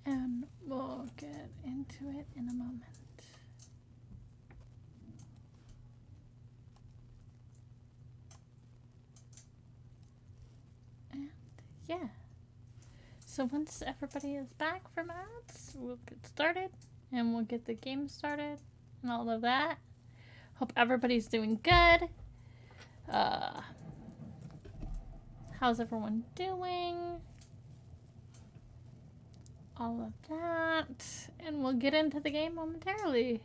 And we'll get into it in a moment. And yeah. So once everybody is back from ads, we'll get started and we'll get the game started and all of that. Hope everybody's doing good. How's everyone doing? All of that. And we'll get into the game momentarily.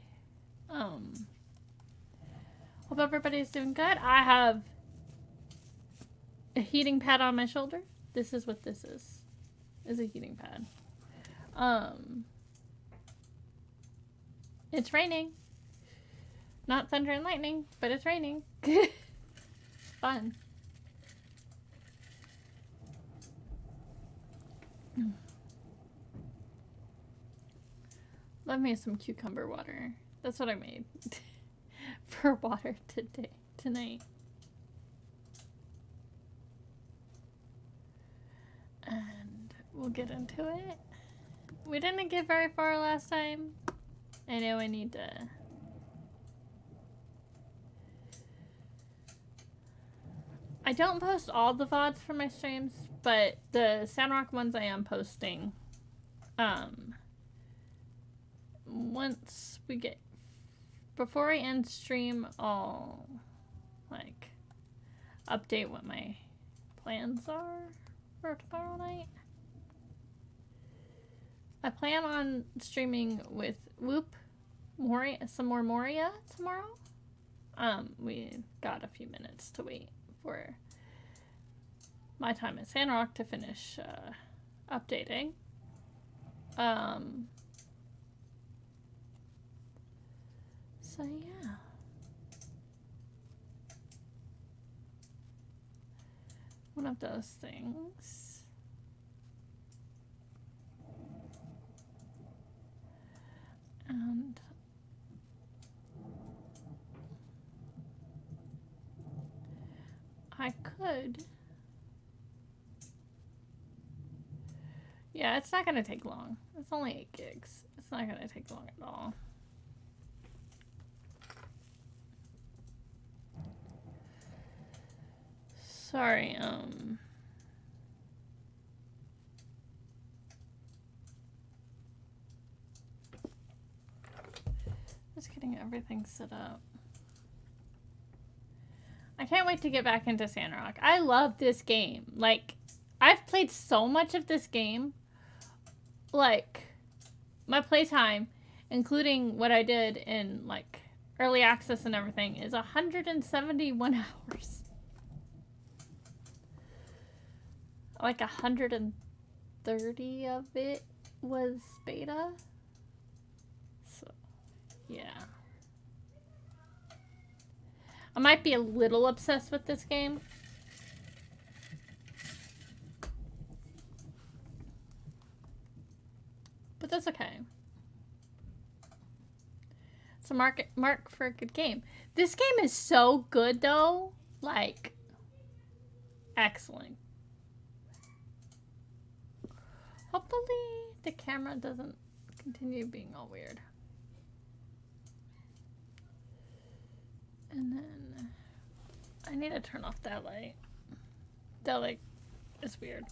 Hope everybody's doing good. I have a heating pad on my shoulder. This is what this is a heating pad. It's raining. Not thunder and lightning, but it's raining. Fun. Love me some cucumber water. That's what I made for water tonight. And we'll get into it. We didn't get very far last time. I know I need to... I don't post all the VODs for my streams, but the Sandrock ones I am posting. Once we get... Before I end stream, I'll, like, update what my plans are for tomorrow night. I plan on streaming with Whoop, some more Moria tomorrow. We got a few minutes to wait for my time at Sandrock to finish updating. So yeah. One of those things. And I could. Yeah, it's not gonna take long. It's only 8 gigs. It's not gonna take long at all. Sorry, just getting everything set up. I can't wait to get back into Sandrock. I love this game. Like, I've played so much of this game. Like, my playtime, including what I did in, like, early access and everything, is 171 hours. Like 130 of it was beta. So, yeah. I might be a little obsessed with this game. But that's okay. It's a mark for a good game. This game is so good though. Like, excellent. Hopefully the camera doesn't continue being all weird. And then I need to turn off that light. That light is weird.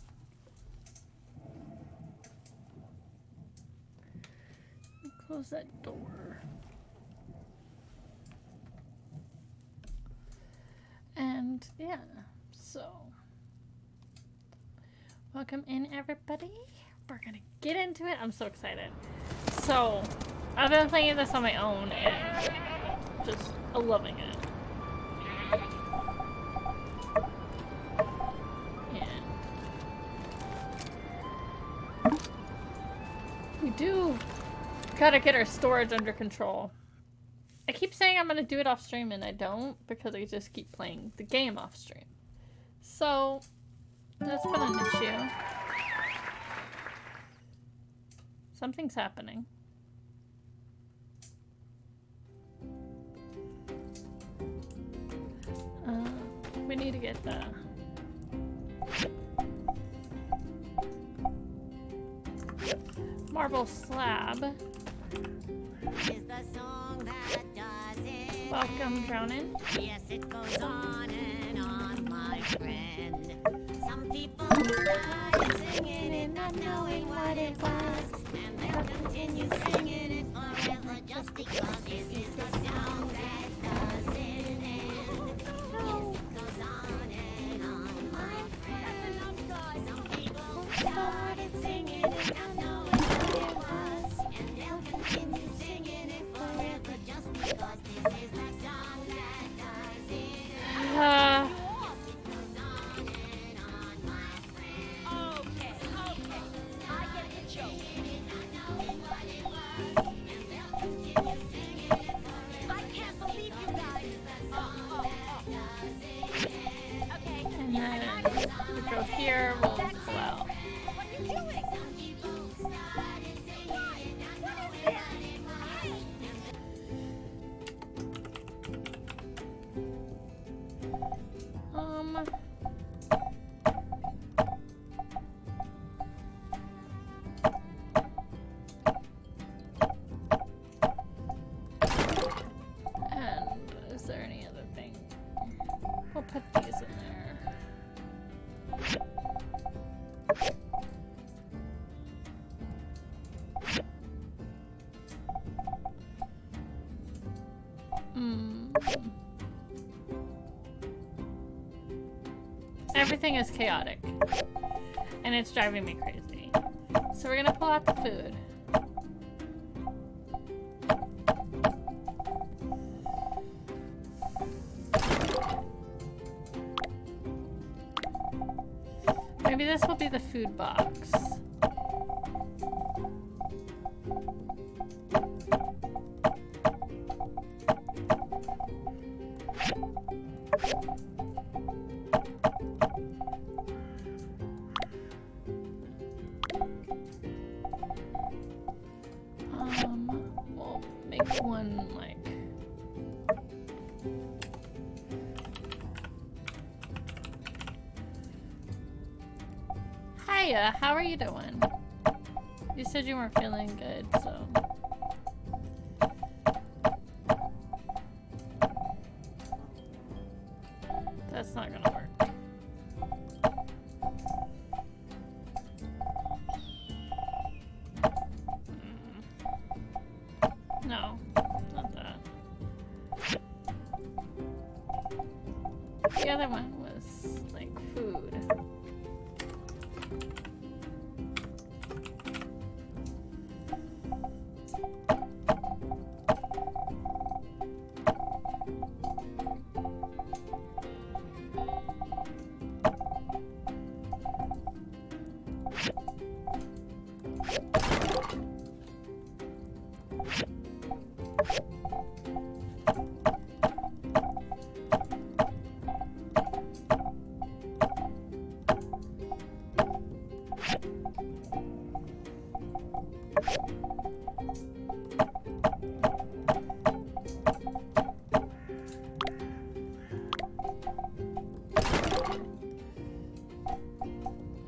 Close that door. And yeah, so welcome in everybody. We're gonna get into it. I'm so excited. So I've been playing this on my own and just loving it. And we do gotta get our storage under control. I keep saying I'm gonna do it off stream and I don't because I just keep playing the game off stream. So that's been an issue. Something's happening. We need to get the... Marble slab. Welcome, drowning. Yes, it goes on and on, my friend. Some people started singing it, not knowing what it was, and they'll continue singing it forever just because this is the song that doesn't end. Yes, it goes on and on, my friend. Some people started singing it, not knowing what it was, and they'll continue singing it forever just because this is the song that doesn't end. And then we go here, we'll pull out. What are you doing? And is there any other thing? We'll put these in there. Everything is chaotic. And it's driving me crazy. So we're gonna pull out the food. Maybe this will be the food box. We'll make one like... Hiya, how are you doing? You said you weren't feeling good, so... That's not gonna work. No, not that. The other one was like food.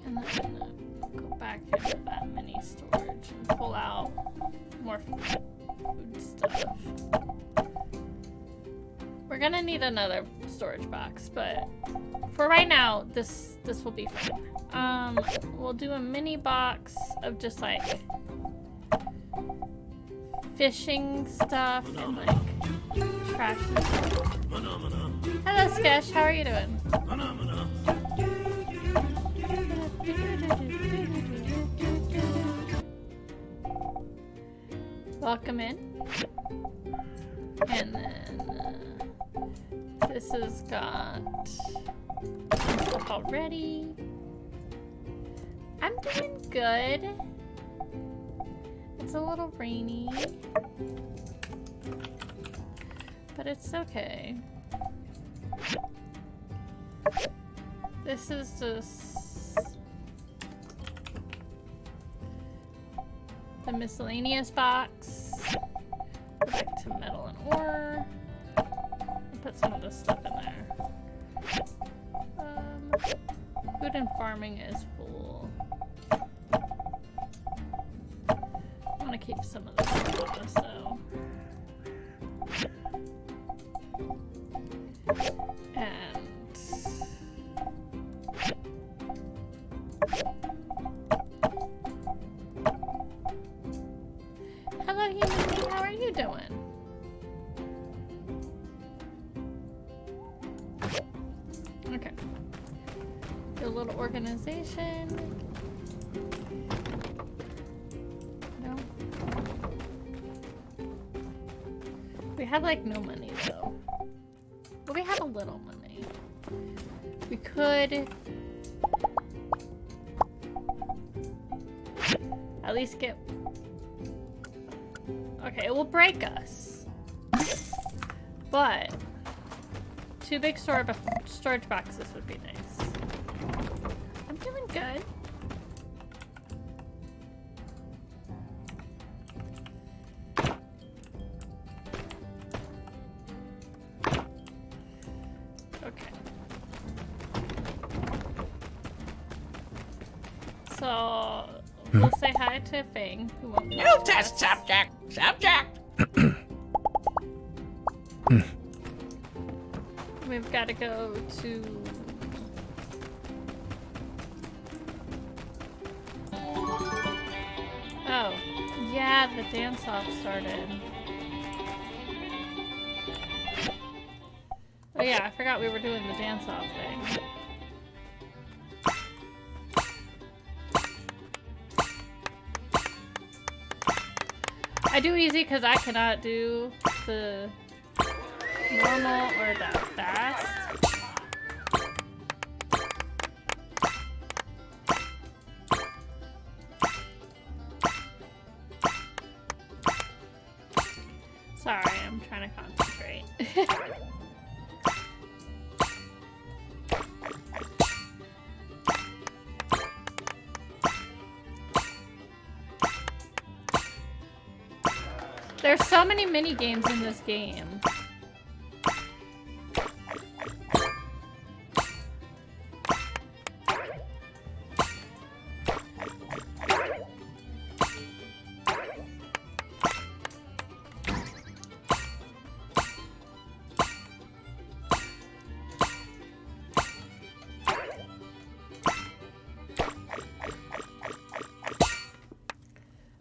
And then go back into that mini storage and pull out more food stuff. We're gonna need another storage box, but for right now, this will be fine. We'll do a mini box of just like fishing stuff and like trash and stuff. Hello, Skesh. How are you doing? Welcome in. And then this has got some stuff already. I'm doing good. It's a little rainy, but it's okay. This is just the miscellaneous box. Go back to metal and ore. And put some of this stuff in there. Food and farming is full. keep some of this on us, though. And... hello, human being. How are you doing? Okay. Do a little organization. No. We have like no money though. But we have a little money. We could at least get... okay, it will break us. But 2 big storage boxes would be nice. I'm doing good. Okay. So we'll say hi to Fang, who won't New test subject. Subject. We've got to go to... oh, yeah, the dance-off started. Oh yeah, I forgot we were doing the dance-off thing. I do easy because I cannot do the normal or that fast. Sorry, I'm trying to concentrate. There's so many mini games in this game.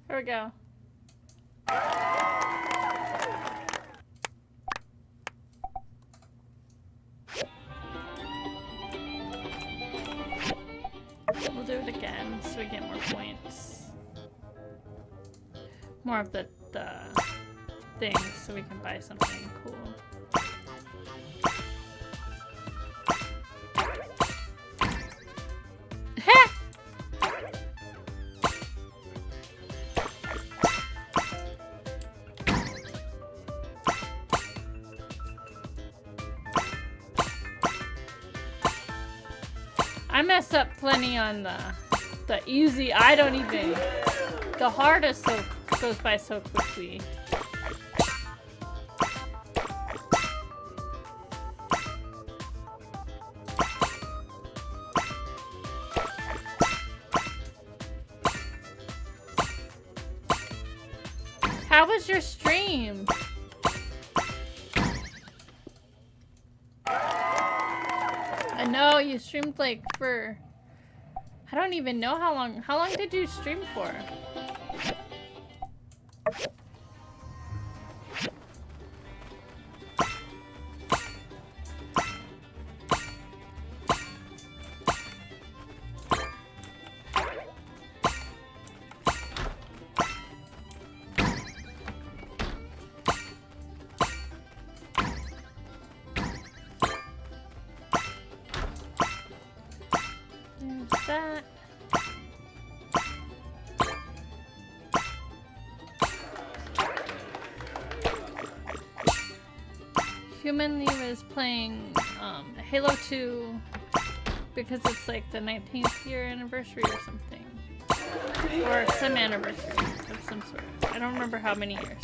Here we go. We'll do it again so we get more points. More of the things so we can buy something cool. I mess up plenty on the easy. I don't even... the hardest so goes by so quickly. How was your stream? I know you streamed like for... I don't even know how long. How long did you stream for? There's that. Human Lee was playing Halo 2 because it's like the 19th year anniversary or something. Or some anniversary of some sort. I don't remember how many years.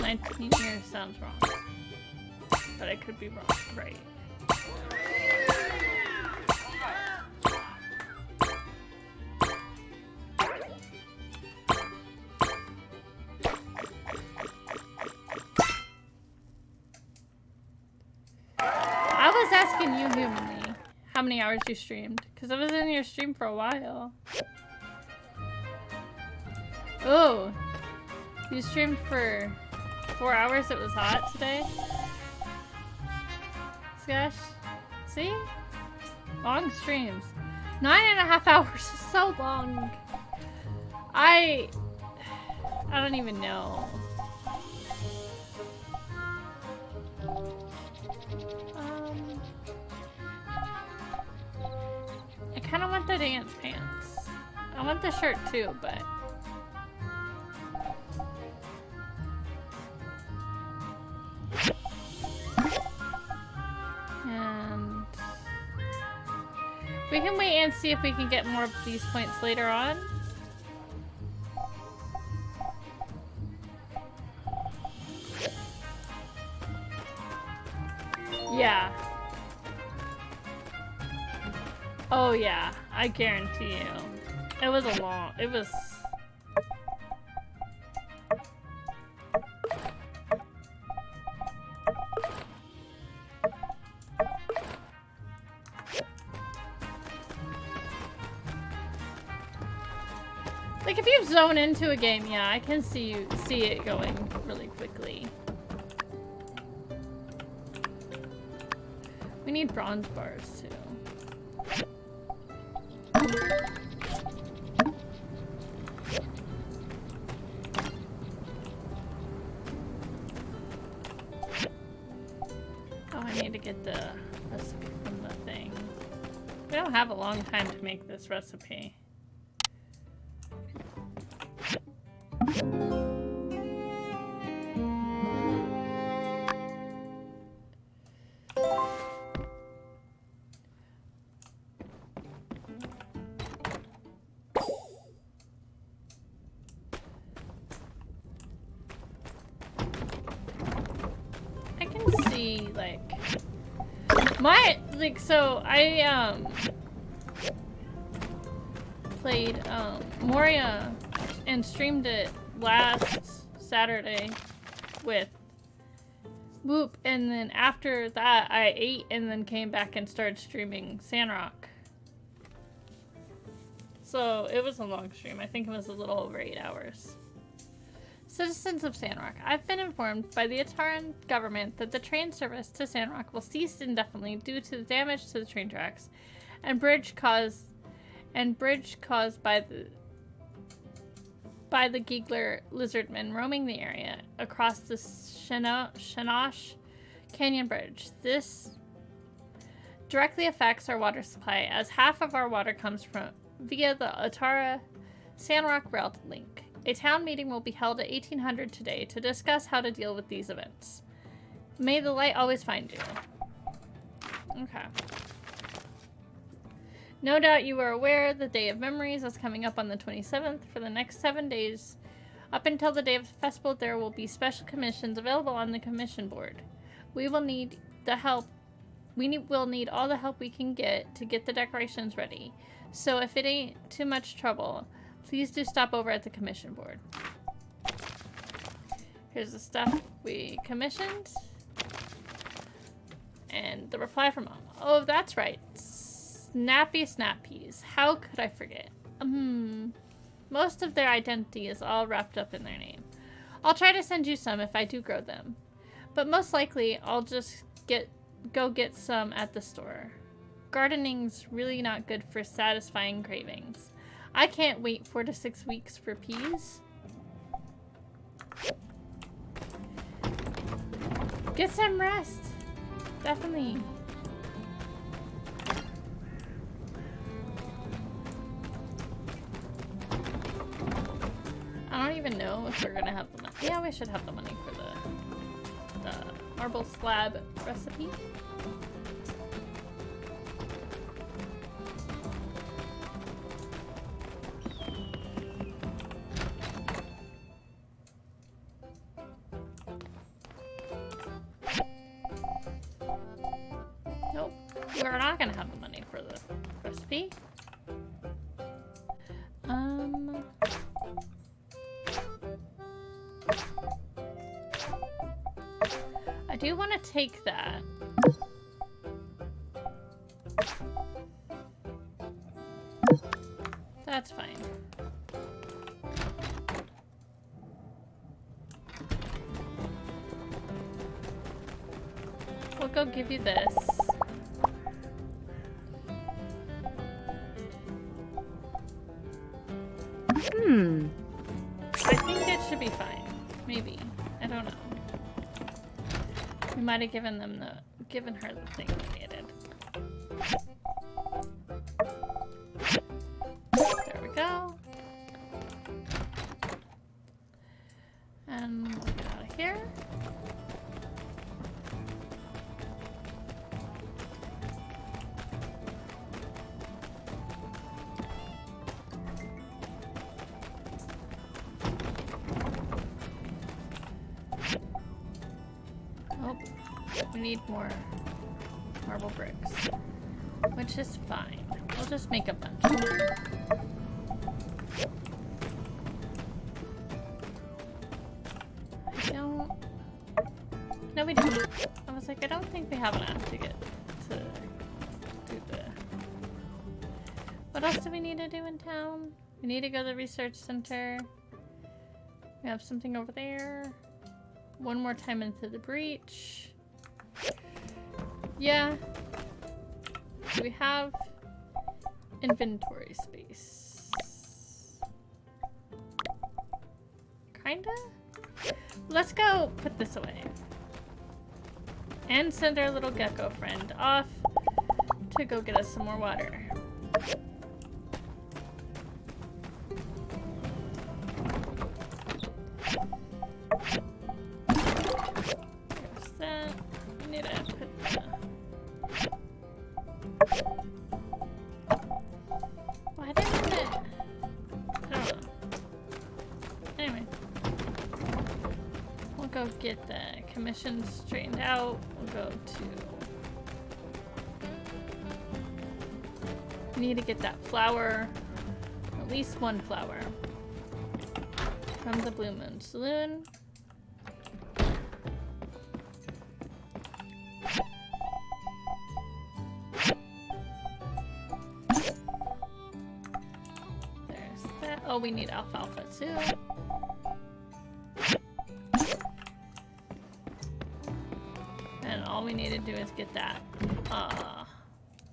"19 years" sounds wrong. But I could be wrong. Right. how many hours you streamed. Because I was in your stream for a while. Oh. You streamed for 4 hours. It was hot today. Gosh. See? Long streams. 9.5 hours is so long. I don't even know. I kind of want the dance pants. I want the shirt too, but and we can wait and see if we can get more of these points later on. Yeah. Oh yeah, I guarantee you. It was a long, it was... Like if you zone into a game, yeah, I can see it going really quickly. We need bronze bars too. Oh, I need to get the recipe from the thing. We don't have a long time to make this recipe. So I played Moria and streamed it last Saturday with Whoop, and then after that I ate and then came back and started streaming Sandrock. So it was a long stream. I think it was a little over 8 hours. Citizens of Sandrock, I've been informed by the Ataran government that the train service to Sandrock will cease indefinitely due to the damage to the train tracks and bridge caused by the Giggler lizardmen roaming the area across the Shenosh Canyon Bridge. This directly affects our water supply, as half of our water comes from via the Atara Sandrock rail link. A town meeting will be held at 1800 today to discuss how to deal with these events. May the light always find you. Okay. No doubt you are aware the Day of Memories is coming up on the 27th. For the next 7 days, up until the day of the festival, there will be special commissions available on the commission board. We will need the help. We'll need all the help we can get to get the decorations ready. So if it ain't too much trouble, please do stop over at the commission board. Here's the stuff we commissioned. And the reply from Mom. Oh, that's right. Snappy Snappies. How could I forget? Most of their identity is all wrapped up in their name. I'll try to send you some if I do grow them. But most likely, I'll just go get some at the store. Gardening's really not good for satisfying cravings. I can't wait 4 to 6 weeks for peas. Get some rest. Definitely. I don't even know if we're gonna have the money. Yeah, we should have the money for the marble slab recipe. Nope, we're not gonna have the money for the recipe. I do want to take that. That's fine. We'll go give you this. I think it should be fine. Maybe. I don't know. We might have given her the thing we needed. There we go. And we'll get out of here. Oh, we need more marble bricks, which is fine. We'll just make a bunch more. No, we don't. I was like, I don't think we have enough to get to do the... What else do we need to do in town? We need to go to the research center. We have something over there. One more time into the breach. Yeah. Do we have inventory space? Kinda? Let's go put this away. And send our little gecko friend off to go get us some more water. There's that. We need to put the... Why didn't it? I don't know. Anyway. We'll go get the commission straightened out. We'll go to... We need to get that flower. At least one flower. From the Blue Moon Saloon. There's that. Oh, we need alfalfa too. And all we need to do is get that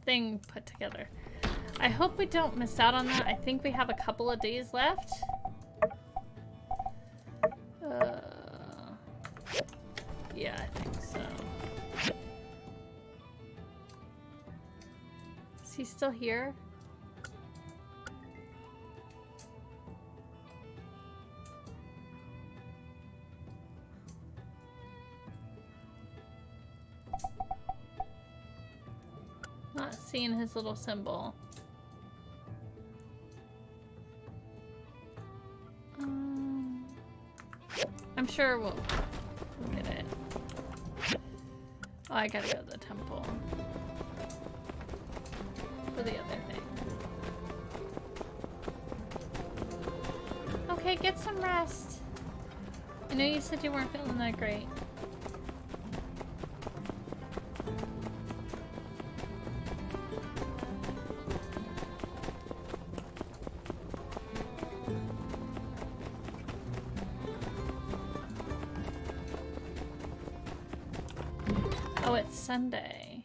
thing put together. I hope we don't miss out on that. I think we have a couple of days left. Yeah, I think so. Is he still here? Not seeing his little symbol. I'm sure we'll get it. Oh, I gotta go to the temple for the other thing. Okay, get some rest. I know you said you weren't feeling that great. Oh, it's Sunday.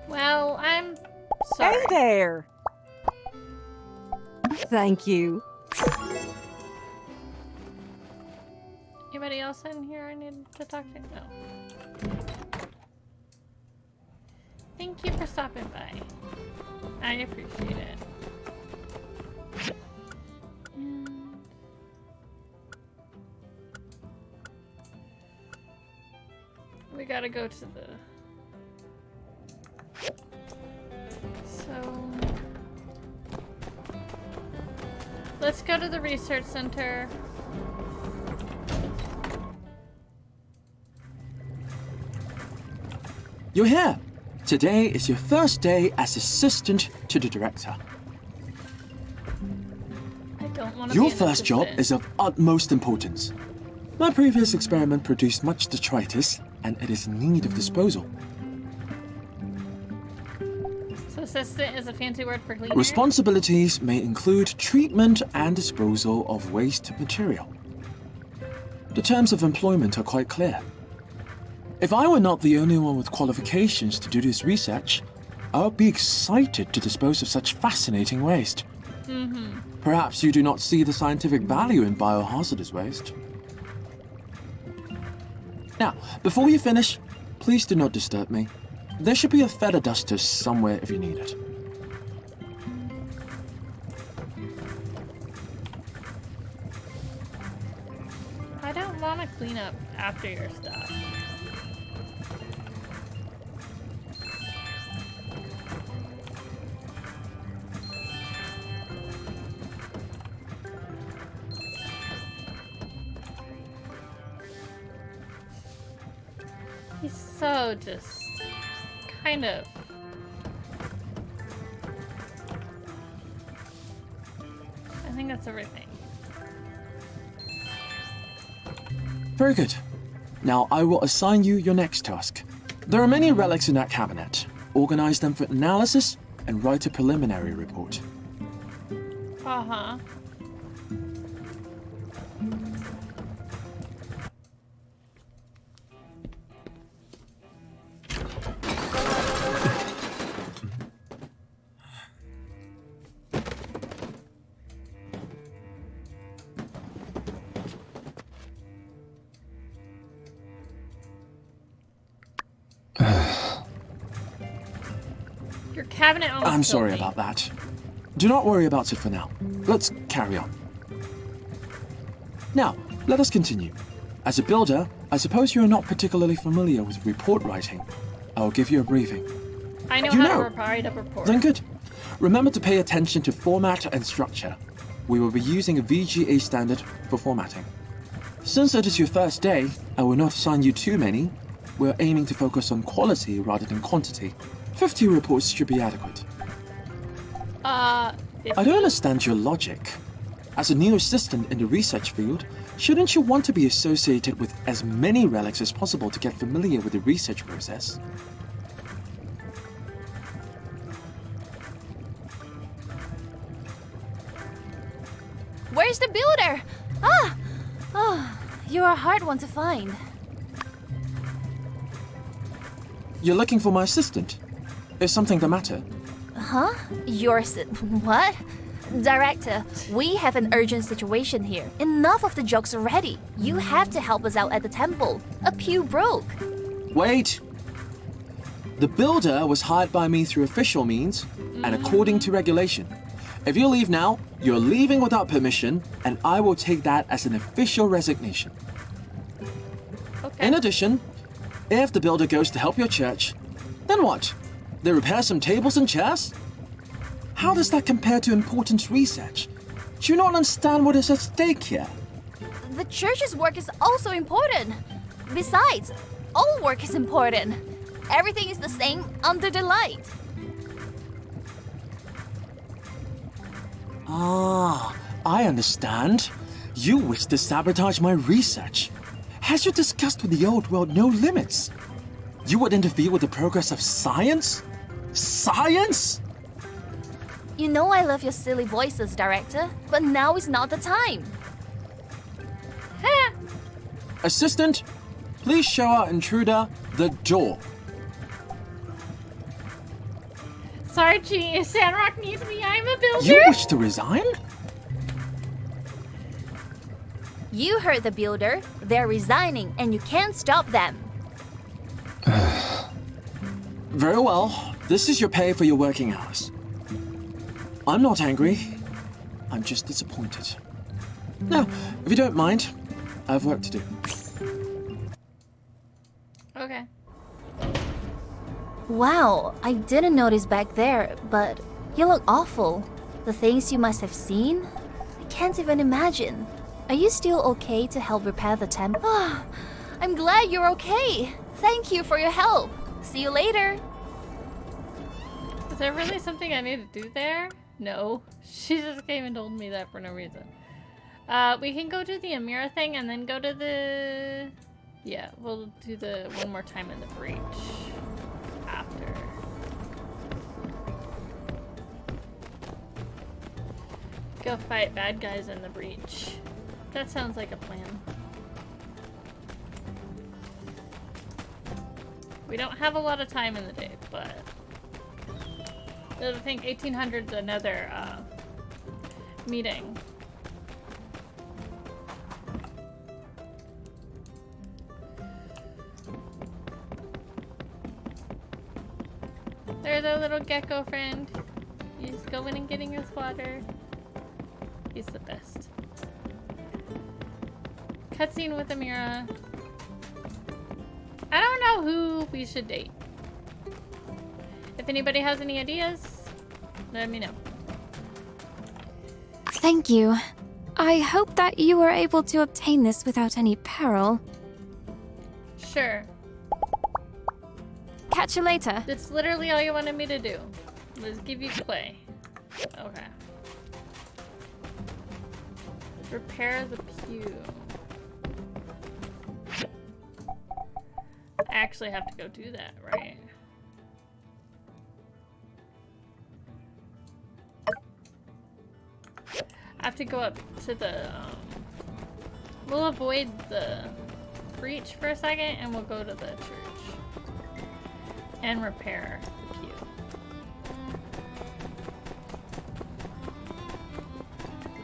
Well, I'm sorry. Hey there! Thank you. Anybody else in here I need to talk to? No. Thank you for stopping by. I appreciate it. We gotta go to the... So... Let's go to the research center. You're here. Today is your first day as assistant to the director. I don't want to Your be an first job assistant. is of utmost importance. My previous experiment produced much detritus, and it is in need of disposal. assistant is a fancy word for cleaner? Responsibilities may include treatment and disposal of waste material. The terms of employment are quite clear. If I were not the only one with qualifications to do this research, I would be excited to dispose of such fascinating waste. Perhaps you do not see the scientific value in biohazardous waste. Now, before you finish, please do not disturb me. There should be a feather duster somewhere if you need it. I don't want to clean up after your stuff. He's so just kind of. I think that's everything. Very good. Now I will assign you your next task. There are many relics in that cabinet. Organize them for analysis and write a preliminary report. Uh-huh. Your cabinet almost I'm killed sorry me. about that. Do not worry about it for now. Let's carry on. Now, let us continue. As a builder, I suppose you are not particularly familiar with report writing. I will give you a briefing. I know You how know. to write a report. Then good. Remember to pay attention to format and structure. We will be using a VGA standard for formatting. Since it is your first day, I will not assign you too many. We're aiming to focus on quality rather than quantity. 50 reports should be adequate. 50. I don't understand your logic. As a new assistant in the research field, shouldn't you want to be associated with as many relics as possible to get familiar with the research process? Where's the builder? Ah! Oh, you're a hard one to find. You're looking for my assistant. Is something the matter? Huh? What? Director, we have an urgent situation here. Enough of the jokes already. You have to help us out at the temple. A pew broke. Wait! The builder was hired by me through official means and according to regulation. If you leave now, you're leaving without permission, and I will take that as an official resignation. Okay. In addition, if the builder goes to help your church, then what? They repair some tables and chairs? How does that compare to important research? Do you not understand what is at stake here? The church's work is also important. Besides, all work is important. Everything is the same under the light. Ah, I understand. You wish to sabotage my research. Has you discussed with the old world no limits? You would interfere with the progress of science? Science? You know I love your silly voices, Director, but now is not the time. Assistant, please show our intruder the door. Sorry, G. Sandrock needs me. I'm a builder. You wish to resign? You heard the builder. They're resigning, and you can't stop them. Very well. This is your pay for your working hours. I'm not angry. I'm just disappointed. Now, if you don't mind, I have work to do. Okay. Wow, I didn't notice back there, but you look awful. The things you must have seen? I can't even imagine. Are you still okay to help repair the temple? I'm glad you're okay. Thank you for your help. See you later. Is there really something I need to do there? No. She just came and told me that for no reason. We can go do the Amira thing and then go to the... Yeah, we'll do the one more time in the breach. After. go fight bad guys in the breach. That sounds like a plan. We don't have a lot of time in the day, but I think 1800's another meeting. There's our little gecko friend. He's going and getting his water. He's the best. Cutscene with Amira. I don't know who we should date. If anybody has any ideas, let me know. Thank you. I hope that you were able to obtain this without any peril. Sure. Catch you later. That's literally all you wanted me to do. Was give you clay. Okay. Repair the pew. I actually have to go do that, right? I have to go up to the, we'll avoid the breach for a second and we'll go to the church and repair the pew.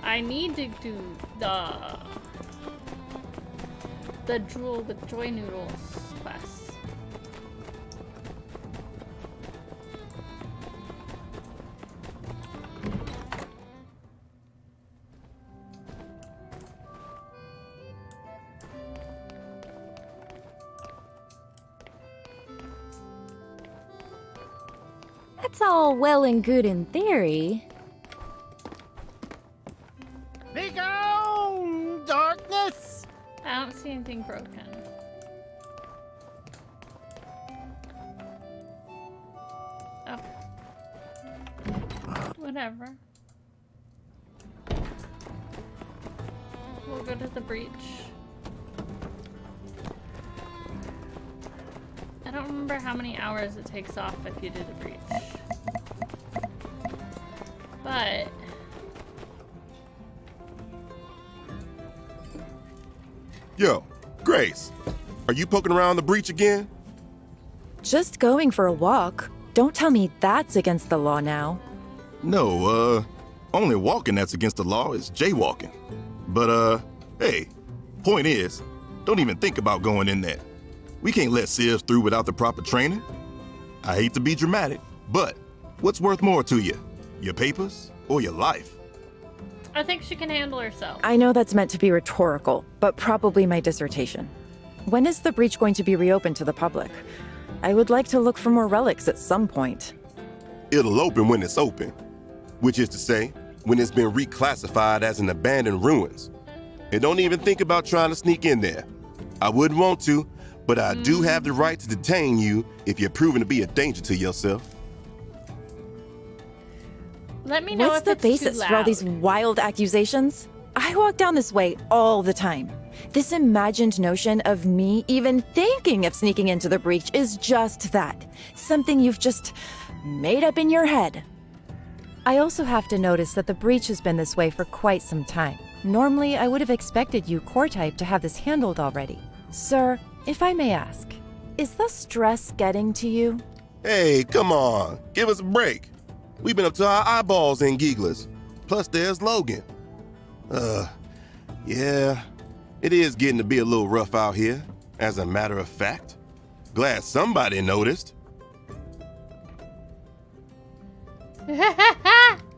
I need to do the drool with joy noodles quest. That's all well and good in theory. Be gone, darkness! I don't see anything broken. Oh. Whatever. We'll go to the breach. I don't remember how many hours it takes off if you do the breach. But Yo, Grace, are you poking around the breach again? Just going for a walk. Don't tell me that's against the law now. No, only walking that's against the law is jaywalking. But, hey, point is, don't even think about going in there. We can't let Sivs through without the proper training. I hate to be dramatic, but what's worth more to you? Your papers or your life? I think she can handle herself. I know that's meant to be rhetorical, but probably my dissertation. When is the breach going to be reopened to the public? I would like to look for more relics at some point. It'll open when it's open, which is to say, when it's been reclassified as an abandoned ruins. And don't even think about trying to sneak in there. I wouldn't want to, but I do have the right to detain you if you're proven to be a danger to yourself. Let me know What's if the it's too basis for all these loud. wild accusations? I walk down this way all the time. This imagined notion of me even thinking of sneaking into the breach is just that. Something you've just made up in your head. I also have to notice that the breach has been this way for quite some time. Normally, I would have expected you, core type, to have this handled already. Sir, if I may ask, is the stress getting to you? Hey, come on, give us a break. We've been up to our eyeballs in Geeglers. Plus, there's Logan. Yeah, it is getting to be a little rough out here, as a matter of fact. Glad somebody noticed.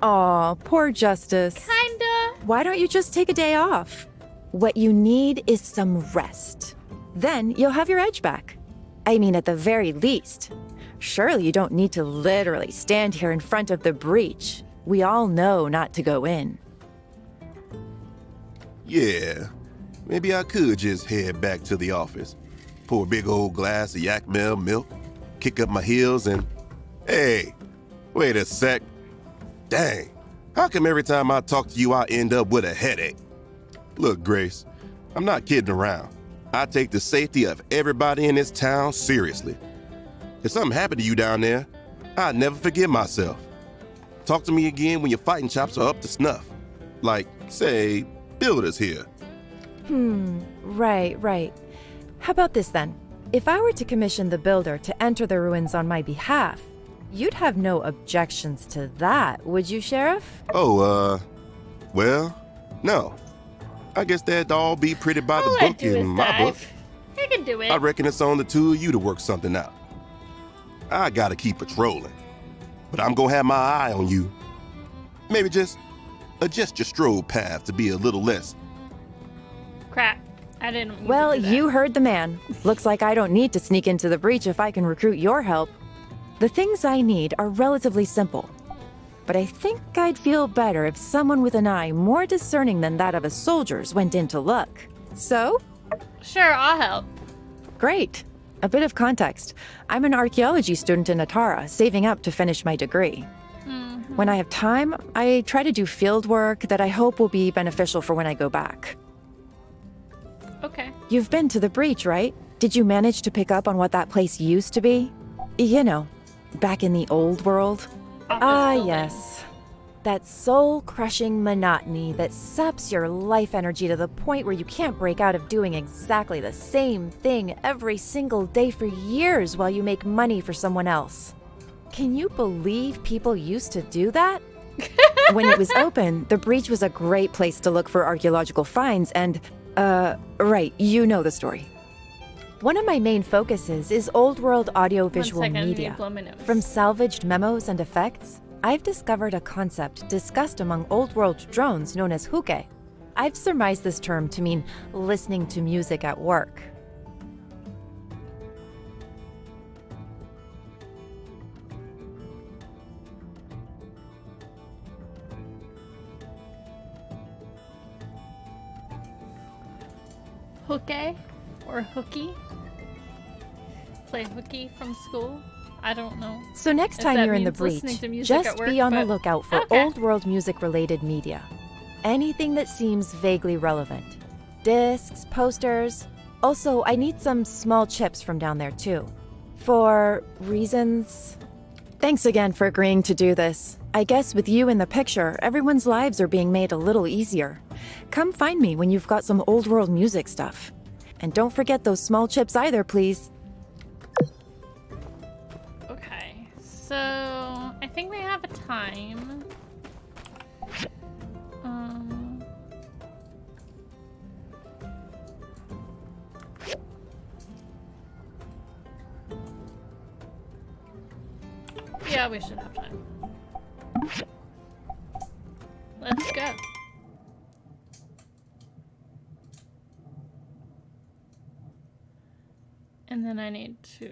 Aw, poor Justice. Kinda. Why don't you just take a day off? What you need is some rest. Then you'll have your edge back. I mean, at the very least. Surely you don't need to literally stand here in front of the breach. We all know not to go in. Yeah, maybe I could just head back to the office, pour a big old glass of yak milk, kick up my heels, and... Hey, wait a sec. Dang, how come every time I talk to you, I end up with a headache? Look, Grace, I'm not kidding around. I take the safety of everybody in this town seriously. If something happened to you down there, I'd never forgive myself. Talk to me again when your fighting chops are up to snuff. Like, say, builders here. Right. How about this then? If I were to commission the builder to enter the ruins on my behalf, you'd have no objections to that, would you, Sheriff? Oh, well, no. I guess that'd all be pretty by the All I book do in is my book. dive. I can do it. I reckon it's on the two of you to work something out. I gotta keep patrolling, but I'm gonna have my eye on you. Maybe just adjust your stroll path to be a little less. Crap. I didn't mean Well, to do that. you heard the man. Looks like I don't need to sneak into the breach if I can recruit your help. The things I need are relatively simple. But I think I'd feel better if someone with an eye more discerning than that of a soldier's went in to look. So? Sure, I'll help. Great. A bit of context. I'm an archaeology student in Atara, saving up to finish my degree. When I have time, I try to do field work that I hope will be beneficial for when I go back. Okay. You've been to the breach, right? Did you manage to pick up on what that place used to be? You know, back in the old world? Building. Yes. That soul-crushing monotony that saps your life energy to the point where you can't break out of doing exactly the same thing every single day for years while you make money for someone else. Can you believe people used to do that? When it was open, the breach was a great place to look for archaeological finds and, right, you know the story. One of my main focuses is old-world audiovisual 1 second, I need media. to blow my nose. From salvaged memos and effects, I've discovered a concept discussed among old-world drones known as huke. I've surmised this term to mean listening to music at work. Hooky or hooky? Play hooky from school? I don't know. So next If time that you're in the means breach, listening to music just at work, be on the but- lookout for Okay. old-world music-related media. Anything that seems vaguely relevant. Discs, posters. Also, I need some small chips from down there too. For reasons... Thanks again for agreeing to do this. I guess with you in the picture, everyone's lives are being made a little easier. Come find me when you've got some old-world music stuff. And don't forget those small chips either, please. Okay, so I think we have a time. Yeah, we should have time. Let's go. And then I need to...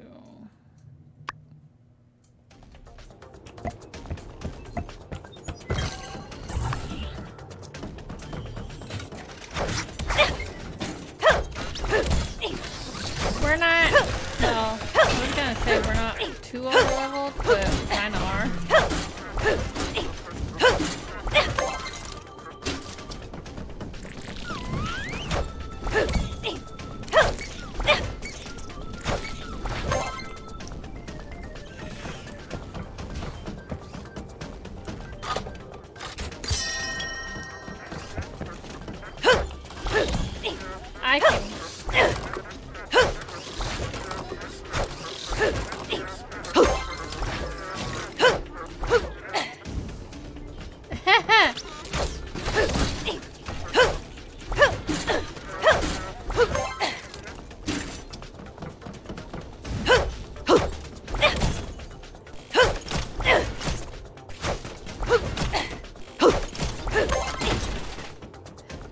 We're not... No, I was gonna say we're not too over-leveled, but we kinda are. I can...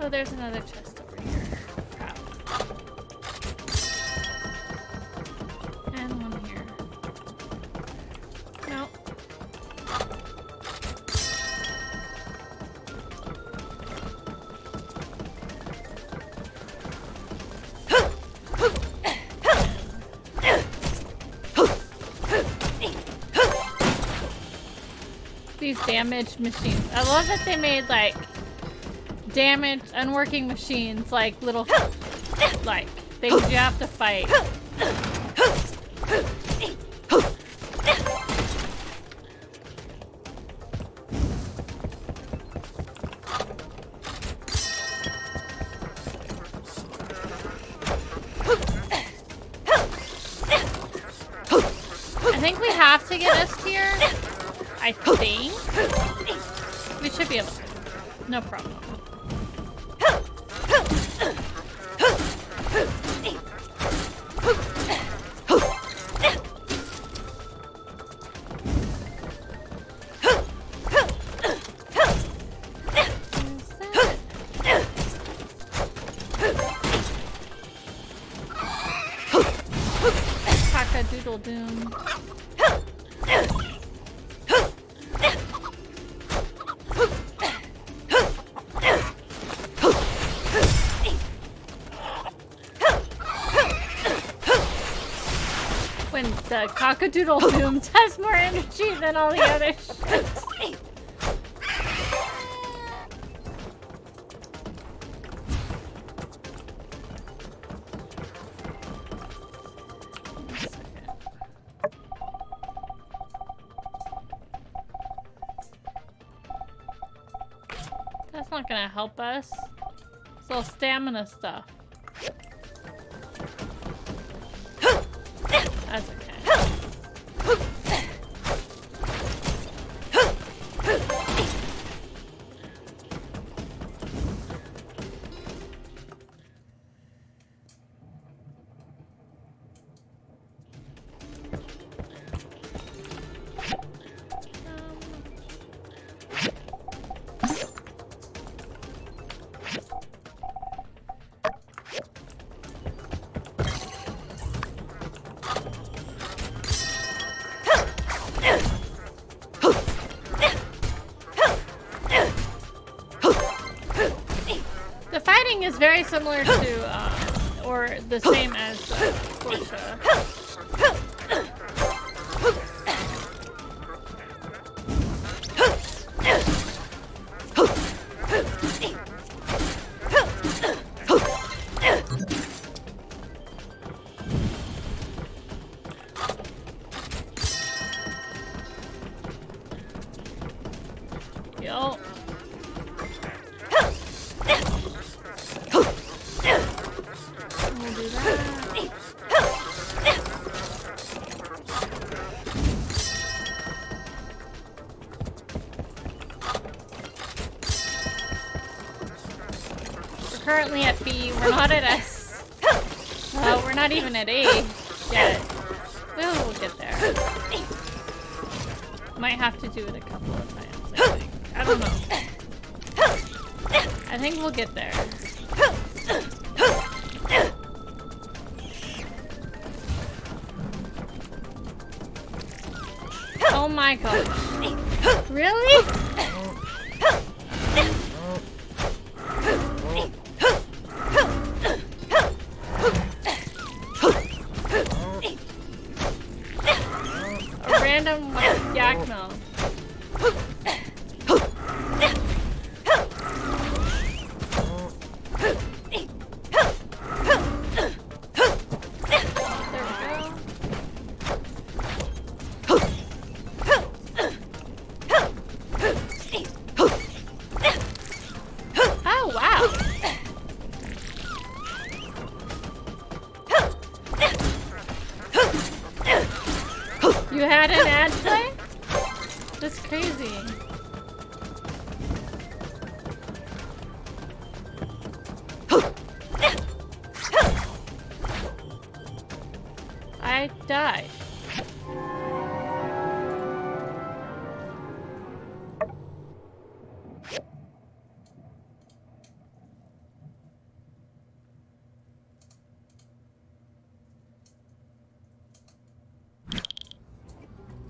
Oh, there's another chest over here. Crap. And one here. Nope. These damaged machines. I love that they made like damaged, unworking machines, like little, like things you have to fight. think we have to get S tier. I think. We should be able to. No problem. Cock-a-doodle doom. When the cock-a-doodle doom has more energy than all the other shit. That's not gonna help us. It's all stamina stuff. That's okay. The fighting is very similar to, or the same as Portia. Yo. We'll do that. We're currently at B. We're not at S. We're not even at A yet. We'll get there. Might have to do it a couple of times, I think. I don't know. I think we'll get there. Oh my god. Really? A random yak mill. You had an ad play? That's crazy. I died.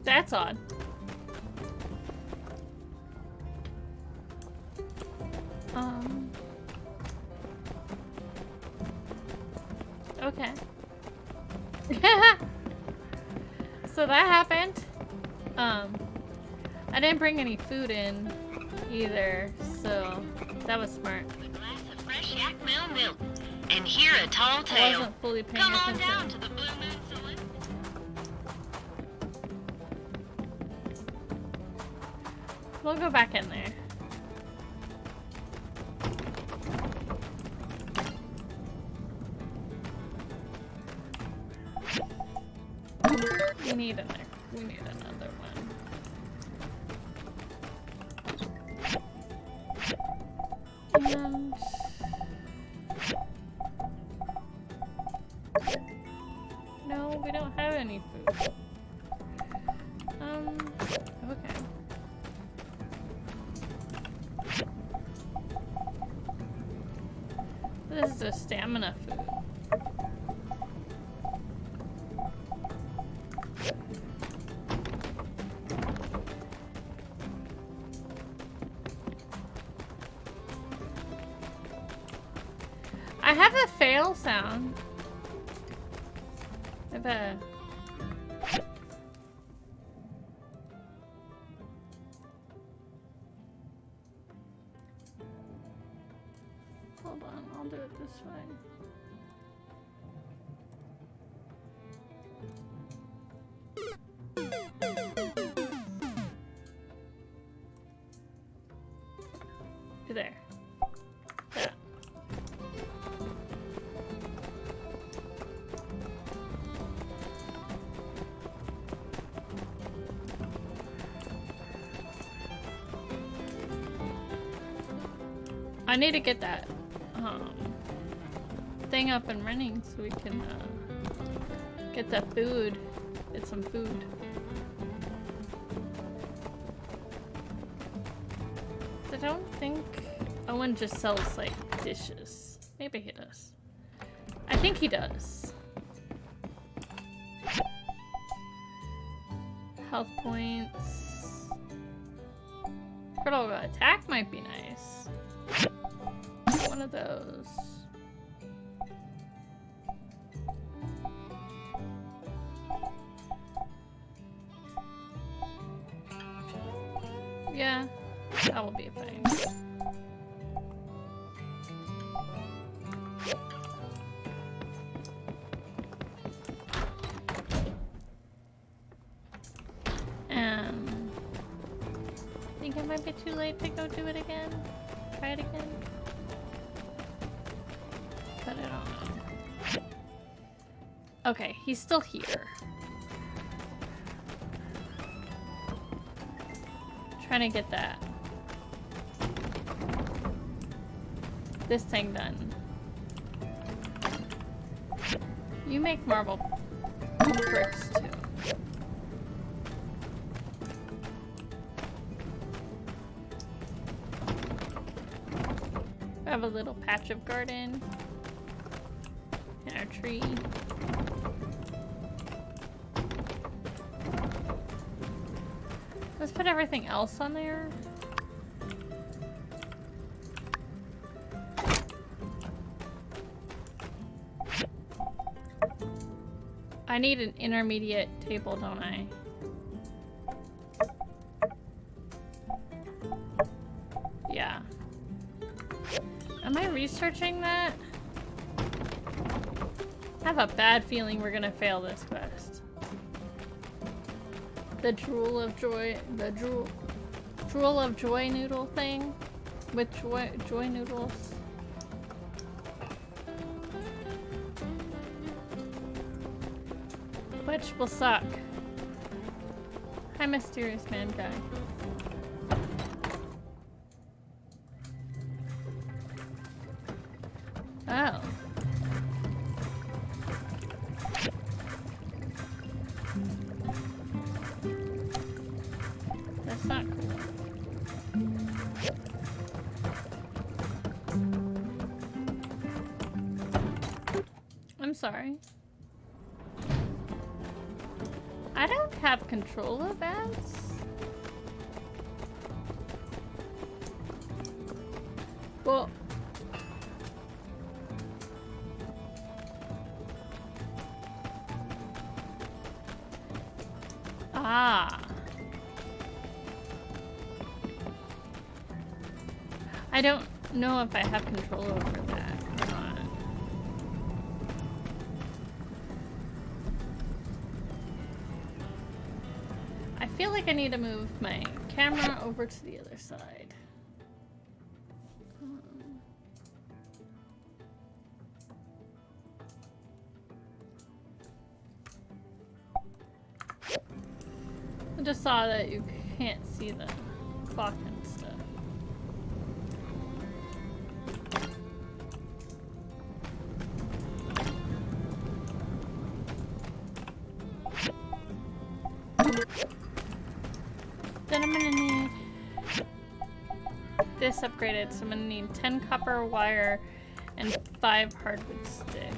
That's odd. Okay. So that happened. I didn't bring any food in either, so that was smart. A glass of fresh yak milk. And here a tall I tale. wasn't fully paying Come on attention. down to the Blue Moon Saloon. We'll go back in there. You need in there. We need another one. And no, we don't have any food. Okay. This is a stamina food. I have a fail sound. I have a... Hold on, I'll do it this way. There. Yeah. I need to get that thing up and running so we can get the food. Get some food. I don't think Owen just sells like dishes. Maybe he does. I think he does. Health points. Critical attack might be nice. One of those. Yeah, that will be fine. I think it might be too late to go do it again. Try it again. But I don't know. Okay, he's still here. Trying to get that. This thing done. You make marble bricks too. We have a little patch of garden and our tree. Let's put everything else on there. I need an intermediate table, don't I? Yeah. Am I researching that? I have a bad feeling we're gonna fail this quest. The drool of joy, the drool of joy noodle thing with joy noodles. Which will suck. Hi, mysterious man guy. Oh. That's not cool. I'm sorry. I don't have control of ads. Well, I don't know if I have control over that or not. I feel like I need to move my camera over to the other side. just saw that you can't see the clock and stuff. Then I'm gonna need this upgraded, so I'm gonna need 10 copper wire and 5 hardwood stick.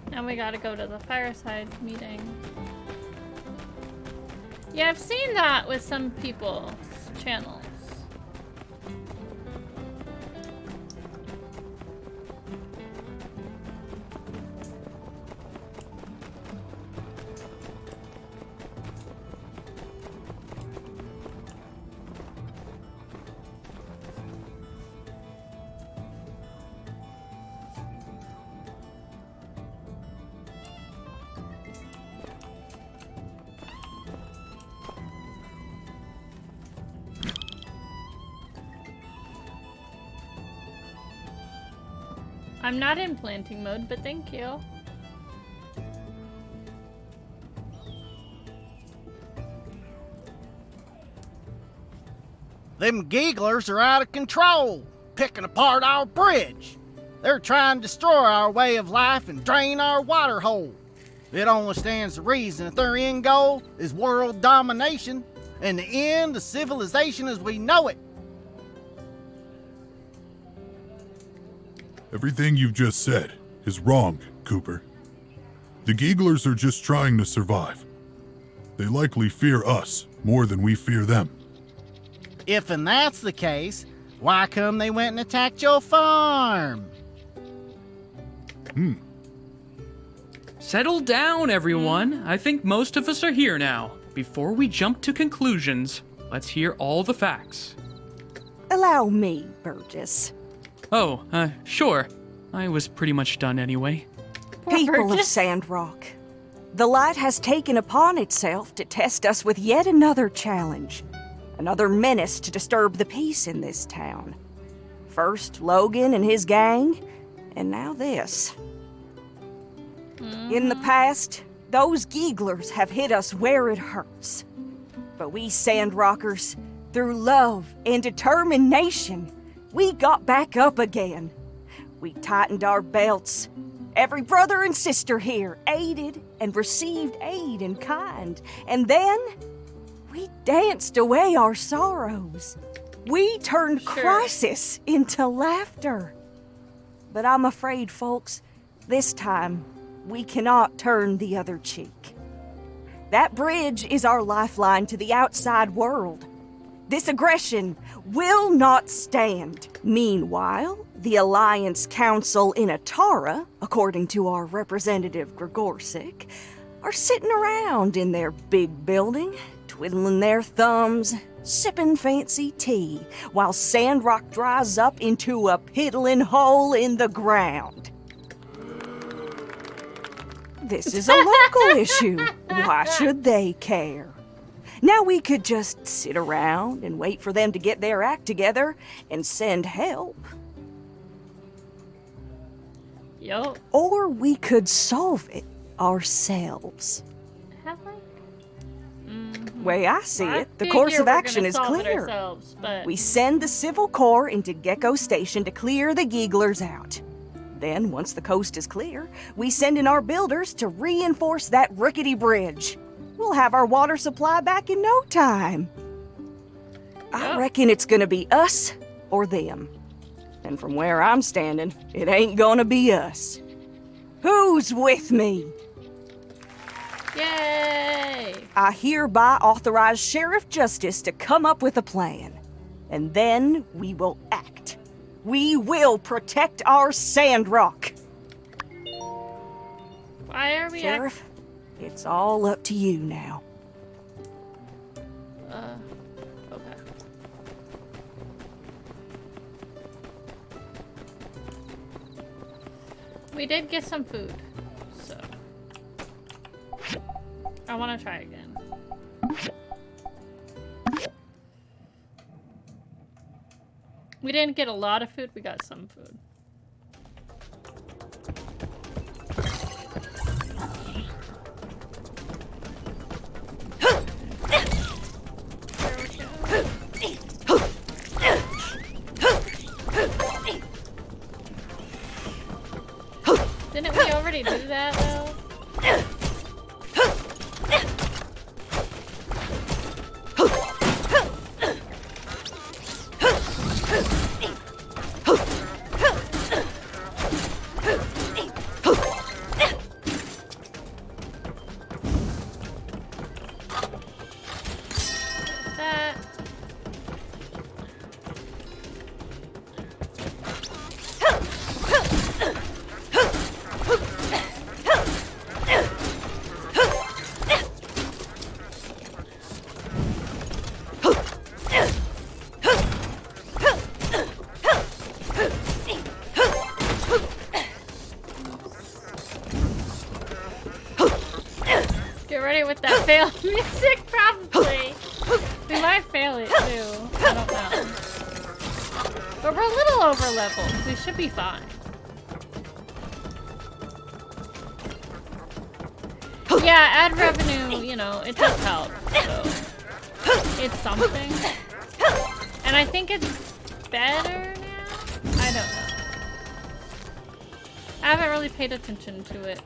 Now we gotta go to the fireside meeting. Yeah, I've seen that with some people's channels. I'm not in planting mode, but thank you. Them gigglers are out of control, picking apart our bridge. They're trying to destroy our way of life and drain our water hole. It only stands to reason that their end goal is world domination and the end of civilization as we know it. Everything you've just said is wrong, Cooper. The Gigglers are just trying to survive. They likely fear us more than we fear them. If and that's the case, why come they went and attacked your farm? Settle down, everyone. I think most of us are here now. Before we jump to conclusions, let's hear all the facts. Allow me, Burgess. Oh, sure. I was pretty much done anyway. People of Sandrock, the light has taken upon itself to test us with yet another challenge. Another menace to disturb the peace in this town. First Logan and his gang, and now this. In the past, those Gigglers have hit us where it hurts. But we Sandrockers, through love and determination, we got back up again. We tightened our belts. Every brother and sister here aided and received aid in kind. And then, we danced away our sorrows. We turned crisis into laughter. But I'm afraid, folks, this time, we cannot turn the other cheek. That bridge is our lifeline to the outside world. This aggression will not stand. Meanwhile, the Alliance Council in Atara, according to our representative Gregorsic, are sitting around in their big building, twiddling their thumbs, sipping fancy tea, while Sandrock dries up into a piddling hole in the ground. This is a local issue. Why should they care? Now we could just sit around and wait for them to get their act together and send help. Yup. Or we could solve it ourselves. Have I? Way I see I it, the figure course of we're action gonna is solve it clear. ourselves, but... We send the Civil Corps into Gecko Station to clear the Gigglers out. Then, once the coast is clear, we send in our builders to reinforce that rickety bridge. We'll have our water supply back in no time. I reckon it's gonna be us or them. And from where I'm standing, it ain't gonna be us. Who's with me? Yay! I hereby authorize Sheriff Justice to come up with a plan. And then we will act. We will protect our Sandrock. Why are we Sheriff, it's all up to you now. Okay. We did get some food, so... want to try again. We didn't get a lot of food, we got some food. Didn't we already do that though? Fail music, probably. We might fail it too. I don't know. But we're a little over leveled. We should be fine. Yeah, ad revenue, you know, it does help. So it's something. And I think it's better now? I don't know. I haven't really paid attention to it.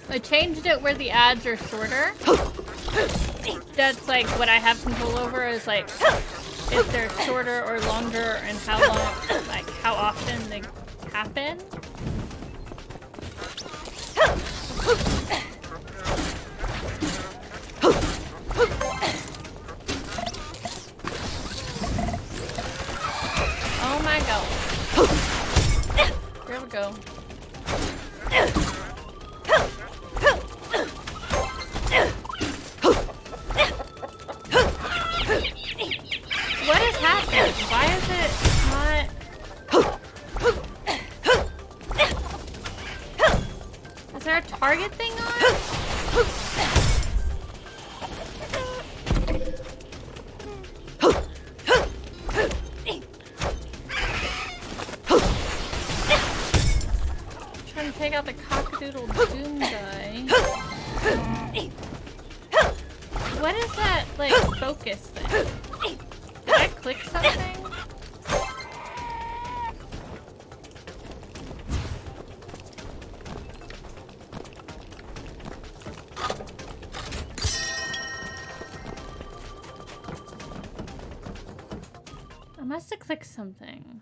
I changed it where the ads are shorter. That's like what I have control over is like if they're shorter or longer and how long, like how often they happen. Oh my god. Here we go. What is happening? Why is it not... Is there a target thing on? Trying to take out the cockadoodle doom guy. What is that, like, focus thing? Did I click something? I must have clicked something.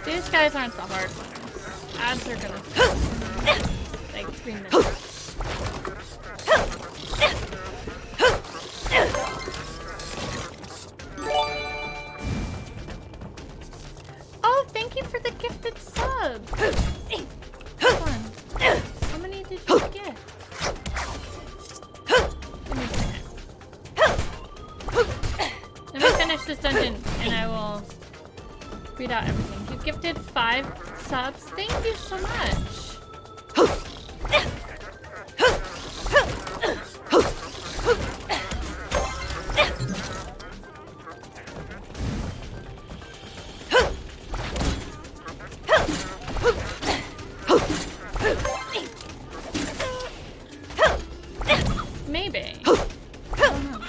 These guys aren't the hard ones. Ads are gonna like 3 minutes. Oh, thank you for the gifted sub. Hold on. How many did you get? Give me a second. Let me finish this dungeon and I will read out everything. You gifted 5 subs. Thank you so much. Maybe. I don't know.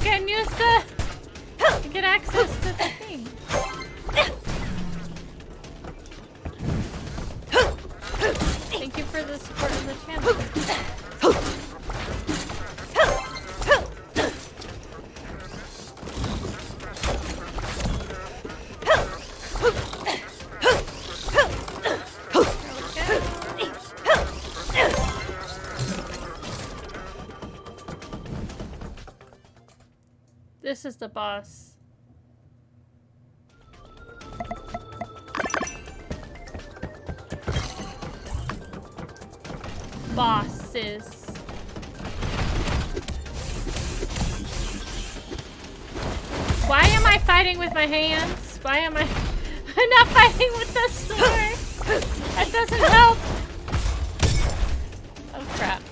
getting used to get access to the thing. Thank you for the support of the channel. This is the boss. Bosses. Why am I fighting with my hands? Why am I not fighting with the sword? That doesn't help. Oh crap.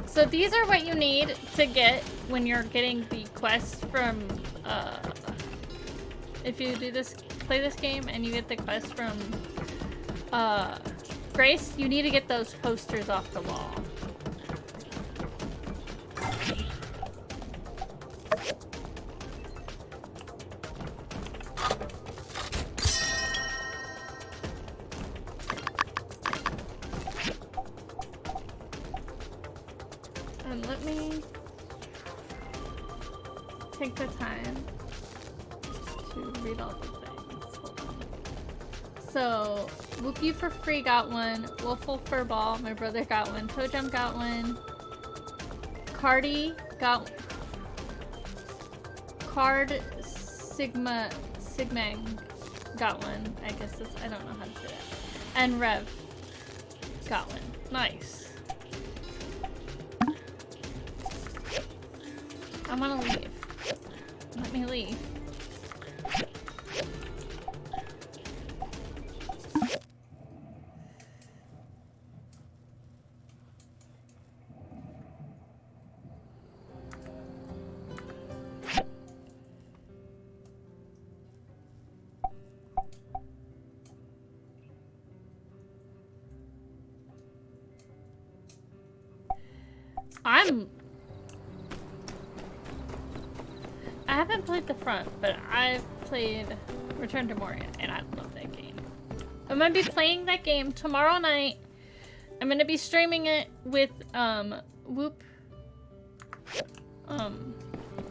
So these are what you need to get when you're getting the quests from, if you do this, play this game and you get the quest from, Grace, you need to get those posters off the wall. And let me take the time to read all the things. Hold on. So, Whoop You for Free got one. Wolfle Furball, my brother got one. Toe Jump got one. Cardi got Card Sigmang got one. I guess this, I don't know how to say that. And Rev got one. Nice. I want to leave. Let me leave. I haven't played the front, but I've played Return to Moria, and I love that game. I'm gonna be playing that game tomorrow night. I'm gonna be streaming it with Whoop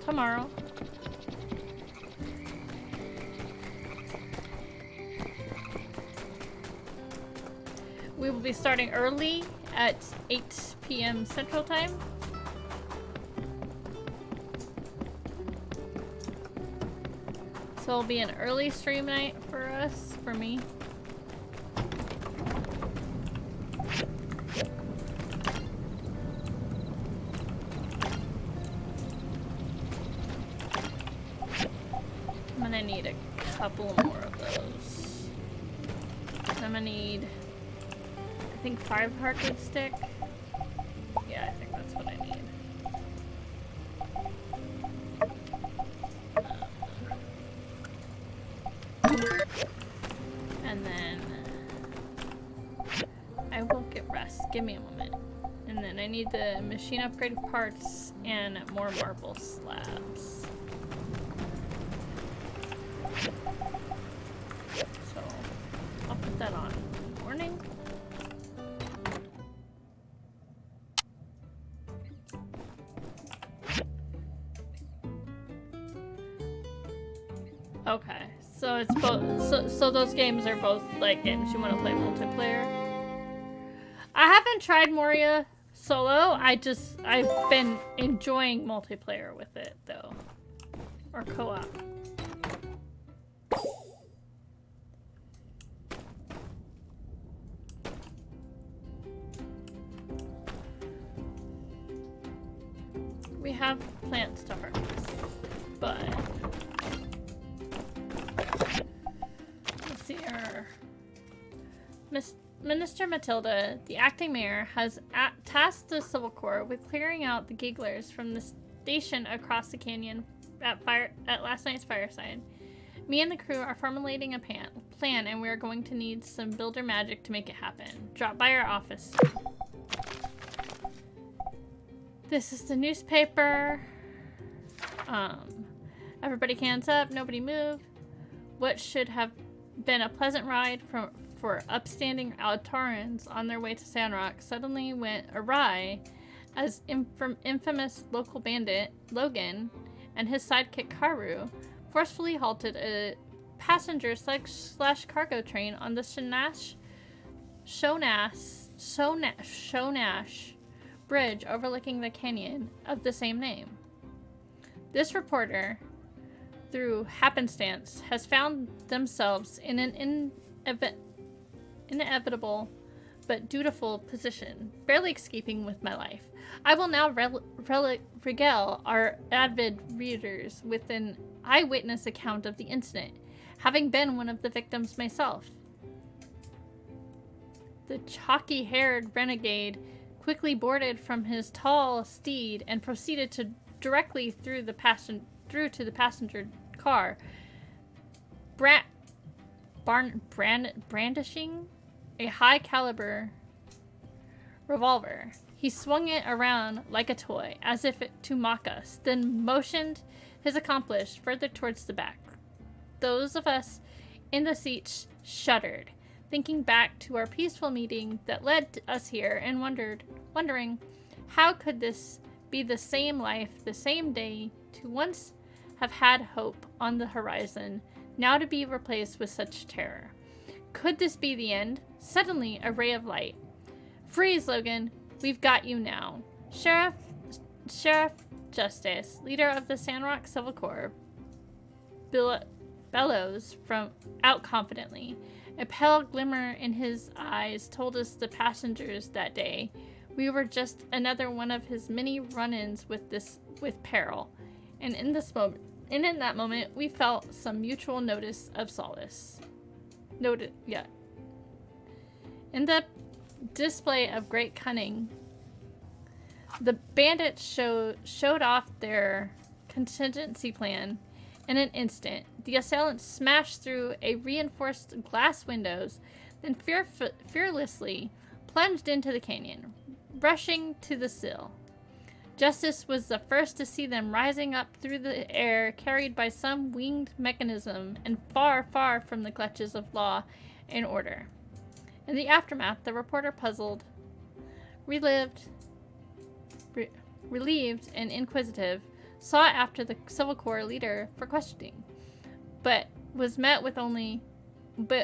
tomorrow. We will be starting early at 8 p.m. Central Time. So it'll be an early stream night for us, for me. I'm gonna need a couple more of those. I'm gonna need, I think 5 heartwood stick. Yeah, I think that's what I need. And then I will get rest. Give me a moment. And then I need the machine upgrade parts and more marble slabs. So I'll put that on in the morning. Okay, so it's both. So those games are both like games you want to play multiplayer. I haven't tried Moria solo. I've been enjoying multiplayer with it though, or co-op. have plants to harvest, but let's see here. Minister Matilda, the acting mayor, has tasked the Civil Corps with clearing out the gigglers from the station across the canyon at last night's fireside. Me and the crew are formulating a plan, and we are going to need some builder magic to make it happen. Drop by our office soon. This is the newspaper. Everybody hands up, nobody move. What should have been a pleasant ride for upstanding Altarans on their way to Sandrock suddenly went awry as infamous local bandit Logan and his sidekick Karu forcefully halted a passenger / cargo train on the Shonash Bridge overlooking the canyon of the same name. This reporter, through happenstance, has found themselves in an inevitable but dutiful position, barely escaping with my life. I will now regale our avid readers with an eyewitness account of the incident, having been one of the victims myself. The chalky-haired renegade quickly boarded from his tall steed and proceeded to directly through to the passenger car, brandishing a high-caliber revolver. He swung it around like a toy, as if to mock us, then motioned his accomplice further towards the back. Those of us in the seats shuddered, thinking back to our peaceful meeting that led us here, and wondering how could this be the same life, the same day, to once have had hope on the horizon, now to be replaced with such terror. Could this be the end? Suddenly, a ray of light. Freeze, Logan! We've got you now. Sheriff Justice, leader of the Sandrock Civil Corps, bellows from out confidently. A pale glimmer in his eyes told us the passengers that day we were just another one of his many run-ins with peril. And in that moment, we felt some mutual notice of solace. In the display of great cunning, the bandits showed off their contingency plan in an instant. The assailants smashed through a reinforced glass windows, then fearlessly plunged into the canyon, rushing to the sill. Justice was the first to see them rising up through the air, carried by some winged mechanism and far, far from the clutches of law and order. In the aftermath, the reporter, puzzled, relieved, and inquisitive, sought after the Civil Corps leader for questioning, but was met only with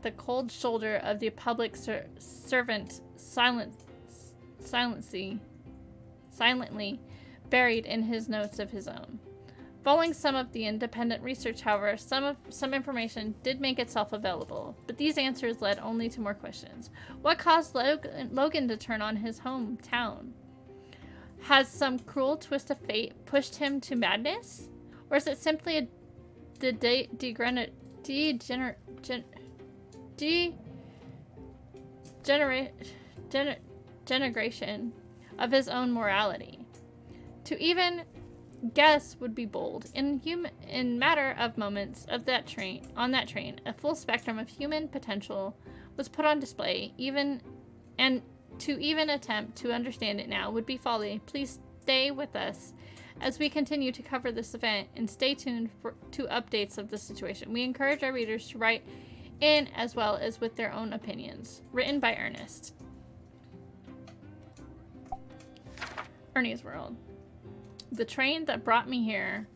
the cold shoulder of the public servant, silently buried in his notes of his own. Following some of the independent research, however, some information did make itself available, but these answers led only to more questions. What caused Logan to turn on his hometown? Has some cruel twist of fate pushed him to madness? Or is it simply a denigration of his own morality? To even guess would be bold. In matter of moments on that train, a full spectrum of human potential was put on display. To even attempt to understand it now would be folly. Please stay with us as we continue to cover this event, and stay tuned to updates of the situation. We encourage our readers to write in as well as with their own opinions. Written by Ernest. Ernie's World. The train that brought me here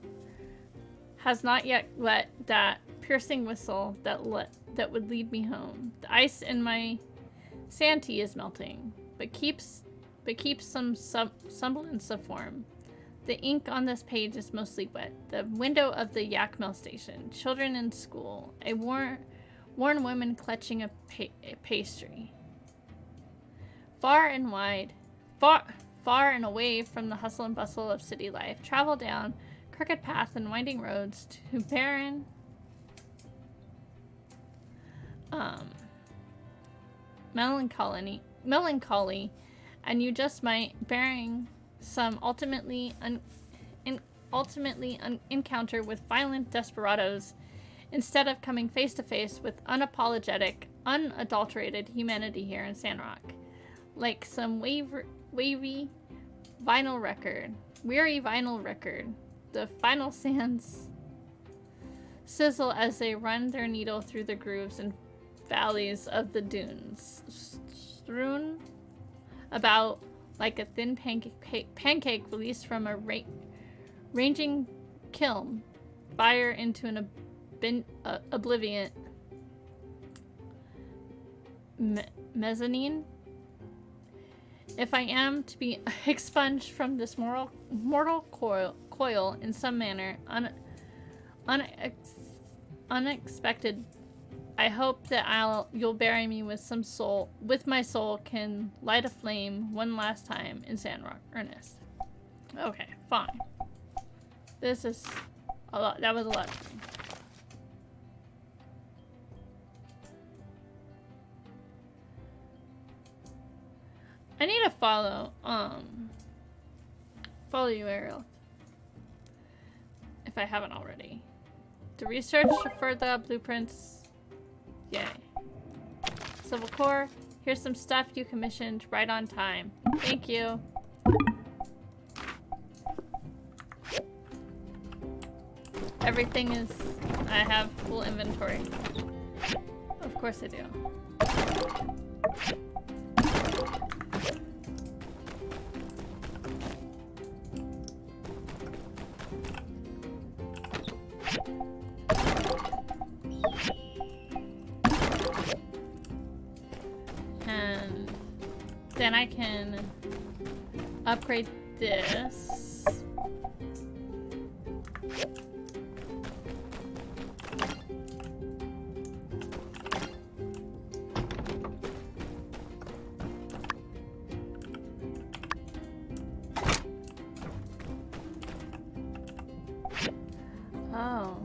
has not yet let that piercing whistle that would lead me home. The ice in my santee is melting, but keeps some semblance of form. The ink on this page is mostly wet. The window of the yak mill station. Children in school. A worn woman clutching a pastry. Far and wide far and away from the hustle and bustle of city life. Travel down crooked paths and winding roads to barren, melancholy, and you just might bearing some ultimately encounter with violent desperados instead of coming face to face with unapologetic, unadulterated humanity here in Sandrock. Like some weary vinyl record. The final sands sizzle as they run their needle through the grooves and valleys of the dunes, strewn about like a thin pancake released from a raging kiln, fire into an oblivion mezzanine. If I am to be expunged from this mortal coil in some manner, unexpected, I hope that you'll bury me with my soul can light a flame one last time in Sandrock. Ernest. Okay, fine. This is a lot. That was a lot. I need to follow you, Ariel. If I haven't already. To research for the blueprints. Yay. Civil Core, here's some stuff you commissioned right on time. Thank you. Everything is... I have full inventory. Of course I do. And then I can upgrade this. Oh.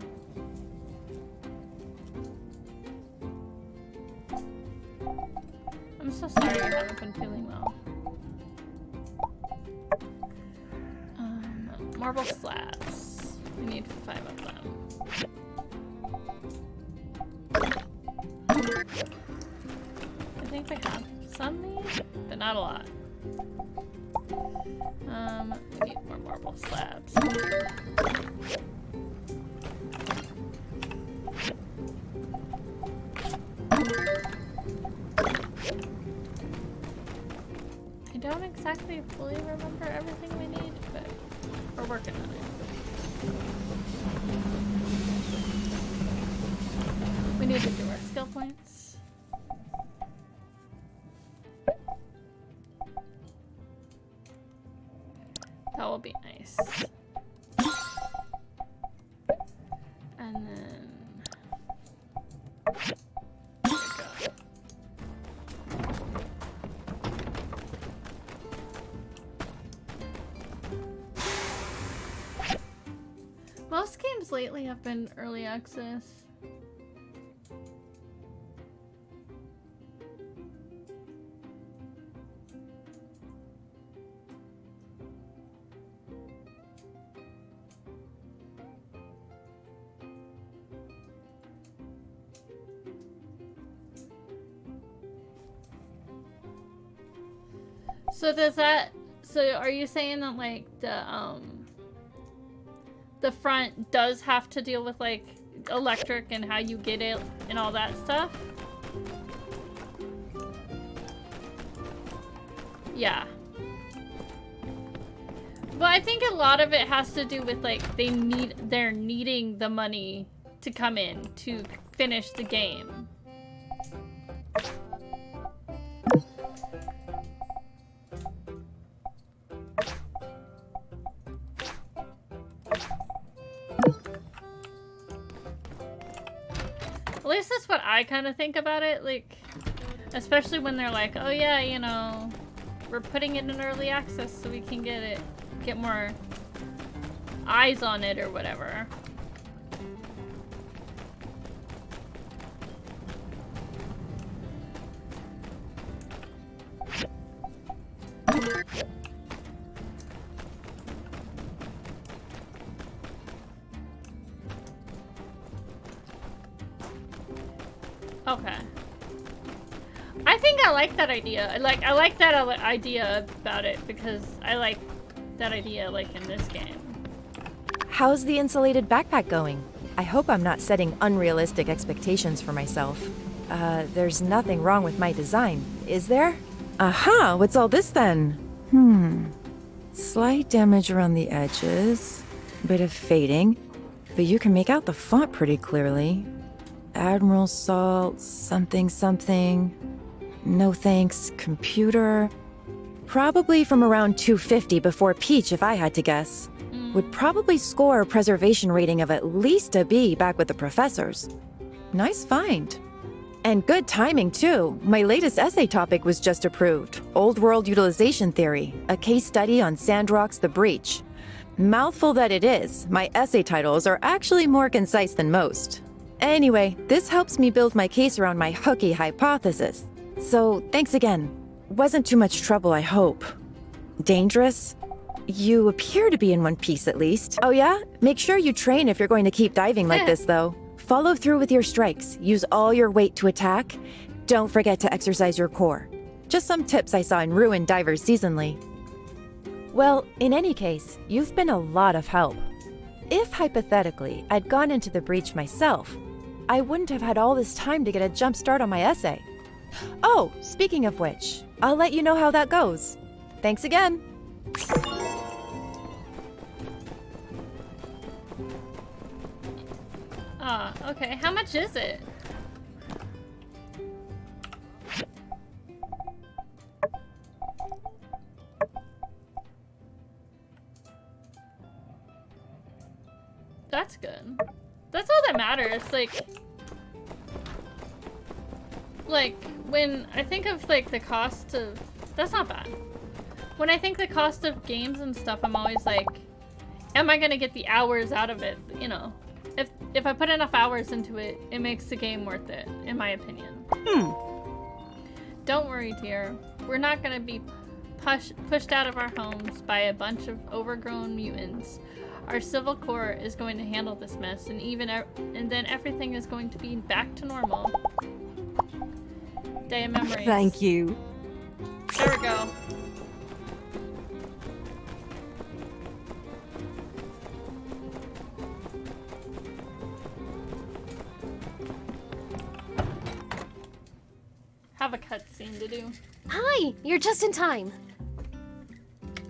I'm so sorry you haven't been feeling well. Marble slabs. We need 5 of them. I think we have some made, but not a lot. We need more marble slabs. I don't exactly fully remember everything we need, but we're working on it. We need to do our skill points. That will be nice. And then... there we go. Most games lately have been early access. So does that, so are you saying that like the front does have to deal with like electric and how you get it and all that stuff? Yeah. But I think a lot of it has to do with like they're needing the money to come in to finish the game. At least that's what I kind of think about it, like, especially when they're like, oh yeah, you know, we're putting it in early access so we can get more eyes on it or whatever. Okay. I think I like that idea. I like that idea about it because I like that idea like in this game. How's the insulated backpack going? I hope I'm not setting unrealistic expectations for myself. There's nothing wrong with my design, is there? Aha, what's all this then? Slight damage around the edges, bit of fading, but you can make out the font pretty clearly. Admiral Salt, something something. No thanks, computer. Probably from around 250 before Peach if I had to guess. Would probably score a preservation rating of at least a B back with the professors. Nice find. And good timing too. My latest essay topic was just approved. Old World Utilization Theory, a case study on Sandrock's The Breach. Mouthful that it is, my essay titles are actually more concise than most. Anyway, this helps me build my case around my hooky hypothesis. So, thanks again. Wasn't too much trouble, I hope. Dangerous? You appear to be in one piece at least. Oh yeah? Make sure you train if you're going to keep diving like this though. Follow through with your strikes. Use all your weight to attack. Don't forget to exercise your core. Just some tips I saw in Ruin Divers Seasonally. Well, in any case, you've been a lot of help. If hypothetically I'd gone into the breach myself, I wouldn't have had all this time to get a jump start on my essay. Oh, speaking of which, I'll let you know how that goes. Thanks again. Okay. How much is it? That's good. That's all that matters. Like when I think of like the cost of, that's not bad. When I think the cost of games and stuff, I'm always like, am I gonna get the hours out of it? You know, if I put enough hours into it, it makes the game worth it, in my opinion. Don't worry, dear. We're not gonna be pushed out of our homes by a bunch of overgrown mutants. Our civil core is going to handle this mess, and then everything is going to be back to normal. Day of memories. Thank you. There we go. Have a cutscene to do. Hi, you're just in time.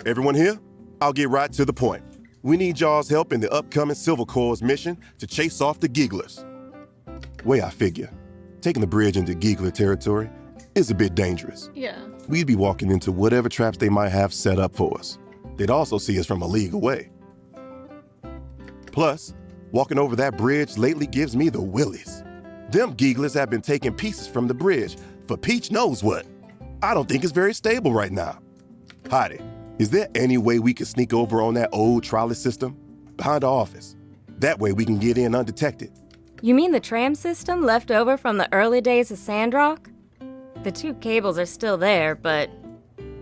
Everyone here? I'll get right to the point. We need y'all's help in the upcoming Civil Corps' mission to chase off the Gigglers. Way I figure, taking the bridge into Giggler territory is a bit dangerous. Yeah. We'd be walking into whatever traps they might have set up for us. They'd also see us from a league away. Plus, walking over that bridge lately gives me the willies. Them Gigglers have been taking pieces from the bridge for Peach knows what. I don't think it's very stable right now. Heidi, is there any way we could sneak over on that old trolley system behind the office? That way we can get in undetected. You mean the tram system left over from the early days of Sandrock? The two cables are still there, but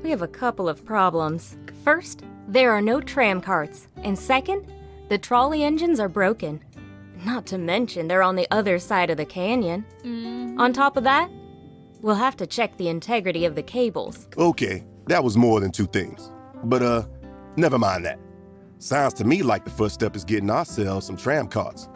we have a couple of problems. First, there are no tram carts, and second, the trolley engines are broken. Not to mention they're on the other side of the canyon. On top of that, we'll have to check the integrity of the cables. Okay, that was more than two things. But, never mind that. Sounds to me like the first step is getting ourselves some tram carts.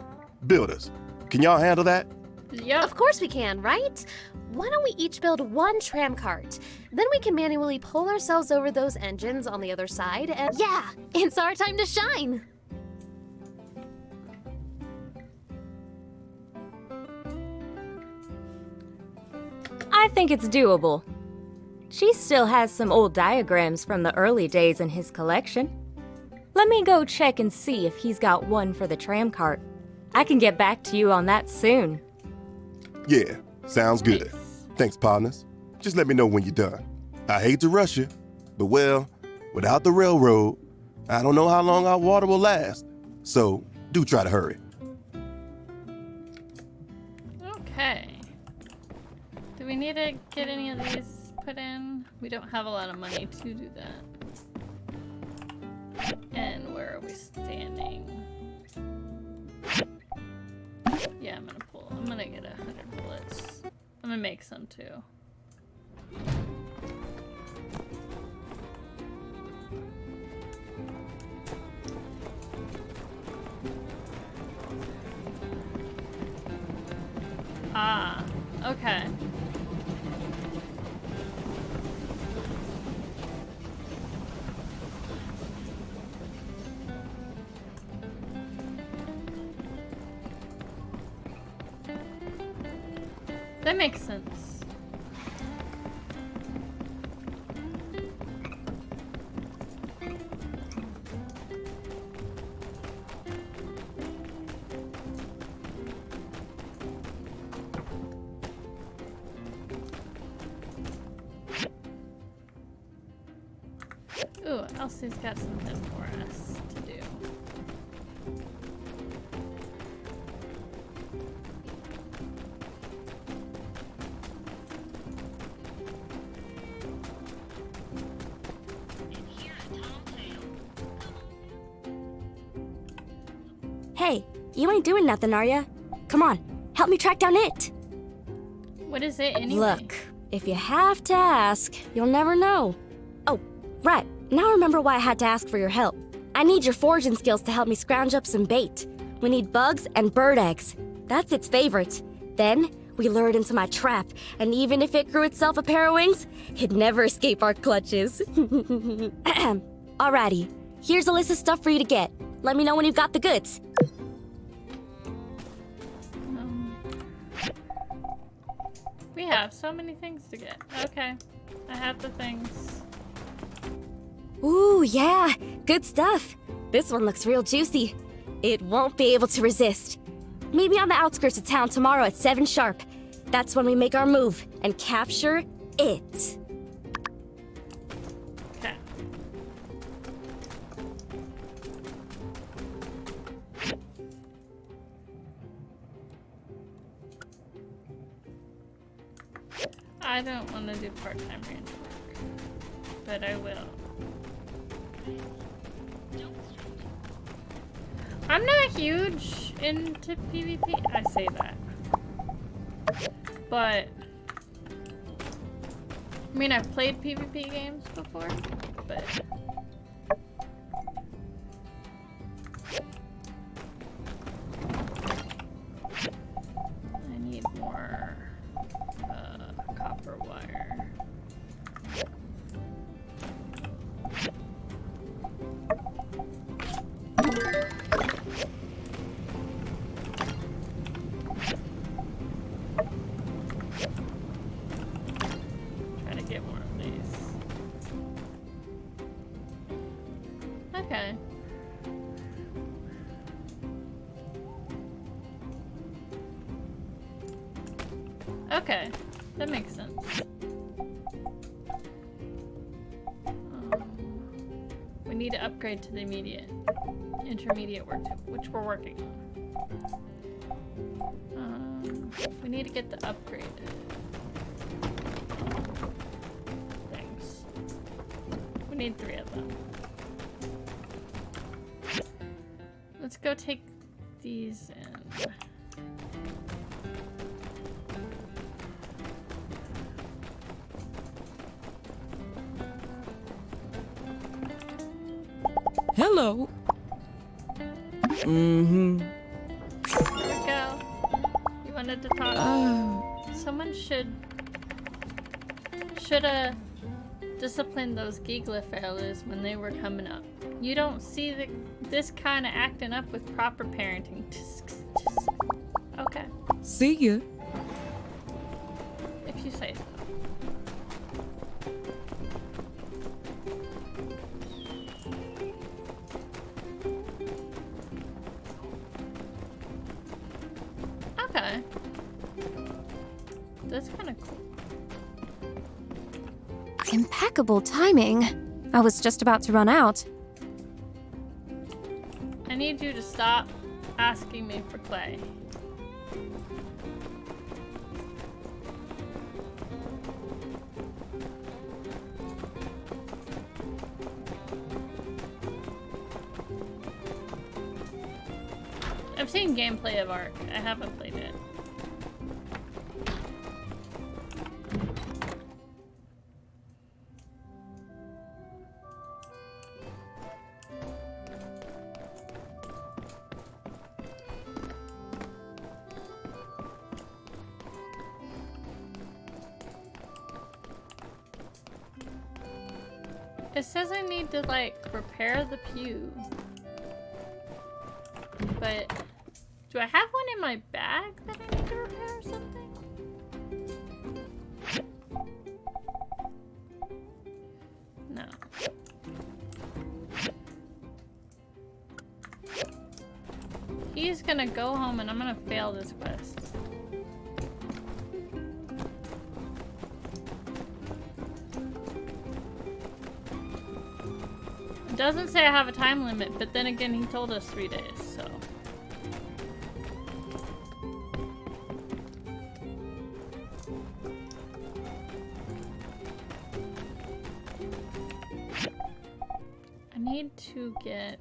Builders, can y'all handle that? Yep. Of course we can, right? Why don't we each build one tram cart? Then we can manually pull ourselves over those engines on the other side, and yeah, it's our time to shine! I think it's doable. She still has some old diagrams from the early days in his collection. Let me go check and see if he's got one for the tram cart. I can get back to you on that soon. Yeah, sounds good. Thanks, partners. Just let me know when you're done. I hate to rush you, But well, without the railroad, I don't know how long our water will last. So do try to hurry. Okay. Do we need to get any of these put in? We don't have a lot of money to do that. And where are we standing? Yeah, I'm gonna get 100 bullets. I'm gonna make some too. Ah, okay. That makes sense. Ooh, Elsie's got something for us to do. Hey, you ain't doing nothing, are ya? Come on, help me track down it. What is it anyway? Look, if you have to ask, you'll never know. Oh, right. Now I remember why I had to ask for your help. I need your foraging skills to help me scrounge up some bait. We need bugs and bird eggs. That's its favorite. Then, we lure it into my trap, and even if it grew itself a pair of wings, it'd never escape our clutches. Alrighty, here's a list of stuff for you to get. Let me know when you've got the goods. We have so many things to get. Okay, I have the things. Ooh, yeah, good stuff. This one looks real juicy. It won't be able to resist. Meet me on the outskirts of town tomorrow at 7 sharp. That's when we make our move and capture it. Okay. I don't want to do part-time range work, but I will. I'm not huge into PvP. I say that. But I mean, I've played PvP games before, but I need more copper wire. Try to get more of these. Okay. Okay, that makes sense. We need to upgrade to the intermediate work tip, which we're working on. We need to get the upgrade things. We need 3 of them. Let's go take these in. Hello. Mm-hmm. There we go. You wanted to talk? Someone shoulda disciplined those Giggler fellas when they were coming up. You don't see this kind of acting up with proper parenting. Okay. See ya. If you say so. Okay. That's kind of cool. Impeccable timing. I was just about to run out. I need you to stop asking me for clay. I've seen gameplay of Ark. I haven't played it. It says I need to, like, repair the pew. But do I have one in my bag that I need to repair or something? No. He's gonna go home and I'm gonna fail this quest. It doesn't say I have a time limit, but then again he told us 3 days, so. I need to get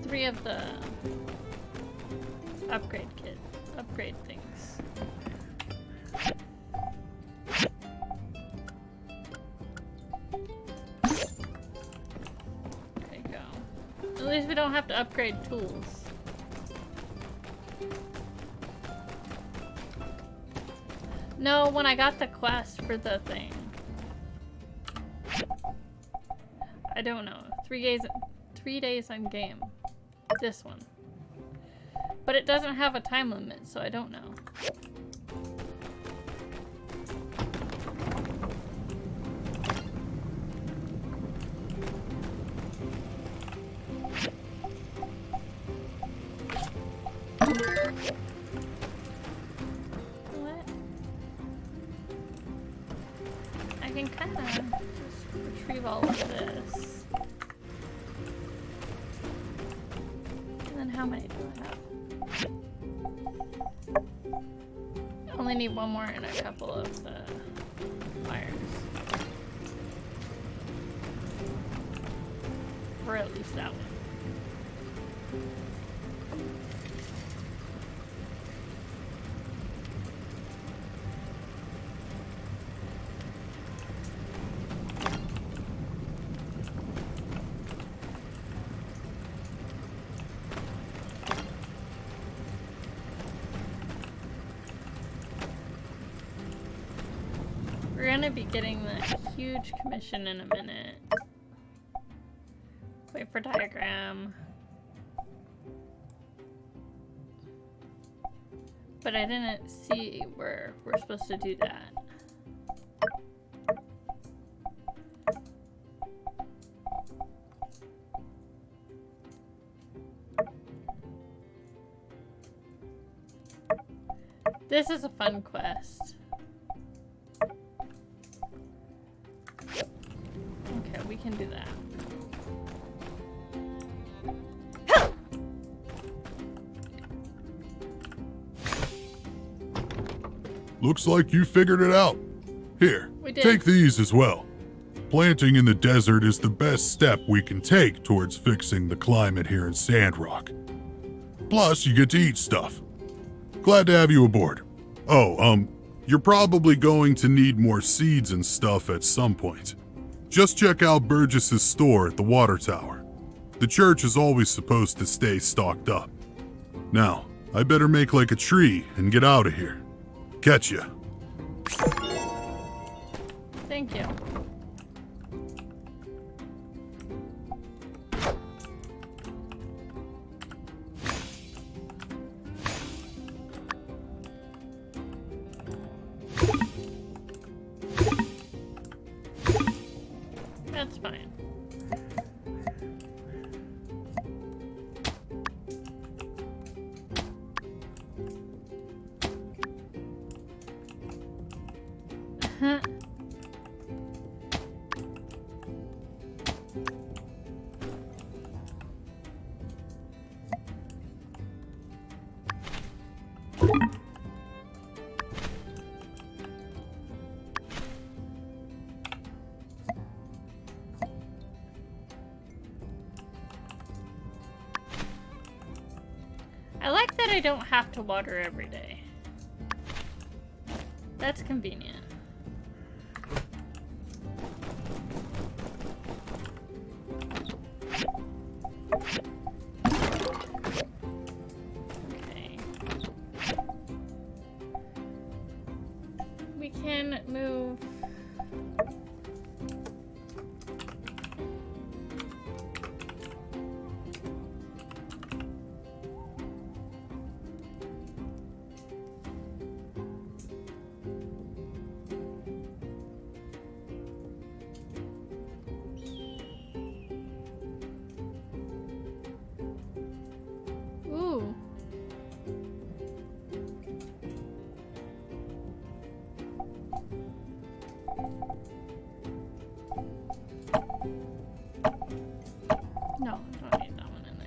3 of the upgrade things. Okay, go. At least we don't have to upgrade tools. No, when I got the quest for the thing. I don't know. 3 days on game. This one. But it doesn't have a time limit, so I don't know. What? I can kind of just retrieve all of this. And then how many do I have? I only need one more and a couple of the wires. Or at least that one. We're gonna be getting the huge commission in a minute. Wait for diagram. But I didn't see where we're supposed to do that. This is a fun quest. Okay, we can do that. Looks like you figured it out. Here, We did. take these as well. Planting in the desert is the best step we can take towards fixing the climate here in Sandrock. Plus, you get to eat stuff. Glad to have you aboard. Oh, you're probably going to need more seeds and stuff at some point. Just check out Burgess's store at the water tower. The church is always supposed to stay stocked up. Now, I better make like a tree and get out of here. Catch ya. Thank you. That's fine. I don't have to water every day. That's convenient. Okay. We can move. Ooh. No, don't need that one in there.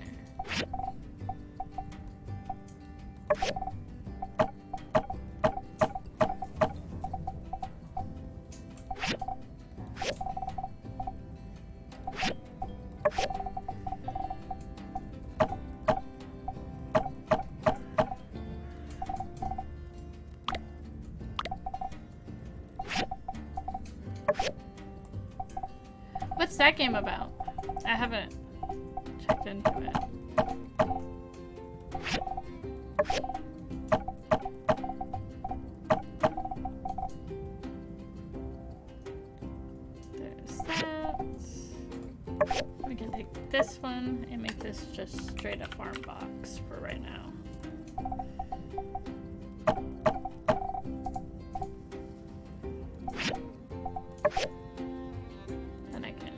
What's that game about? I haven't checked into it. There's that. We can take this one and make this just straight up farm box for right now. Then I can.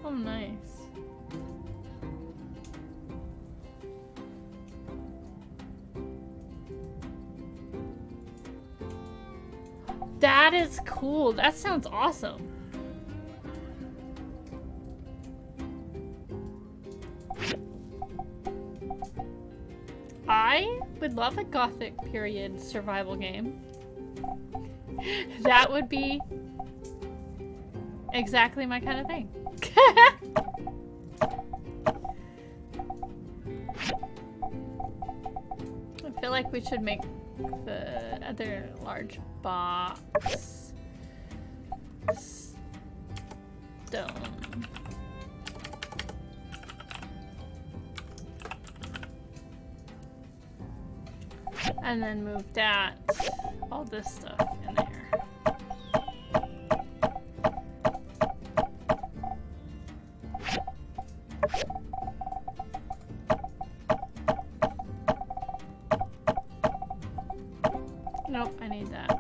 Oh, nice. That is cool. That sounds awesome. I would love a Gothic period survival game. That would be exactly my kind of thing. I feel like we should make the other large box stone. And then move that, all this stuff in there. Nope, I need that.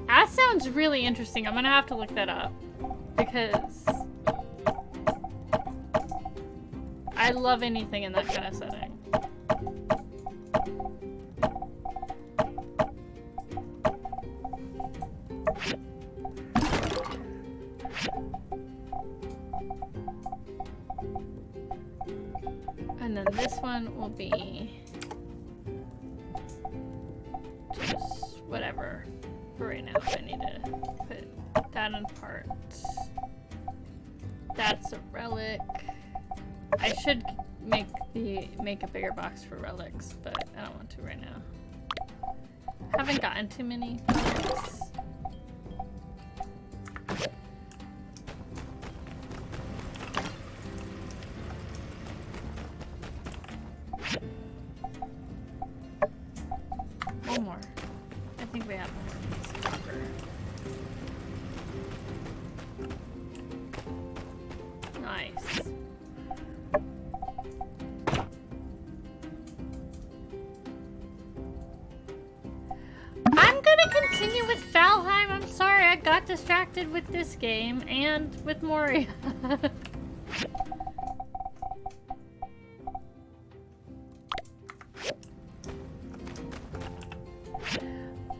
That sounds really interesting. I'm gonna have to look that up because I love anything in that kind of setting. And then this one will be just whatever for right now. I need to put that in parts. That's a relic. I should make a bigger box for relics, but I don't want to right now. Haven't gotten too many relics. One more. I think we have more of these copper. Nice. got distracted with this game and with Moria.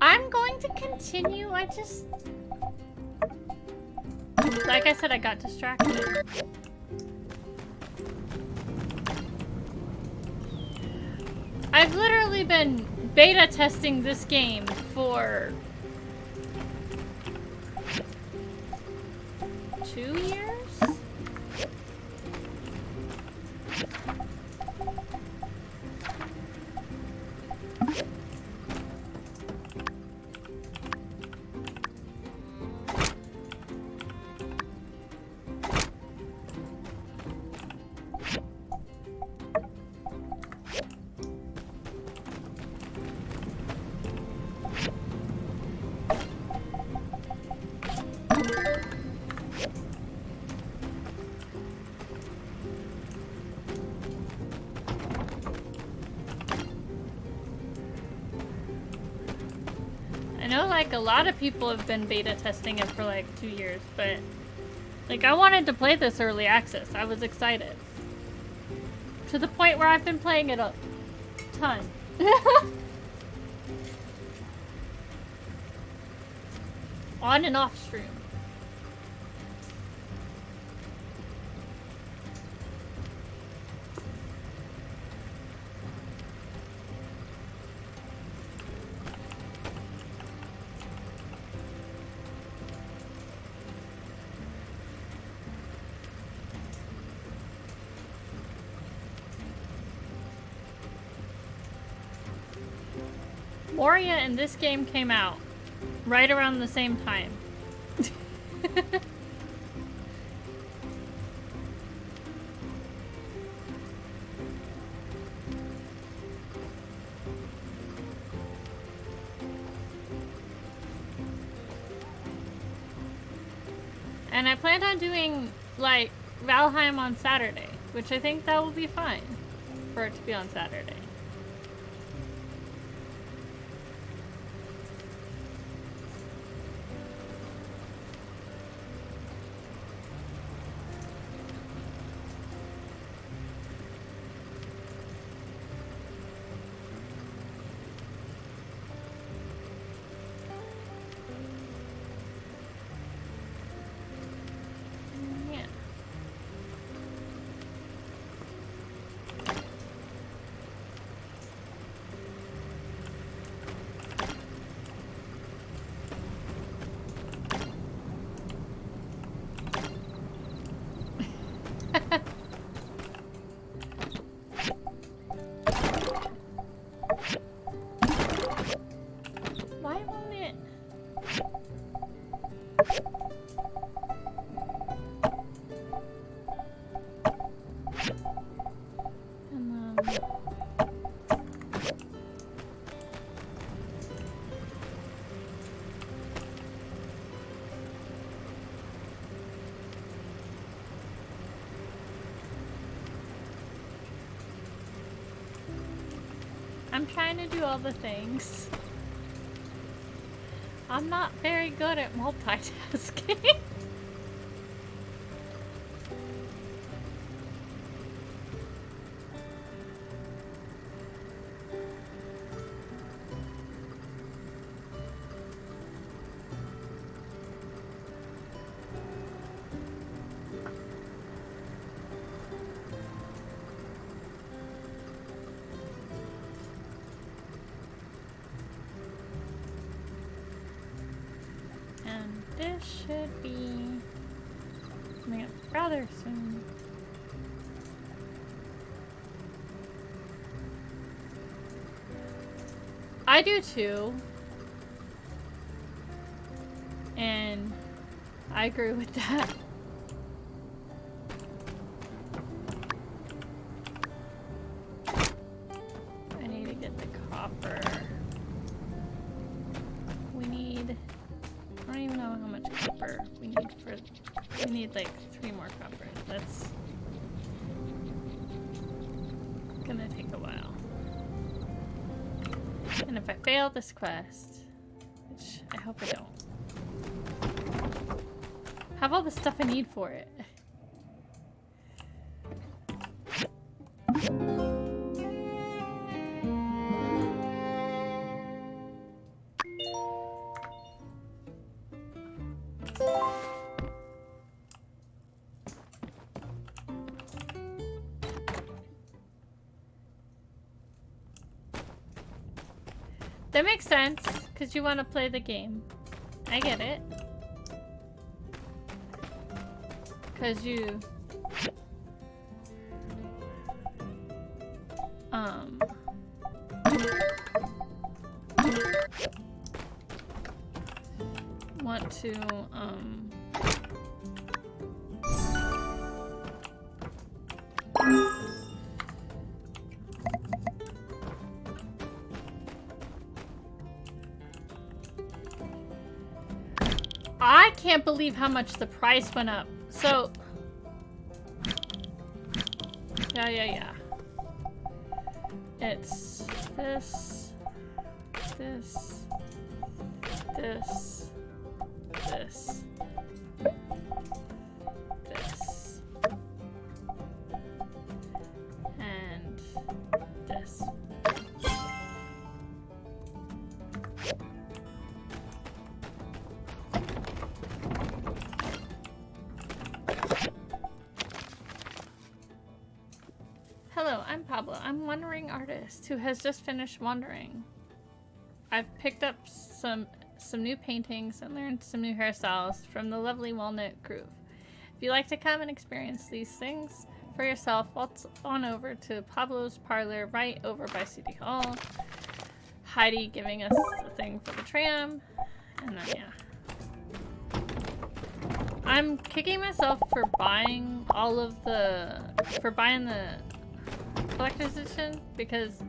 I'm going to continue. Like I said, I got distracted. I've literally been beta testing this game for 2 years? Like a lot of people have been beta testing it for like 2 years, but like I wanted to play this early access. I was excited. To the point where I've been playing it a ton. On and off stream. Moria and this game came out right around the same time. And I planned on doing like Valheim on Saturday, which I think that will be fine for it to be on Saturday. I'm trying to do all the things. I'm not very good at multitasking. This should be coming up rather soon. I do too. And I agree with that. I need to get the copper. We need... I don't even know how much copper we need for... We need like 3 more copper. That's gonna take a while. And if I fail this quest, which I hope I don't, have all the stuff I need for it. That makes sense, because you want to play the game. I get it. Because you... want to, I can't believe how much the price went up. So, yeah. It's this, this, this, this, this, and this. Hello, I'm Pablo. I'm a wandering artist who has just finished wandering. I've picked up some new paintings and learned some new hairstyles from the lovely Walnut Groove. If you'd like to come and experience these things for yourself, waltz on over to Pablo's Parlor right over by City Hall. Heidi giving us a thing for the tram. And then, yeah. I'm kicking myself for buying the collector's edition because,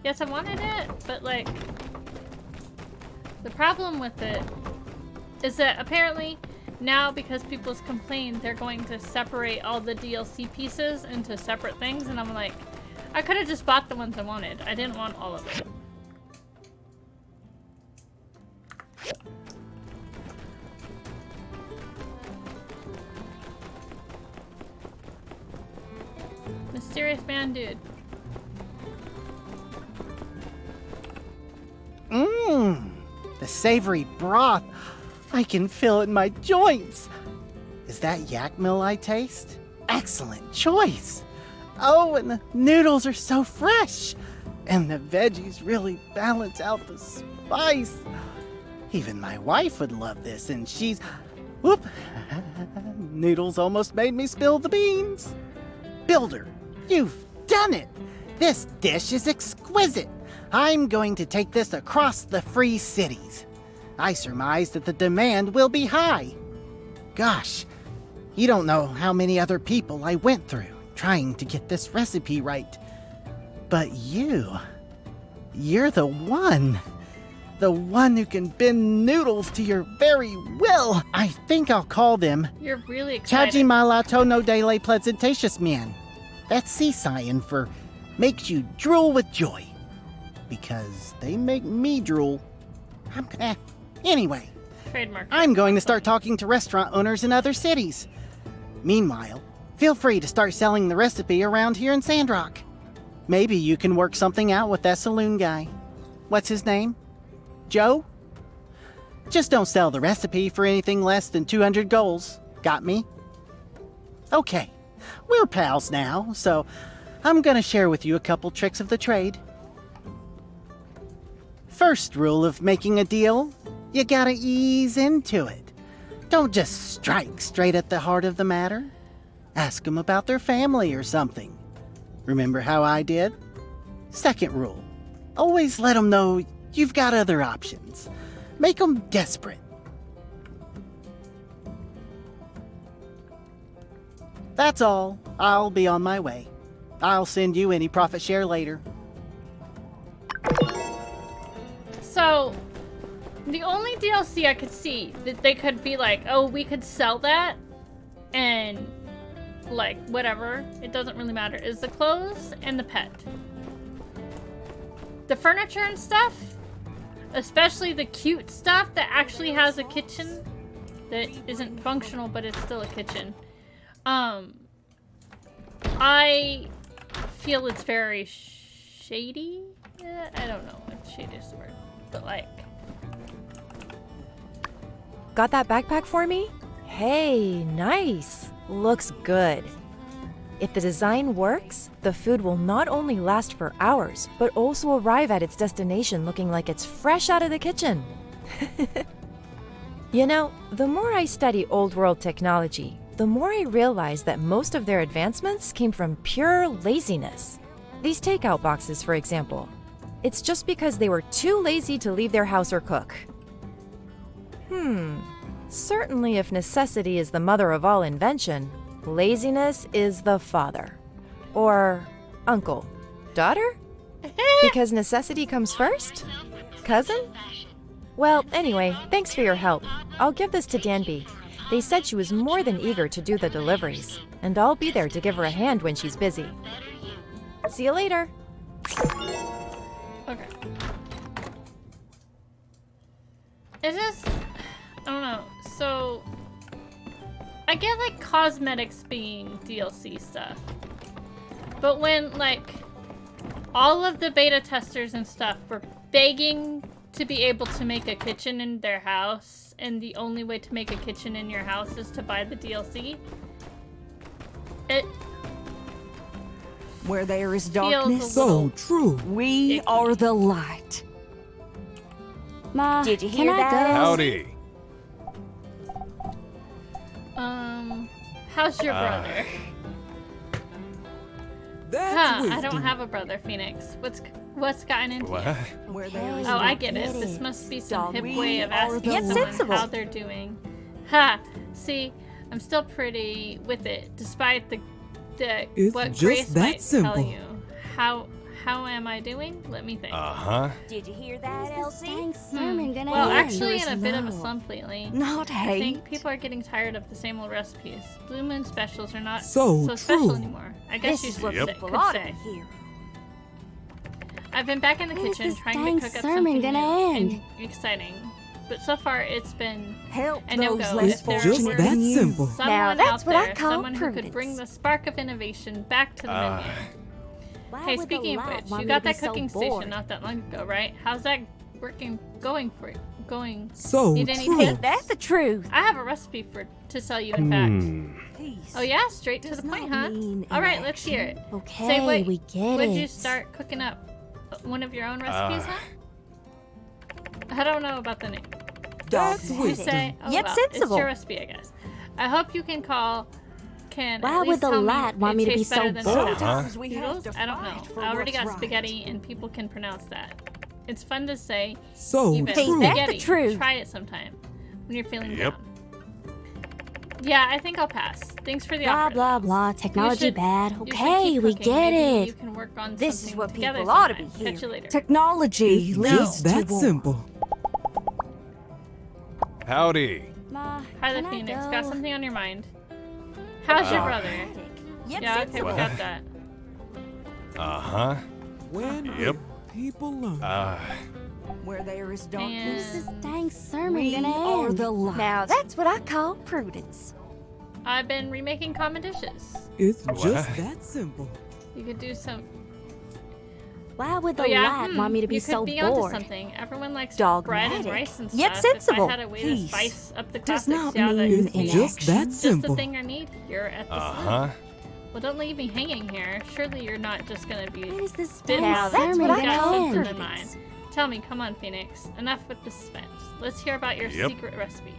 yes, I wanted it, but like, the problem with it is that apparently now, because people's complained, they're going to separate all the DLC pieces into separate things, and I'm like, I could have just bought the ones I wanted. I didn't want all of it. Mysterious man dude. Mmm, the savory broth. I can feel it in my joints. Is that yak mill I taste? Excellent choice. Oh, and the noodles are so fresh. And the veggies really balance out the spice. Even my wife would love this, and she's... Whoop! Noodles almost made me spill the beans. Builder, you've done it. This dish is exquisite. I'm going to take this across the free cities. I surmise that the demand will be high. Gosh, you don't know how many other people I went through trying to get this recipe right. But you're the one. The one who can bend noodles to your very will. I think I'll call them You're really excited. Chaji Malato no Dele Pleasantatious Man. That's sea sign for makes you drool with joy. Because they make me drool. Anyway, Trademark. I'm going to start talking to restaurant owners in other cities. Meanwhile, feel free to start selling the recipe around here in Sandrock. Maybe you can work something out with that saloon guy. What's his name? Joe? Just don't sell the recipe for anything less than 200 goals. Got me? Okay, we're pals now, so I'm gonna share with you a couple tricks of the trade. First rule of making a deal, you gotta ease into it. Don't just strike straight at the heart of the matter. Ask them about their family or something. Remember how I did? Second rule, always let them know you've got other options. Make them desperate. That's all. I'll be on my way. I'll send you any profit share later. So, the only DLC I could see that they could be like, oh, we could sell that, and like, whatever, it doesn't really matter, is the clothes and the pet. The furniture and stuff, especially the cute stuff that actually has a kitchen, that isn't functional, but it's still a kitchen. I feel it's very shady. I don't know if shady is the word, but like. Got that backpack for me? Hey, nice. Looks good. If the design works, the food will not only last for hours, but also arrive at its destination looking like it's fresh out of the kitchen. You know, the more I study old world technology, the more I realize that most of their advancements came from pure laziness. These takeout boxes, for example. It's just because they were too lazy to leave their house or cook. Certainly if necessity is the mother of all invention, laziness is the father. Or uncle. Daughter? Because necessity comes first? Cousin? Well, anyway, thanks for your help. I'll give this to Danby. They said she was more than eager to do the deliveries, and I'll be there to give her a hand when she's busy. See you later. Okay. It's just, I don't know. So, I get like cosmetics being DLC stuff, but when like all of the beta testers and stuff were begging to be able to make a kitchen in their house, and the only way to make a kitchen in your house is to buy the DLC, it Where there is feels darkness, So true. we are the light. Ma, Did you can hear I that, go? Howdy. How's your brother? That's Huh, wisdom. I don't have a brother, Phoenix. What's gotten into What? you? Where there is Oh, I get it. darkness, This must be some hip we way of are asking the someone sensible. how they're doing. Ha! See, I'm still pretty with it, despite the It's what just Grace that might simple. tell you. How am I doing? Let me think. Uh-huh. Did you hear that, When's this Elsie? dang sermon gonna Well, end? actually, in a bit of a love. slump lately. Not I think hate. people are getting tired of the same old recipes. Blue Moon specials are not So special true. anymore. I guess This you is what could people could ought to say. hear. I've been back in the When is kitchen this trying dang to cook up sermon something gonna new end? and exciting. But so far, it's been Help a those no-go. less If there Just were that simple. someone Now out that's what I there, call someone who could prudence. bring the spark of innovation back to the menu. Why Hey, would speaking the of lad which, want you me to got be that cooking so station bored? not that long ago, right? How's that going for you? Going? So Need any true. tips? That's the truth. I have a recipe to sell you, in fact. Peace. Oh yeah, straight to Does the point, not huh? mean All right, inaction. let's hear it. Okay, Say what? we get Would it. you start cooking up one of your own recipes, huh? I don't know about the name. That's You wisdom. say, oh, Yet well, sensible. It's your recipe, I guess. I hope you can Why at would least the tell me lad want it me to be tastes so better than bored? noodles. Sometimes we have Noodles? to I don't fight know. for I already what's got right. spaghetti and people can pronounce that. It's fun to say. So Even true. That's the spaghetti. truth. Try it sometime when you're feeling Yep. down. Yeah, I think I'll pass. Thanks for the Blah offer. blah blah. Technology should- bad. You should Okay, keep we cooking. get Maybe You it. can work on This is something what together people ought to be sometime. here. Catch you later. Technology leads Just that to war. simple. Howdy. Ma, Hi, the can I Phoenix. go? Got something on your mind? How's your brother? Yet Yeah, okay, sensible. we got that. Uh-huh. When Yep. will people learn? Where there is And darkness, When's this dang sermon we gonna are end? the light. Now that's what I call prudence. I've been remaking common dishes. It's What? just that simple. You could do some. Why would the Oh yeah, lad want me to be you so could be onto bored? something. Everyone likes Dogmatic. bread and rice and stuff. Yet sensible. If I had a way to Peace spice up the does classics, not yeah, that mean could be It's just that just the simple. thing I need. You're at the Uh-huh. saloon. Well, don't leave me hanging here. Surely you're not just gonna be When is this spitting dang Now, that's sermon what I got gonna call something end? in mind. Tell me, come on, Phoenix. Enough with the suspense. Let's hear about your Yep. secret recipe.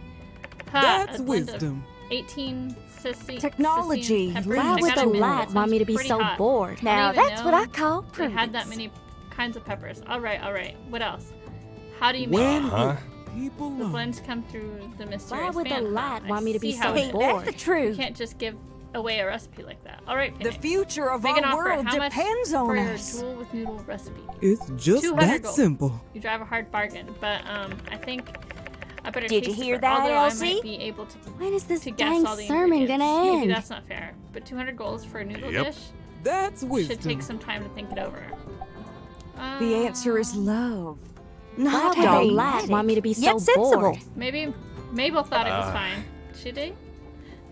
Ha, That's a blend of wisdom. 18 sissy Technology sissy and peppers. leads Why I would gotta the admit, lad that want me to sounds be pretty so hot. bored? I Now don't even that's what I know call we prudence. had that many kinds of peppers. All right. What else? How do you make When it? will people The learn? blends come through the mysterious would the fan, huh? lad I want me to be see so how it is. bored? That's the You truth. can't just give away a recipe like that. All right, The Phoenix. future of Make an our offer. world How much depends for on your us. duel with noodle recipe? It's just 200 that gold. simple. You drive a hard bargain, but I think I better Did you taste it hear first, that, although Elsie? I might be able to When is this guess dang all the sermon ingredients. gonna Maybe end? that's not fair, but 200 golds for a noodle Yep. dish That's should wisdom. take some time to think it over. The answer is love. Why Not would the hate. lad want me to be so Yet sensible. bored? Maybe Mabel thought it was fine. She did?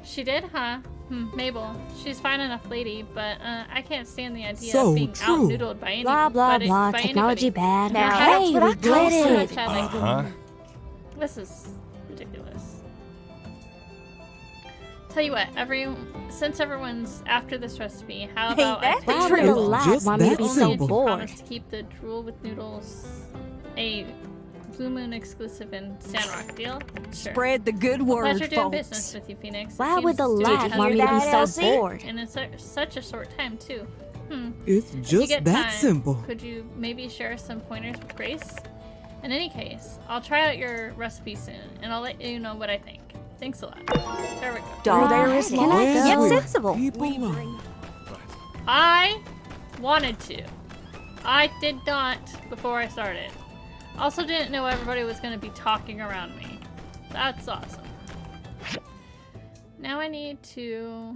She did, huh? Mabel. She's fine enough lady, but I can't stand the idea So of being true. out-noodled by Blah, blah, blah. by Technology anybody. bad. Now, Hey, we get it. This is ridiculous. Tell you what, since everyone's after this recipe, how about I that's take Why true. would the It's lab just want me to that be only so if you simple. promise bored? to keep the drool with noodles a Blue Moon exclusive in Sandrock deal? Sure. Spread the good word, Pleasure doing folks. business with you, Phoenix. It Why would the seems lab to want me to be that, so Elsie? bored? and in such a short time too. It's If you just get that time, simple. Could you maybe share some pointers with Grace? In any case, I'll try out your recipe soon, and I'll let you know what I think. Thanks a lot. There we go. Don't there is Can I life. get Where sensible? people love. I wanted to. I did not before I started. Also didn't know everybody was going to be talking around me. That's awesome. Now I need to...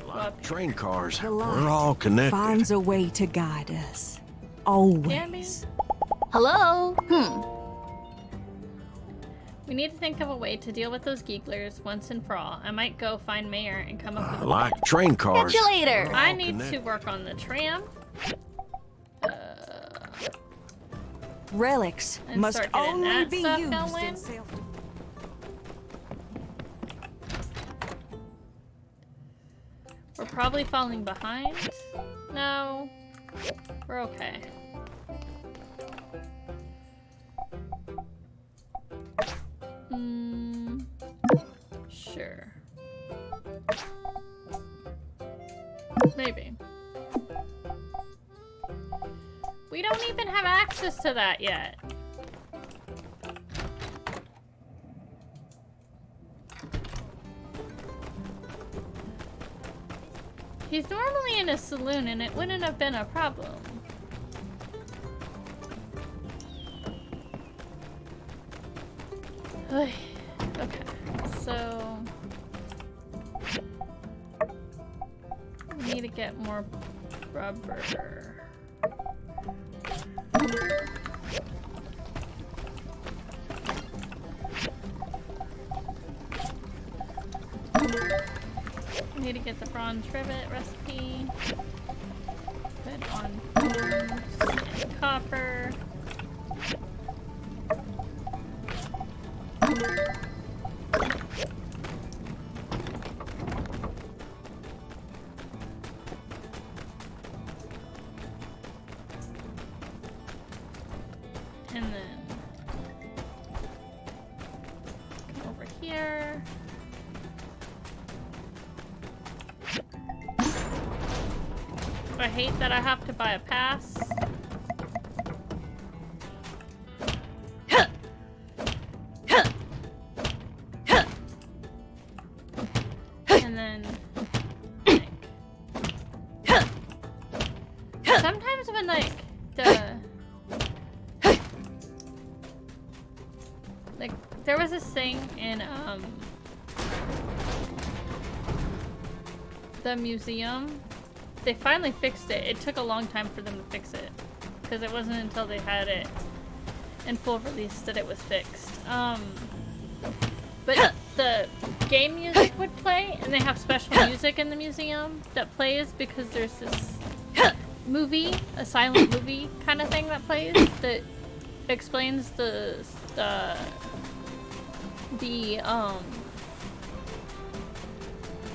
Like train cars, The we're light all connected. finds a way to guide us. Damn Always. Hello? We need to think of a way to deal with those geeglers once and for all. I might go find Mayor and come up with a Like train cars. Catch you later. I need to work on the tram. Relics And must start getting only that be stuff used going. in self. We're probably falling behind. No. We're okay. Sure. Maybe. We don't even have access to that yet. He's normally in a saloon and it wouldn't have been a problem. Okay, so we need to get more rubber. We need to get the bronze rivet recipe. Put on bones and copper. And then come over here. I hate that I have to buy a pass. And then sometimes when there was this thing in the museum. They finally fixed it. It took a long time for them to fix it because it wasn't until they had it in full release that it was fixed. But the game music would play, and they have special music in the museum that plays because there's this movie, a silent movie kind of thing that plays that explains it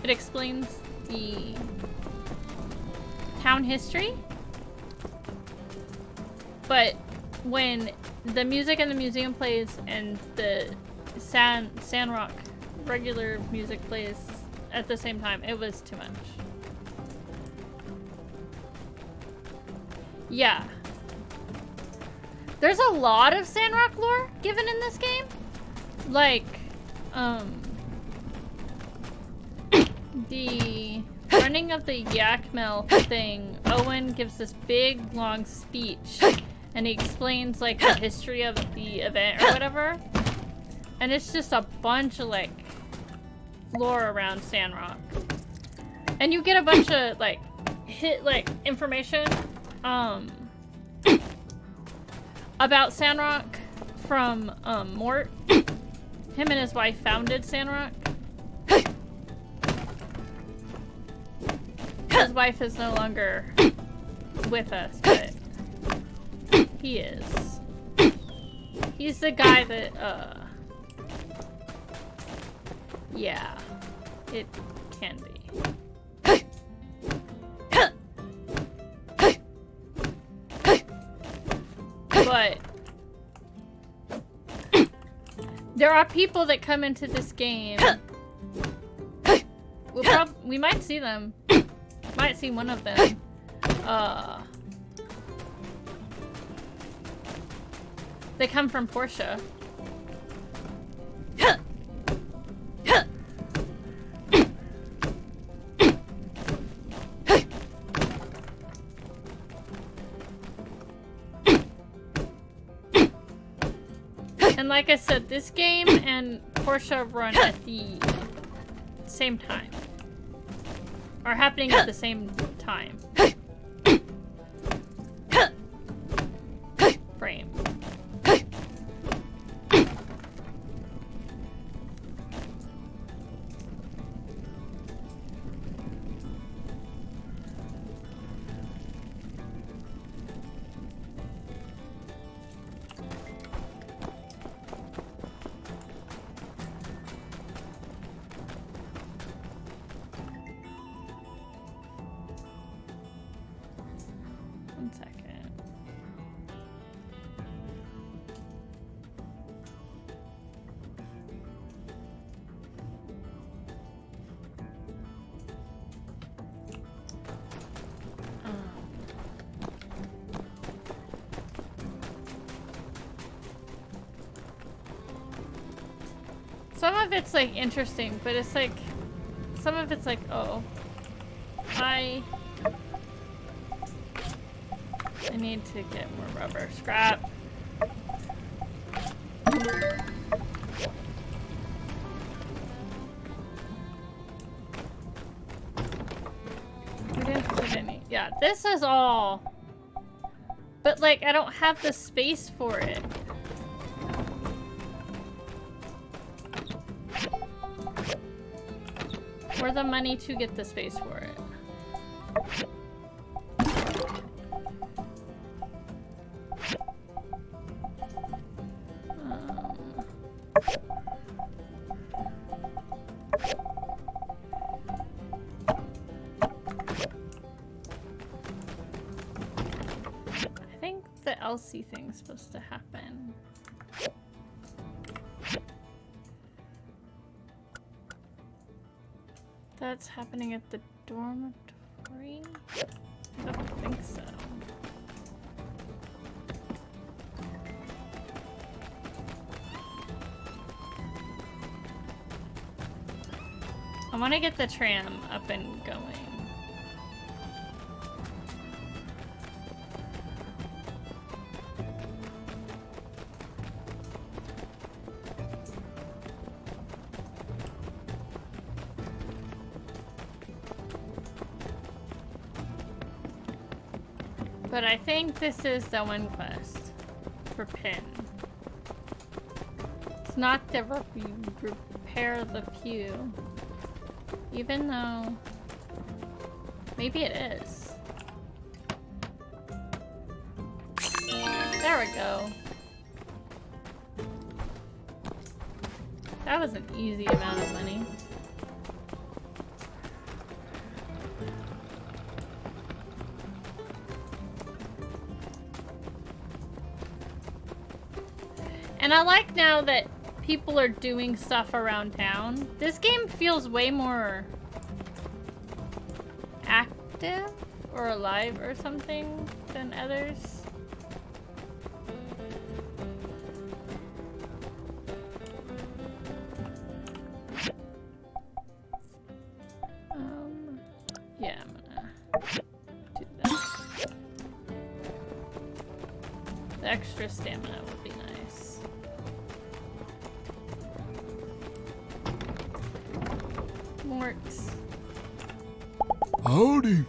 explains the town history. But when the music in the museum plays and the Sandrock regular music plays at the same time, it was too much. Yeah. There's a lot of Sandrock lore given in this game. Like, the running of the yak mill thing, Owen gives this big long speech and he explains like the history of the event or whatever. And it's just a bunch of like lore around Sandrock. And you get a bunch of like information about Sandrock from Mort. Him and his wife founded Sandrock. His wife is no longer with us, but he is. He's the guy that, yeah, it can be. But there are people that come into this game. We might see them. Might see one of them. They come from Portia. And like I said, this game and Portia run at the same time. Are happening at the same time. Frame. One second. Some of it's like interesting, but it's like some of it's like, oh, I need to get more rubber scrap. We didn't put any. Yeah, this is all. But like, I don't have the space for it. Or the money to get the space for it. I think the LC thing's supposed to happen. That's happening at the dormitory? I don't think so. I want to get the tram up and going. But I think this is the one quest for Pin. It's not the repair the pew. Even though maybe it is. There we go. That was an easy amount of money. And I like now that people are doing stuff around town. This game feels way more active or alive or something than others. Yeah, I'm gonna do that. The extra stamina would be nice. Morts. Howdy.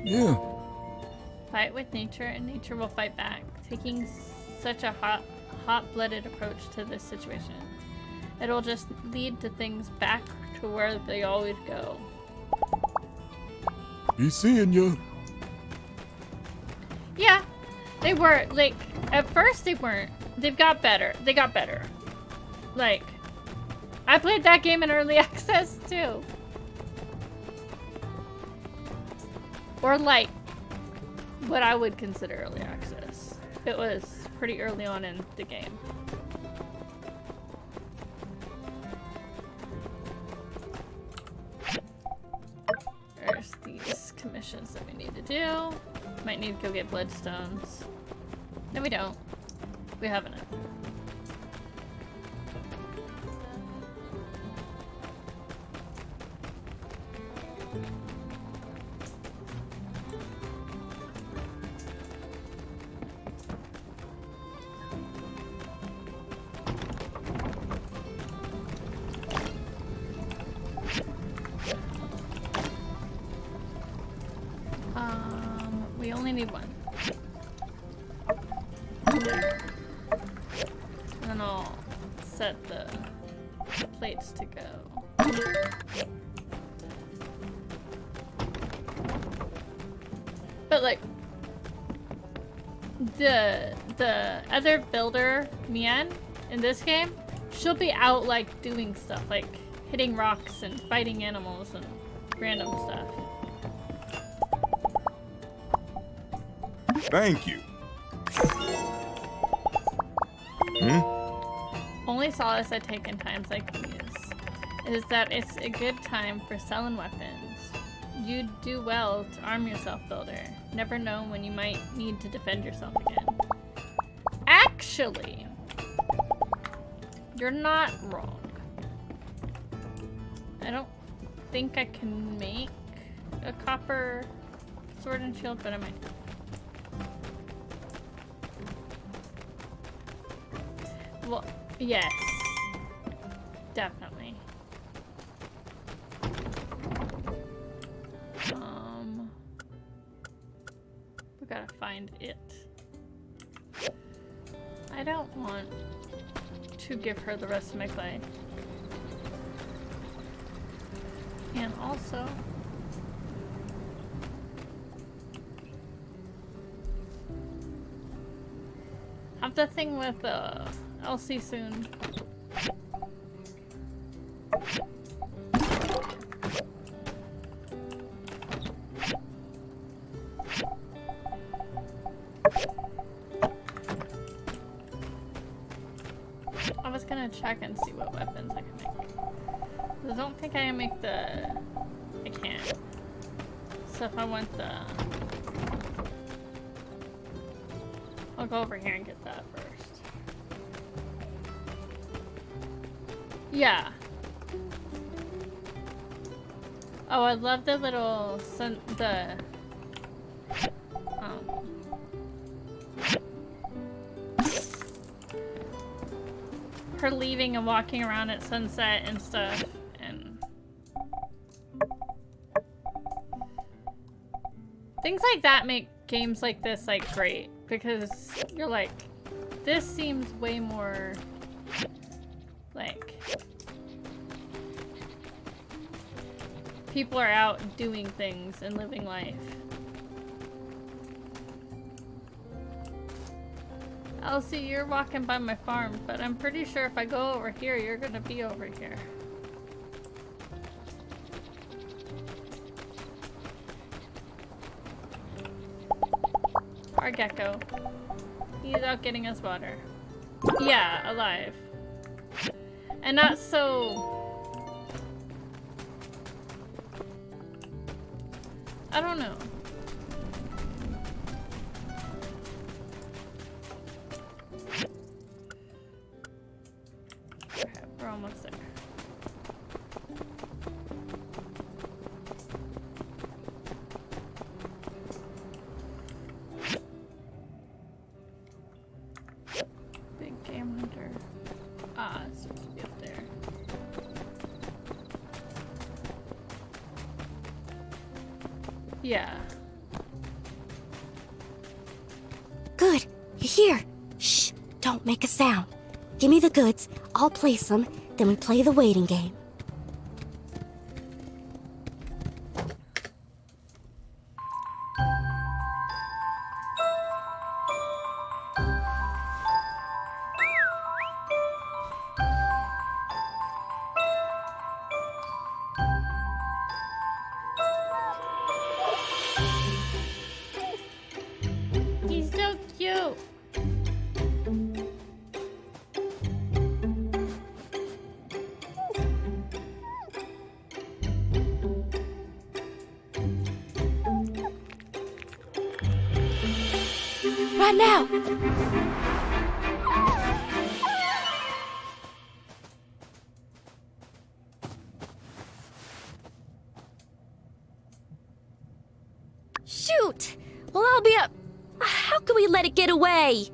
Yeah. Fight with nature and nature will fight back. Taking such a hot-blooded approach to this situation. It'll just lead to things back to where they always go. Be seeing you. Yeah, they were, like, at first they weren't. They've got better. They got better. Like, I played that game in early access, too. Or, like, what I would consider early access. It was pretty early on in the game. There's these commissions that we need to do. Might need to go get bloodstones. No, we don't. We have enough. We only need one. And then I'll set the plates to go. But like the other builder, Mian, in this game, she'll be out like doing stuff, like hitting rocks and fighting animals and random stuff. Thank you. Only solace I take in times like these is that it's a good time for selling weapons. You do well to arm yourself, builder. Never know when you might need to defend yourself again. Actually, you're not wrong. I don't think I can make a copper sword and shield, but I might. Well, yes. Definitely. We gotta find it. I don't want to give her the rest of my clay. And also, have the thing with Elsie soon. I was gonna check and see what weapons I can make. I don't think I can make the... I can't. So if I want the... I'll go over here and get that first. Yeah. Oh, I love the little her leaving and walking around at sunset and stuff, and things like that make games like this like great, because you're like, this seems way more like people are out doing things and living life. Elsie, you're walking by my farm, but I'm pretty sure if I go over here, you're gonna be over here. Our gecko. He's out getting us water. Yeah, alive. And not so... I don't know. Okay, we're almost there. Big game hunter. Ah, it's supposed to be up there. Yeah. Good. You're here. Shh. Don't make a sound. Give me the goods, I'll place them, then we play the waiting game. He's so cute. Right now! Shoot! Well, I'll be up. How can we let it get away?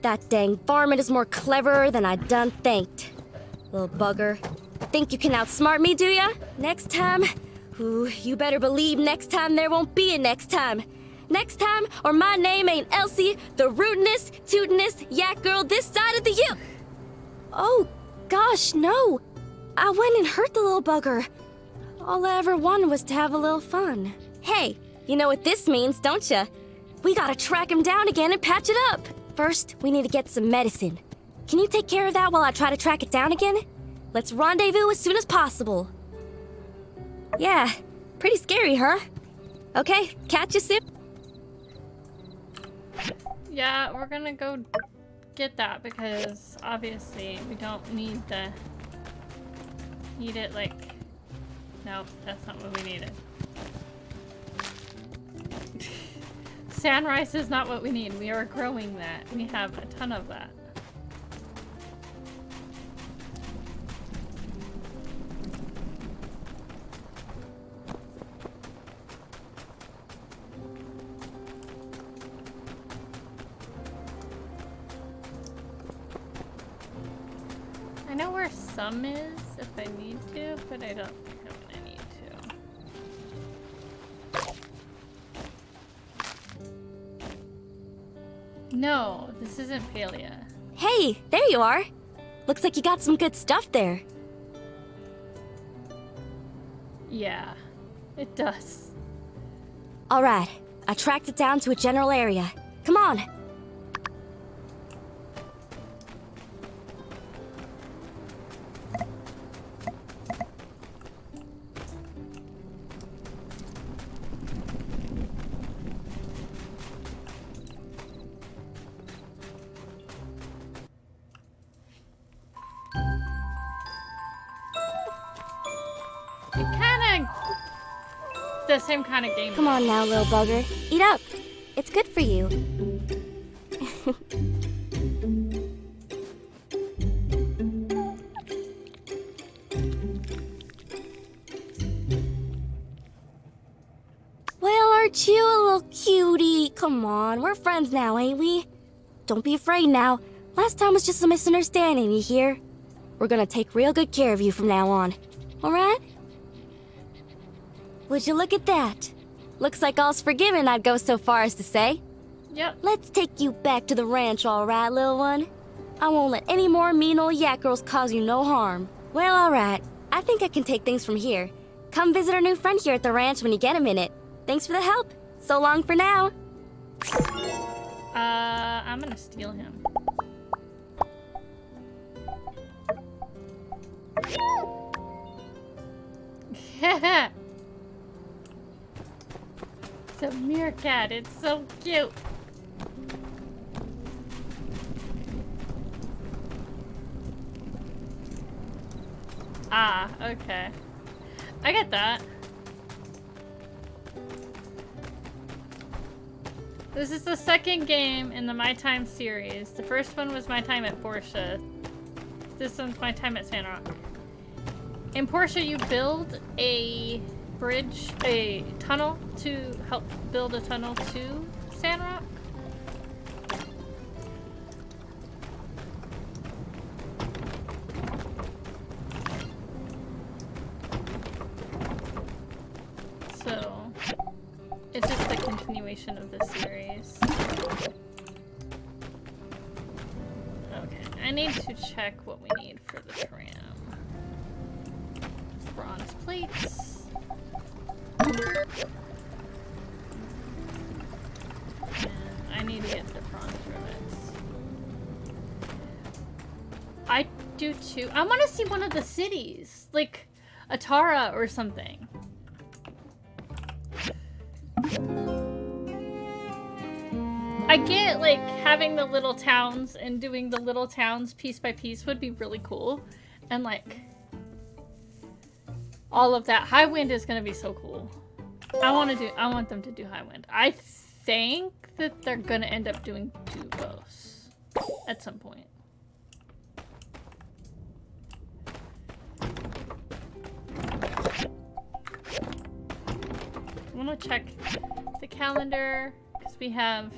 That dang varmint is more cleverer than I done thinked. Little bugger. Think you can outsmart me, do ya? Next time? Ooh, you better believe next time there won't be a next time. Next time, or my name ain't Elsie, the rootinest, tootinest yak girl this side of the U. Oh, gosh, no. I went and hurt the little bugger. All I ever wanted was to have a little fun. Hey, you know what this means, don't ya? We gotta track him down again and patch it up. First, we need to get some medicine. Can you take care of that while I try to track it down again? Let's rendezvous as soon as possible. Yeah, pretty scary, huh? Okay, catch you soon. Yeah, we're gonna go get that because obviously we don't need it like, no, that's not what we needed. Sand rice is not what we need. We are growing that. We have a ton of that. I know where some is if I need to, but I don't think I'm gonna need to. No, this isn't Palia. Hey, there you are. Looks like you got some good stuff there. Yeah, it does. All right, I tracked it down to a general area. Come on. The same kind of game. Come on now, little bugger. Eat up. It's good for you. Well, aren't you a little cutie? Come on, we're friends now, ain't we? Don't be afraid now. Last time was just a misunderstanding, you hear? We're gonna take real good care of you from now on. Alright? Would you look at that? Looks like all's forgiven, I'd go so far as to say. Yep. Let's take you back to the ranch, all right, little one? I won't let any more mean old yak girls cause you no harm. Well, all right. I think I can take things from here. Come visit our new friend here at the ranch when you get a minute. Thanks for the help. So long for now. I'm gonna steal him. It's a meerkat. It's so cute. Ah, okay. I get that. This is the second game in the My Time series. The first one was My Time at Portia. This one's My Time at Sandrock. In Portia, you build a bridge, a tunnel to help build a tunnel to Sandrock. So, it's just a continuation of the series. I need to check what we need for the tram. Bronze plates. And I need to get the bronze rivets. I do too. I want to see one of the cities, like Atara or something. I get like having the little towns and doing the little towns piece by piece would be really cool, and like all of that. High Wind is gonna be so cool. I want them to do High Wind. I think that they're gonna end up doing Duvos at some point. I want to check the calendar because we have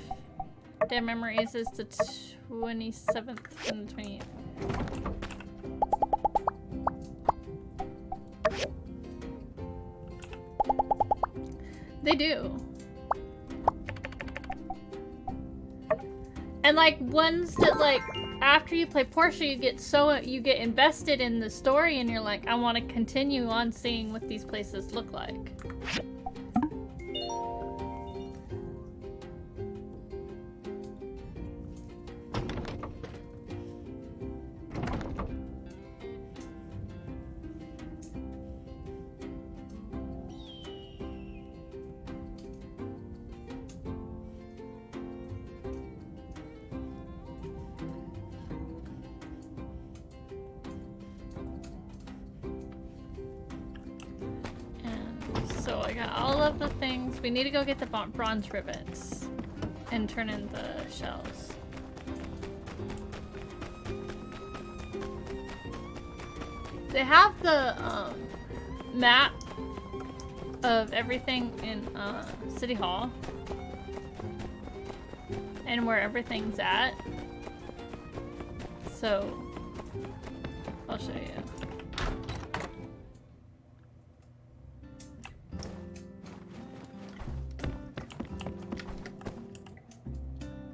Dead Memories is the 27th and the 28th. They do. And like ones that like after you play Portia you get invested in the story and you're like, I want to continue on seeing what these places look like. So I got all of the things. We need to go get the bronze rivets and turn in the shells. They have the map of everything in City Hall and where everything's at. So I'll show you.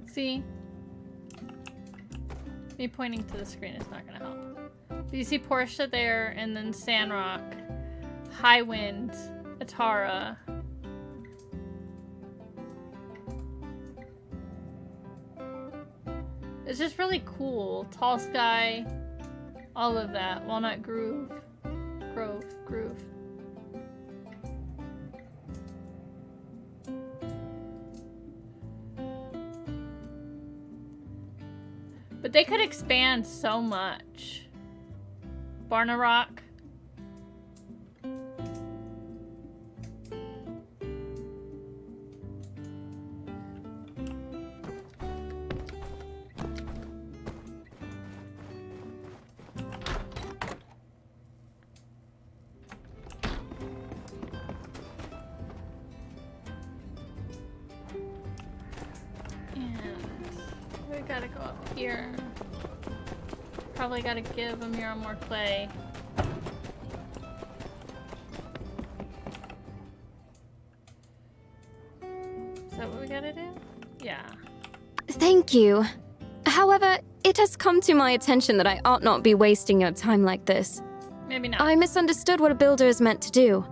See? Me pointing to the screen is not gonna help. But you see Portia there, and then Sandrock, High Wind, Atara. It's just really cool. Tall Sky, all of that. Walnut Groove. But they could expand so much. Barnarock. Gotta go up here. Probably gotta give Amira more clay. Is that what we gotta do? Yeah. Thank you. However, it has come to my attention that I ought not be wasting your time like this. Maybe not. I misunderstood what a builder is meant to do.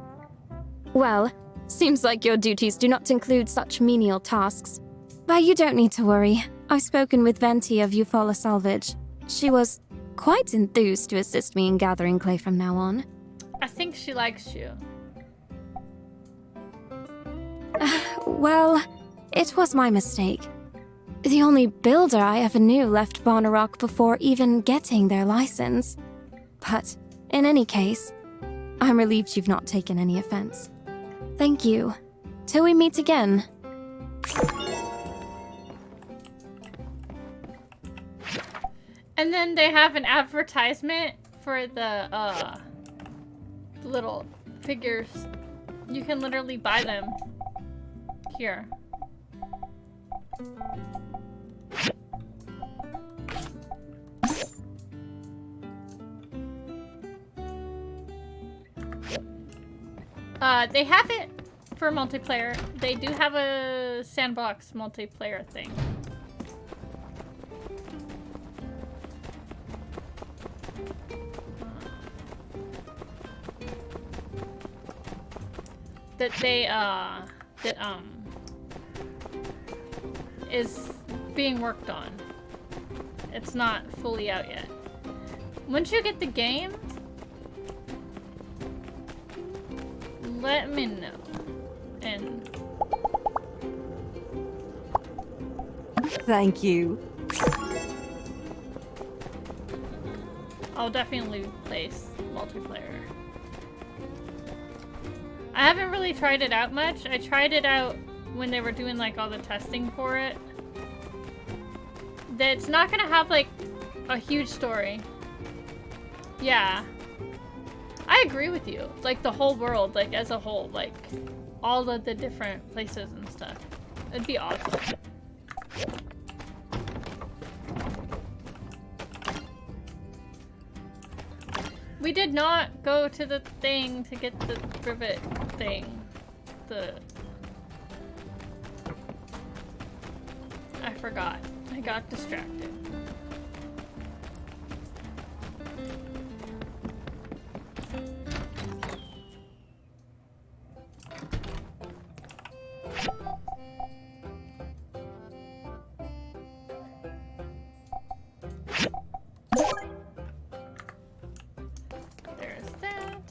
Well, seems like your duties do not include such menial tasks. But you don't need to worry. I've spoken with Venti of Eufaula Salvage. She was quite enthused to assist me in gathering clay from now on. I think she likes you. Well, it was my mistake. The only builder I ever knew left Barnarock before even getting their license. But in any case, I'm relieved you've not taken any offense. Thank you. Till we meet again. And then they have an advertisement for the little figures. You can literally buy them here. They have it for multiplayer. They do have a sandbox multiplayer thing. is being worked on. It's not fully out yet. Once you get the game, let me know. And thank you. I'll definitely place multiplayer. I haven't really tried it out much. I tried it out when they were doing like all the testing for it. That's not gonna have like a huge story. Yeah. I agree with you. Like the whole world, like as a whole, like all of the different places and stuff. It'd be awesome. We did not go to the thing to get the rivet thing. I forgot. I got distracted. There's that.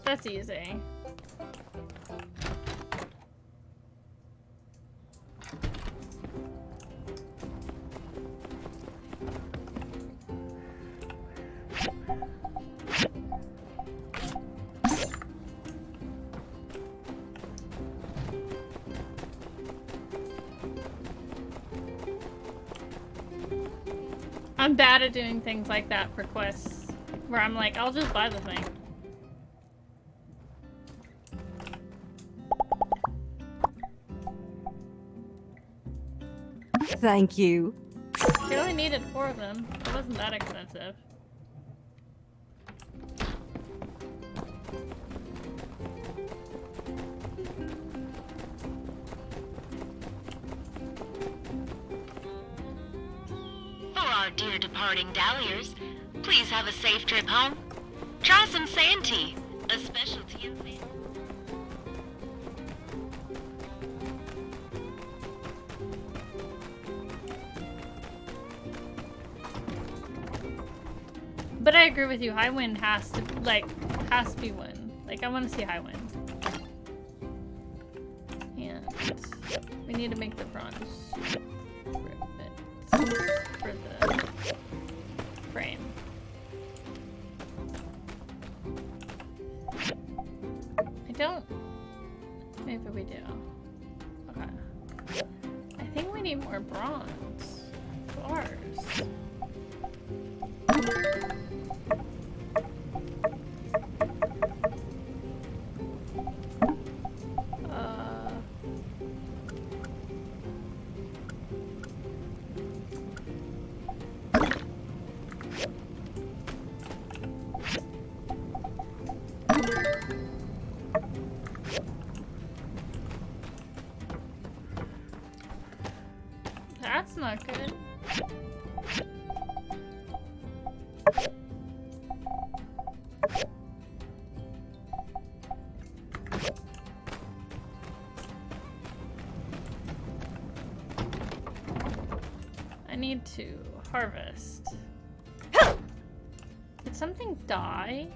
That's easy. I'm bad at doing things like that for quests, where I'm like, I'll just buy the thing. Thank you. She only needed 4 of them. It wasn't that expensive. For our dear departing Dalliers, please have a safe trip home. Try some sand tea, a specialty in sand. But I agree with you, High Wind has to be win. Like, I want to see High Wind. And we need to make the bronze rivets for the frame. I don't... Maybe we do. Okay. I think we need more bronze. Bars. That's not good. I need to harvest. Did something die?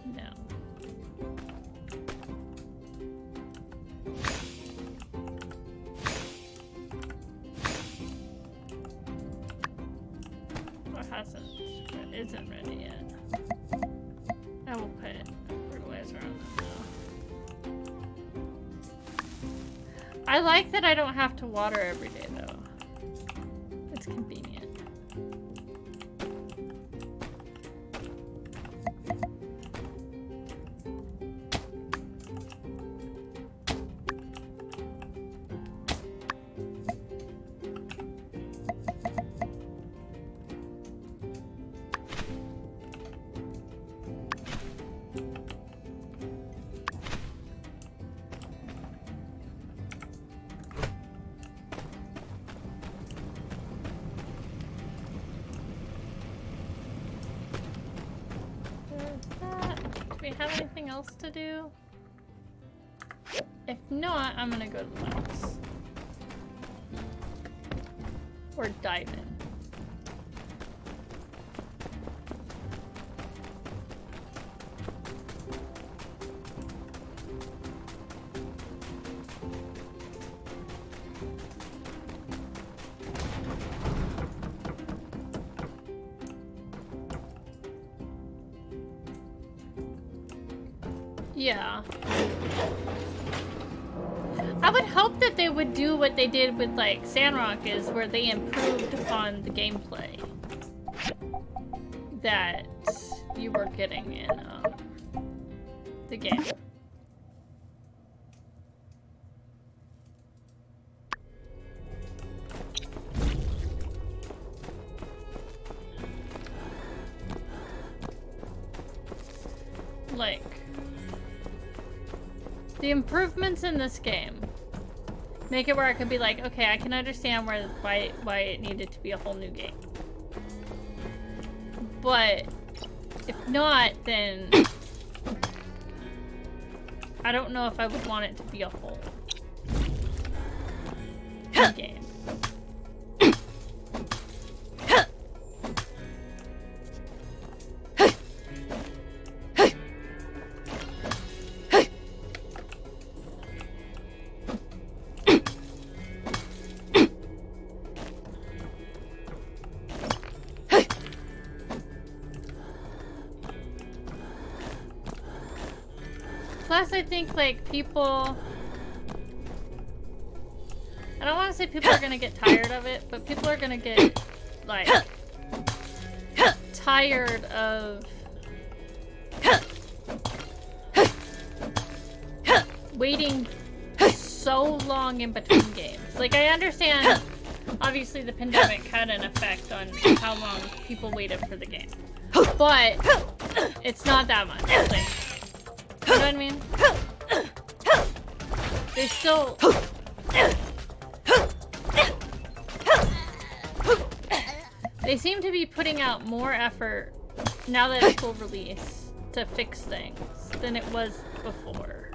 No. What hasn't? It isn't ready yet. I will put fertilizer on them now. I like that I don't have to water every day though. It's convenient. else to do? If not, I'm gonna go to the mines. Or dive in. Yeah. I would hope that they would do what they did with like Sandrock, is where they improved upon the gameplay that you were getting in the game. Like, the improvements in this game make it where I could be like, okay, I can understand why it needed to be a whole new game. But if not, then I don't know if I would want it to be a whole new game. Plus, I think, like, people... I don't want to say people are gonna get tired of it, but people are gonna get, like, tired of waiting so long in between games. Like, I understand, obviously, the pandemic had an effect on how long people waited for the game. But it's not that much. Like, you know what I mean? They still... They seem to be putting out more effort now that it's full release to fix things than it was before.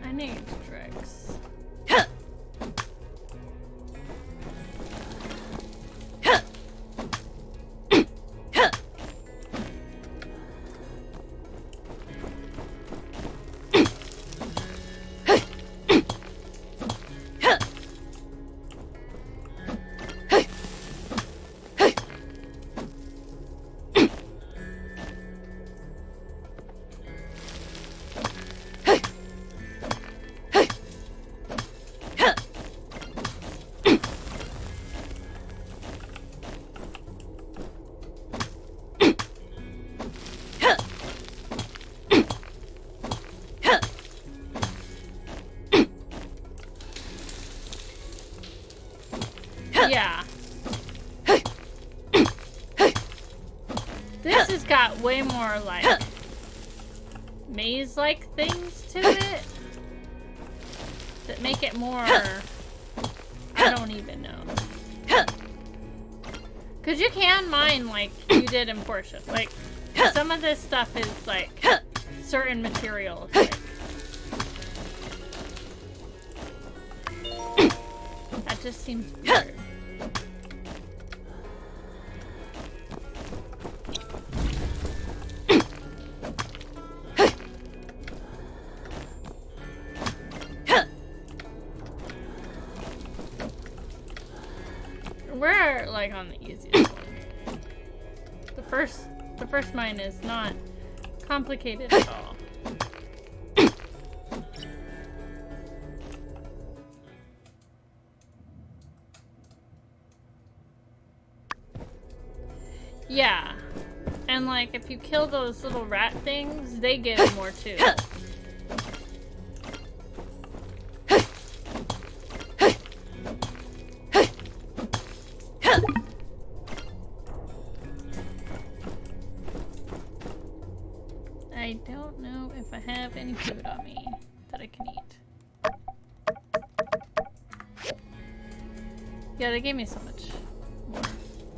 I need tricks. Yeah. This has got way more, like, maze-like things to it that make it more... I don't even know. Because you can mine like you did in Porsche. Like, some of this stuff is, like, certain materials. Like, that just seems weird. We're, like, on the easiest one. The first mine is not complicated at all. Yeah. And, like, if you kill those little rat things, they give more too. I don't know have any food on me that I can eat. Yeah, they gave me so much more.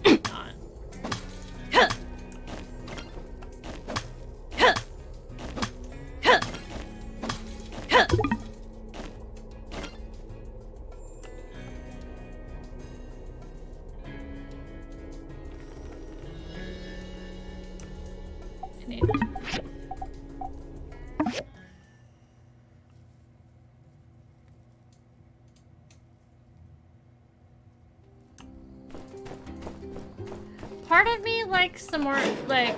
Not. I need part of me likes the more, like,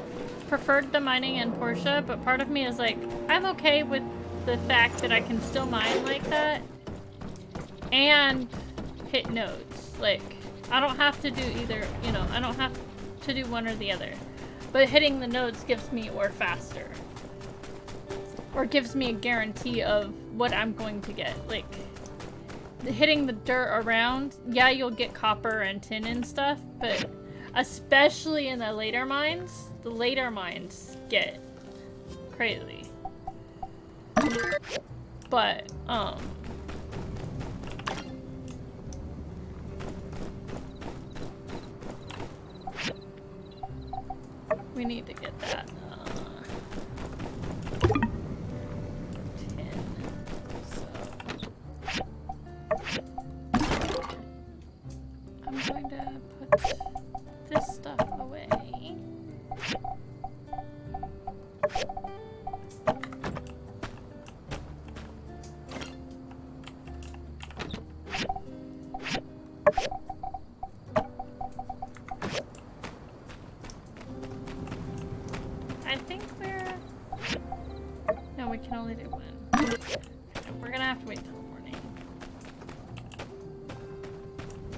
preferred the mining in Porsche, but part of me is like, I'm okay with the fact that I can still mine like that and hit nodes. Like, I don't have to do either, you know, I don't have to do one or the other. But hitting the nodes gives me ore faster. Or gives me a guarantee of what I'm going to get. Like, hitting the dirt around, yeah, you'll get copper and tin and stuff, but especially in the later mines get crazy. But, we need to get that, tin, so I'm going to put this stuff away. I think no, we can only do one. We're gonna have to wait till the morning.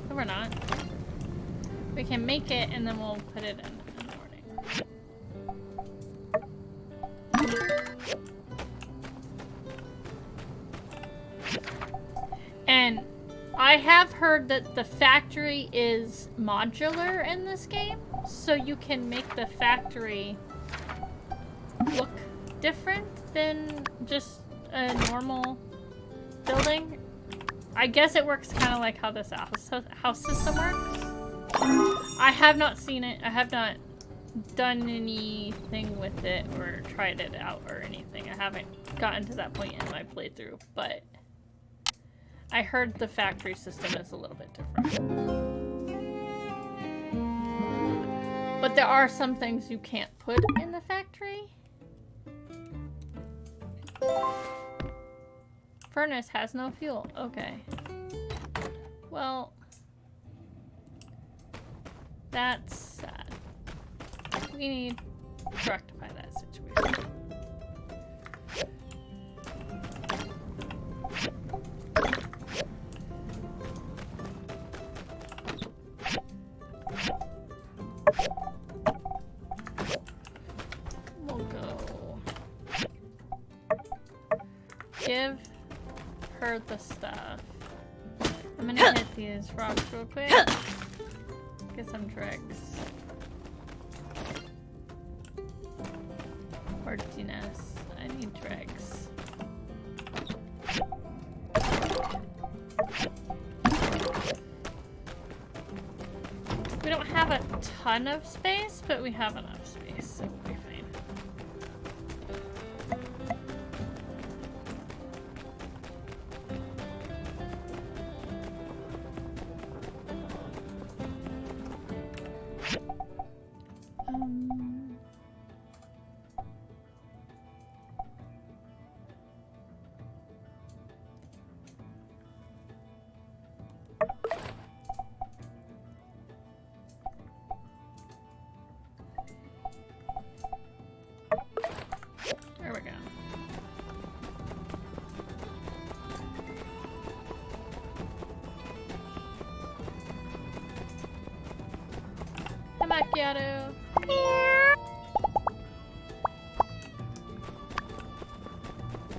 No, we're not. We can make it and then we'll put it in the morning. And I have heard that the factory is modular in this game, so you can make the factory look different than just a normal building. I guess it works kind of like how this house system works. I have not seen it. I have not done anything with it or tried it out or anything. I haven't gotten to that point in my playthrough, but I heard the factory system is a little bit different. But there are some things you can't put in the factory. Furnace has no fuel. Okay. Well, that's sad. We need to rectify that situation. We'll go. Give her the stuff. I'm gonna hit these rocks real quick. Get some dregs. Hortiness. I need dregs. We don't have a ton of space, but we have enough space, so we'll be fine. There we go. Hi, Macchiato.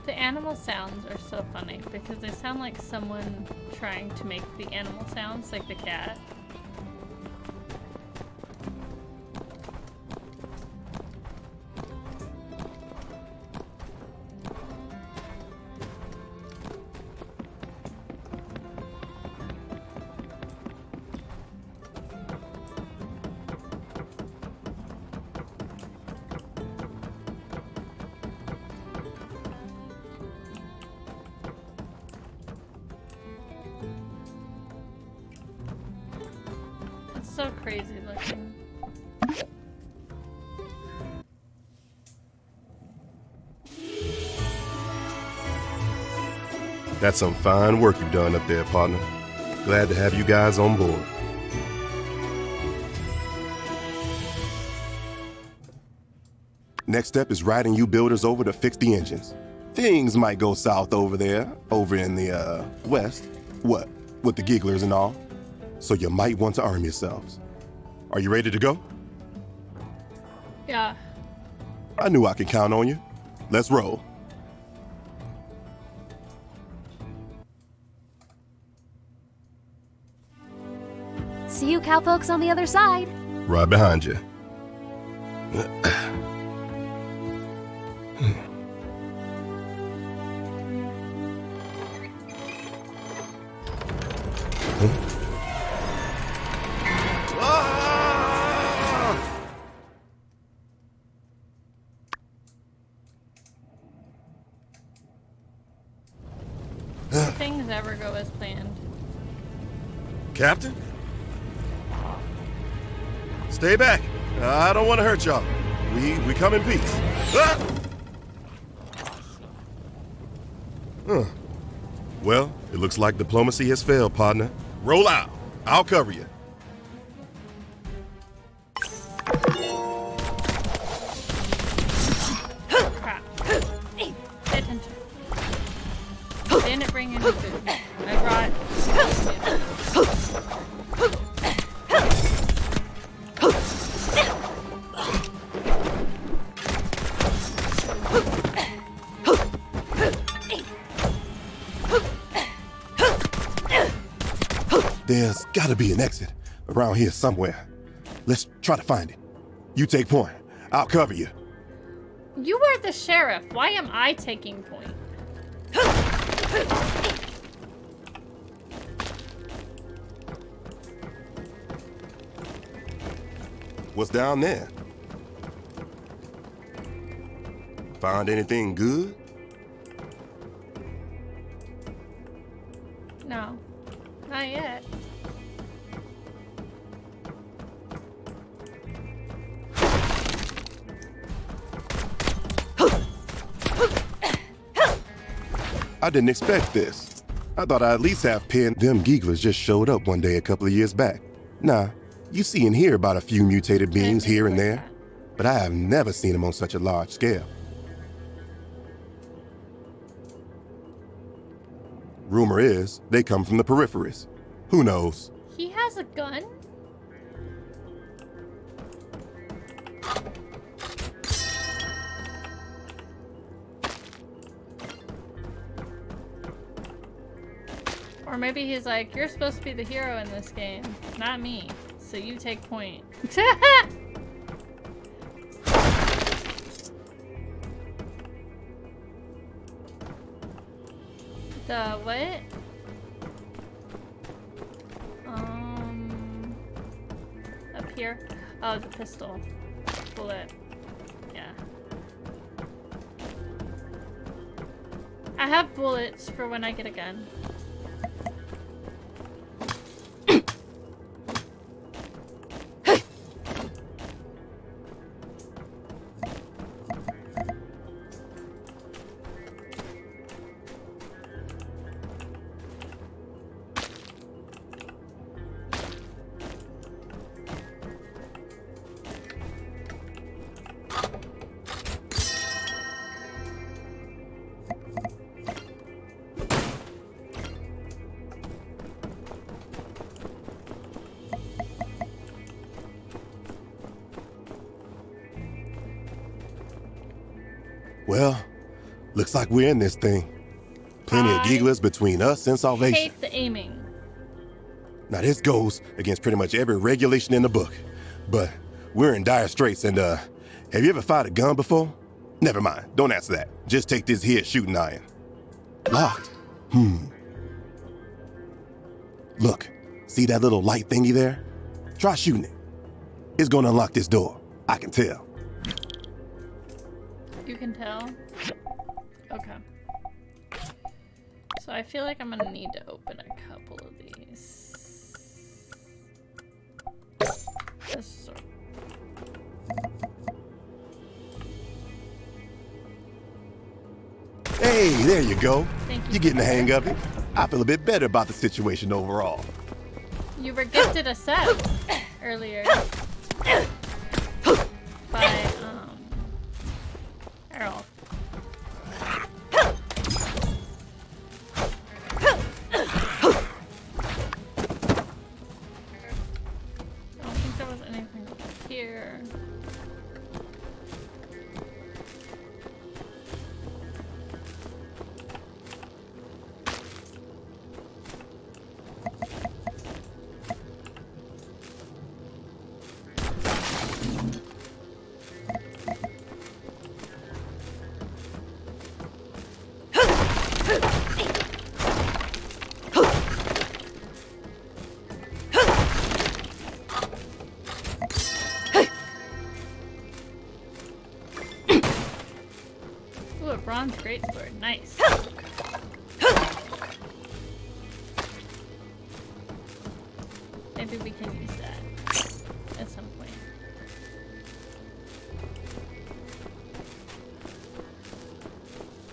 The animal sounds are so funny because they sound like someone trying to make the animal sounds, like the cat. so crazy looking. That's some fine work you've done up there, partner. Glad to have you guys on board. Next step is riding you builders over to fix the engines. Things might go south over there, over in the, west. What? With the gigglers and all. So you might want to arm yourselves. Are you ready to go? Yeah. I knew I could count on you. Let's roll. See you cowpokes on the other side. Right behind you. Things ever go as planned. Captain? Stay back. I don't want to hurt y'all. We come in peace. Ah! Huh. Well, it looks like diplomacy has failed, partner. Roll out. I'll cover you. Crap. Pay attention. Didn't bring any food. I brought... There's gotta be an exit around here somewhere. Let's try to find it. You take point. I'll cover you. You were the sheriff. Why am I taking point? What's down there? Find anything good? No. Not yet. I didn't expect this. I thought I'd at least have pinned them gigglers just showed up one day a couple of years back. Nah, you see and hear about a few mutated beings here and there, but I have never seen them on such a large scale. Rumor is they come from the peripheries. Who knows? He has a gun? Or maybe he's like, you're supposed to be the hero in this game, not me. So you take point. The what? Up here? Oh, the pistol. Bullet. Yeah. I have bullets for when I get a gun. Well, looks like we're in this thing. Plenty of gigglers between us and salvation. Hate the aiming. Now this goes against pretty much every regulation in the book. But we're in dire straits and have you ever fired a gun before? Never mind, don't answer that. Just take this here shooting iron. Locked. Look, see that little light thingy there? Try shooting it. It's gonna unlock this door. I can tell. You can tell? Okay. So I feel like I'm gonna need to open a couple of these. This Hey, there you go. Thank you. You're getting the hang of it. I feel a bit better about the situation overall. You were gifted a set earlier by Errol. I don't think there was anything up here. Ooh, a bronze greatsword. Nice. Maybe we can use that at some point.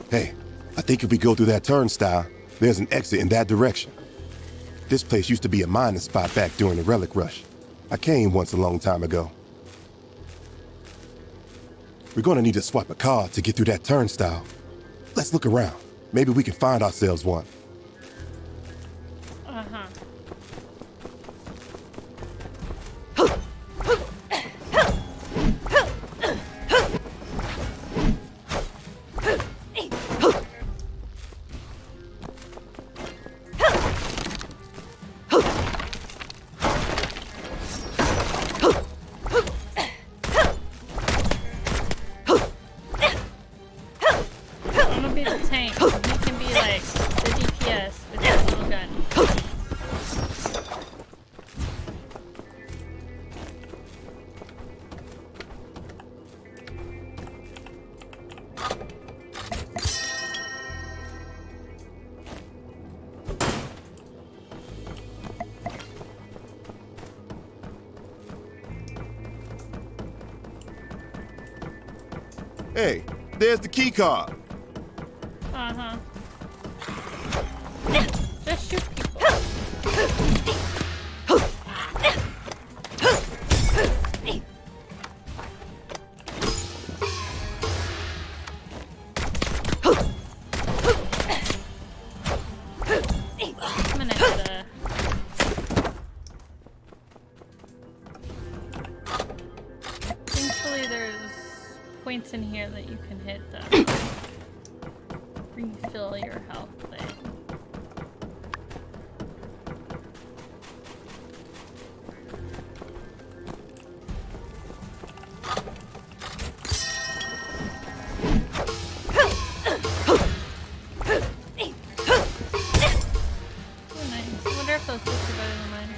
Hey, I think if we go through that turnstile, there's an exit in that direction. This place used to be a mining spot back during the Relic Rush. I came once a long time ago. We're gonna need to swipe a card to get through that turnstile. Let's look around. Maybe we can find ourselves one. Uh-huh. I'm gonna be the tank. You can be like the DPS with this little gun. Hey, there's the key card. Uh-huh. Just shoot people. I'm gonna hit a... Thankfully there's points in here that you can hit refill your health thing. Oh, nice. I wonder if those books are better than mine.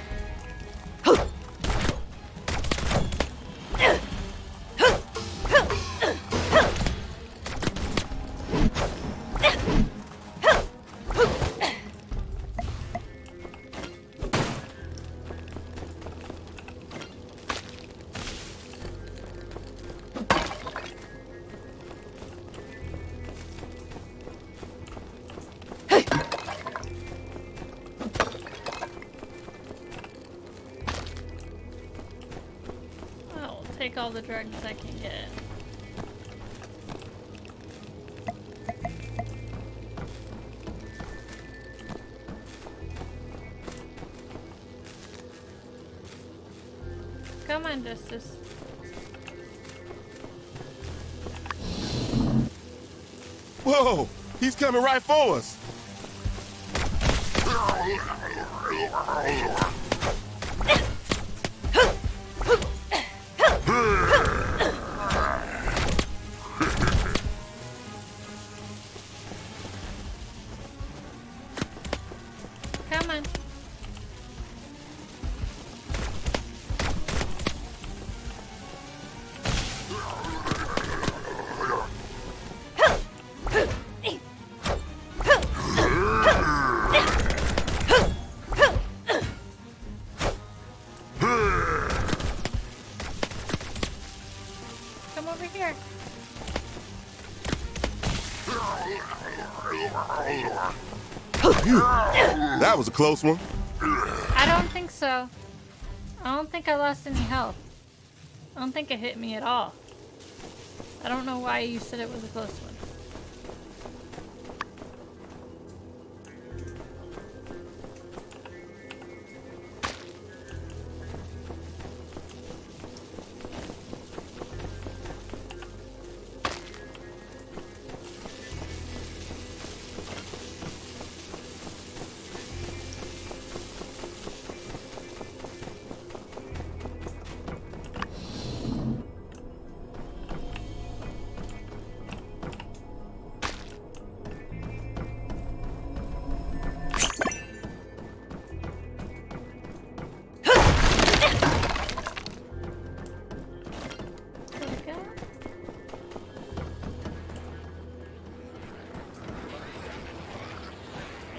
I'll take all the drugs I can get. Come on, Justice. Whoa, he's coming right for us. Come on. Phew. That was a close one. I don't think so. I don't think I lost any health. I don't think it hit me at all. I don't know why you said it was a close one.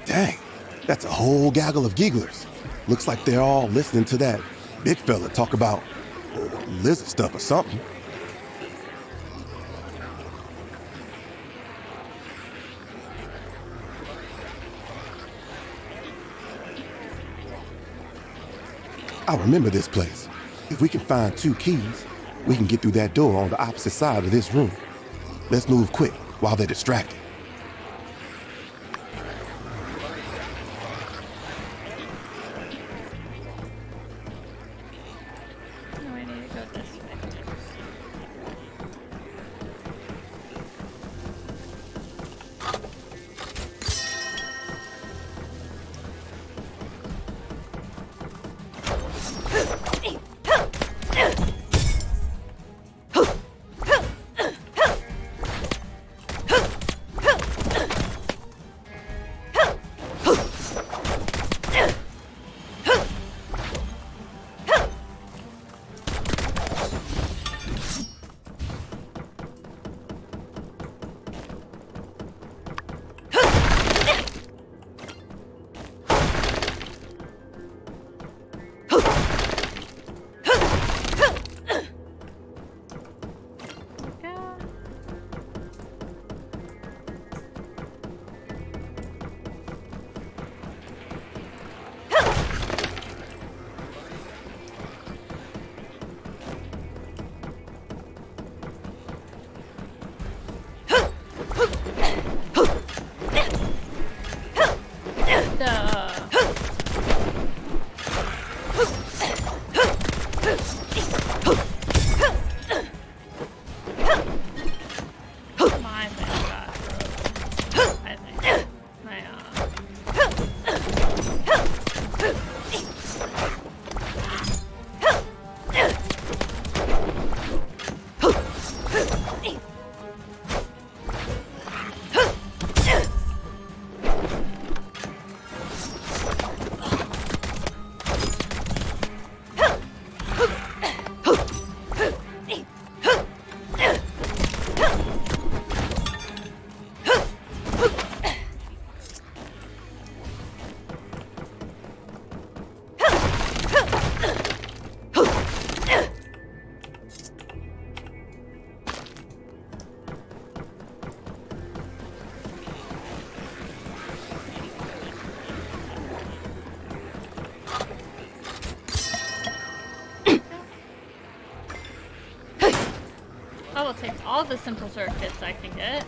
Dang, that's a whole gaggle of gigglers. Looks like they're all listening to that big fella talk about lizard stuff or something. I remember this place. If we can find 2 keys, we can get through that door on the opposite side of this room. Let's move quick while they're distracted. No, I need to go this way. I will take all the simple circuits I can get.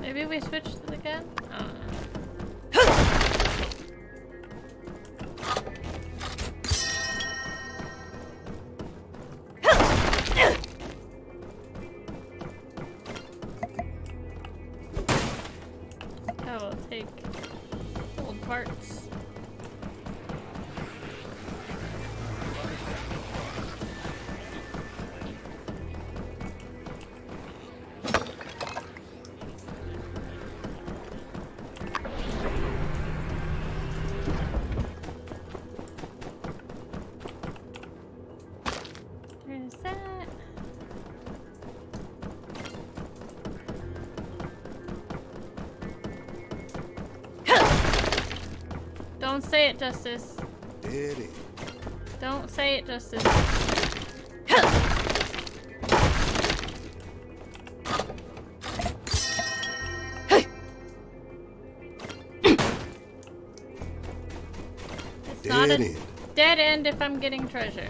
Maybe we switched it again? I don't know. I will take old parts. Don't say it, Justice. Dead end. Don't say it, Justice. It's not a dead end if I'm getting treasure.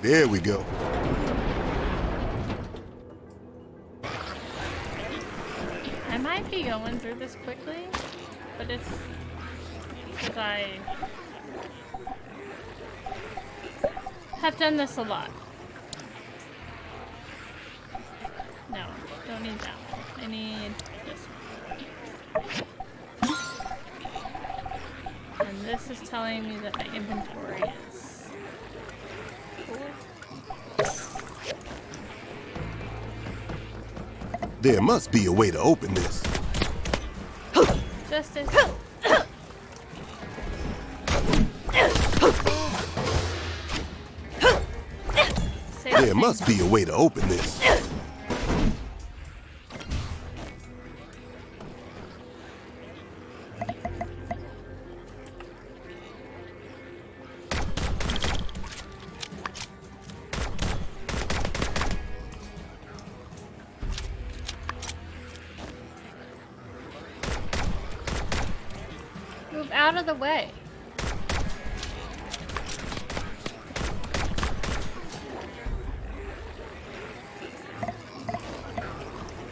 There we go. I might be going through this quickly, but it's because I have done this a lot. No, don't need that one. I need this one. And this is telling me that my inventory is full. There must be a way to open this. Justice. There must be a way to open this. Move out of the way.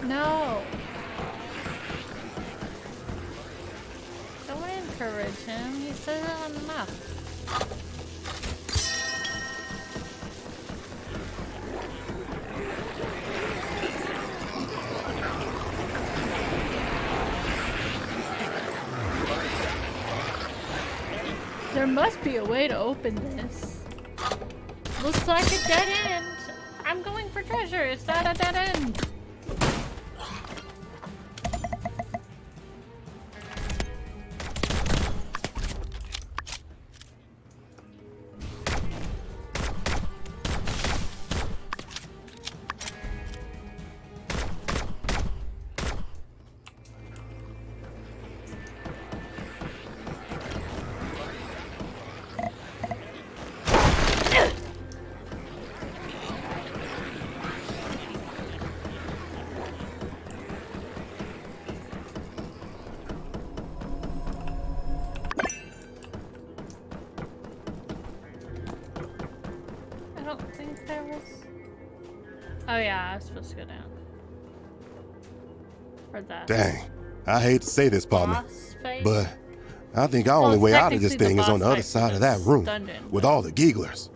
No. Don't encourage him. He says it enough. There must be a way to open this. Looks like a dead end. I'm going for treasure. It's not a dead end. Oh yeah, I was supposed to go down. For that. Dang. I hate to say this, partner, Boss fight? but I think our only way out of this thing is on the other side of that room with all the gigglers.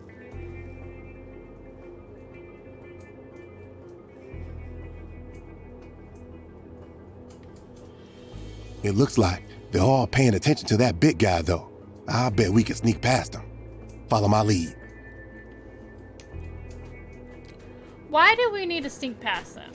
It looks like they're all paying attention to that big guy, though. I bet we can sneak past him. Follow my lead. Why do we need to sneak past them?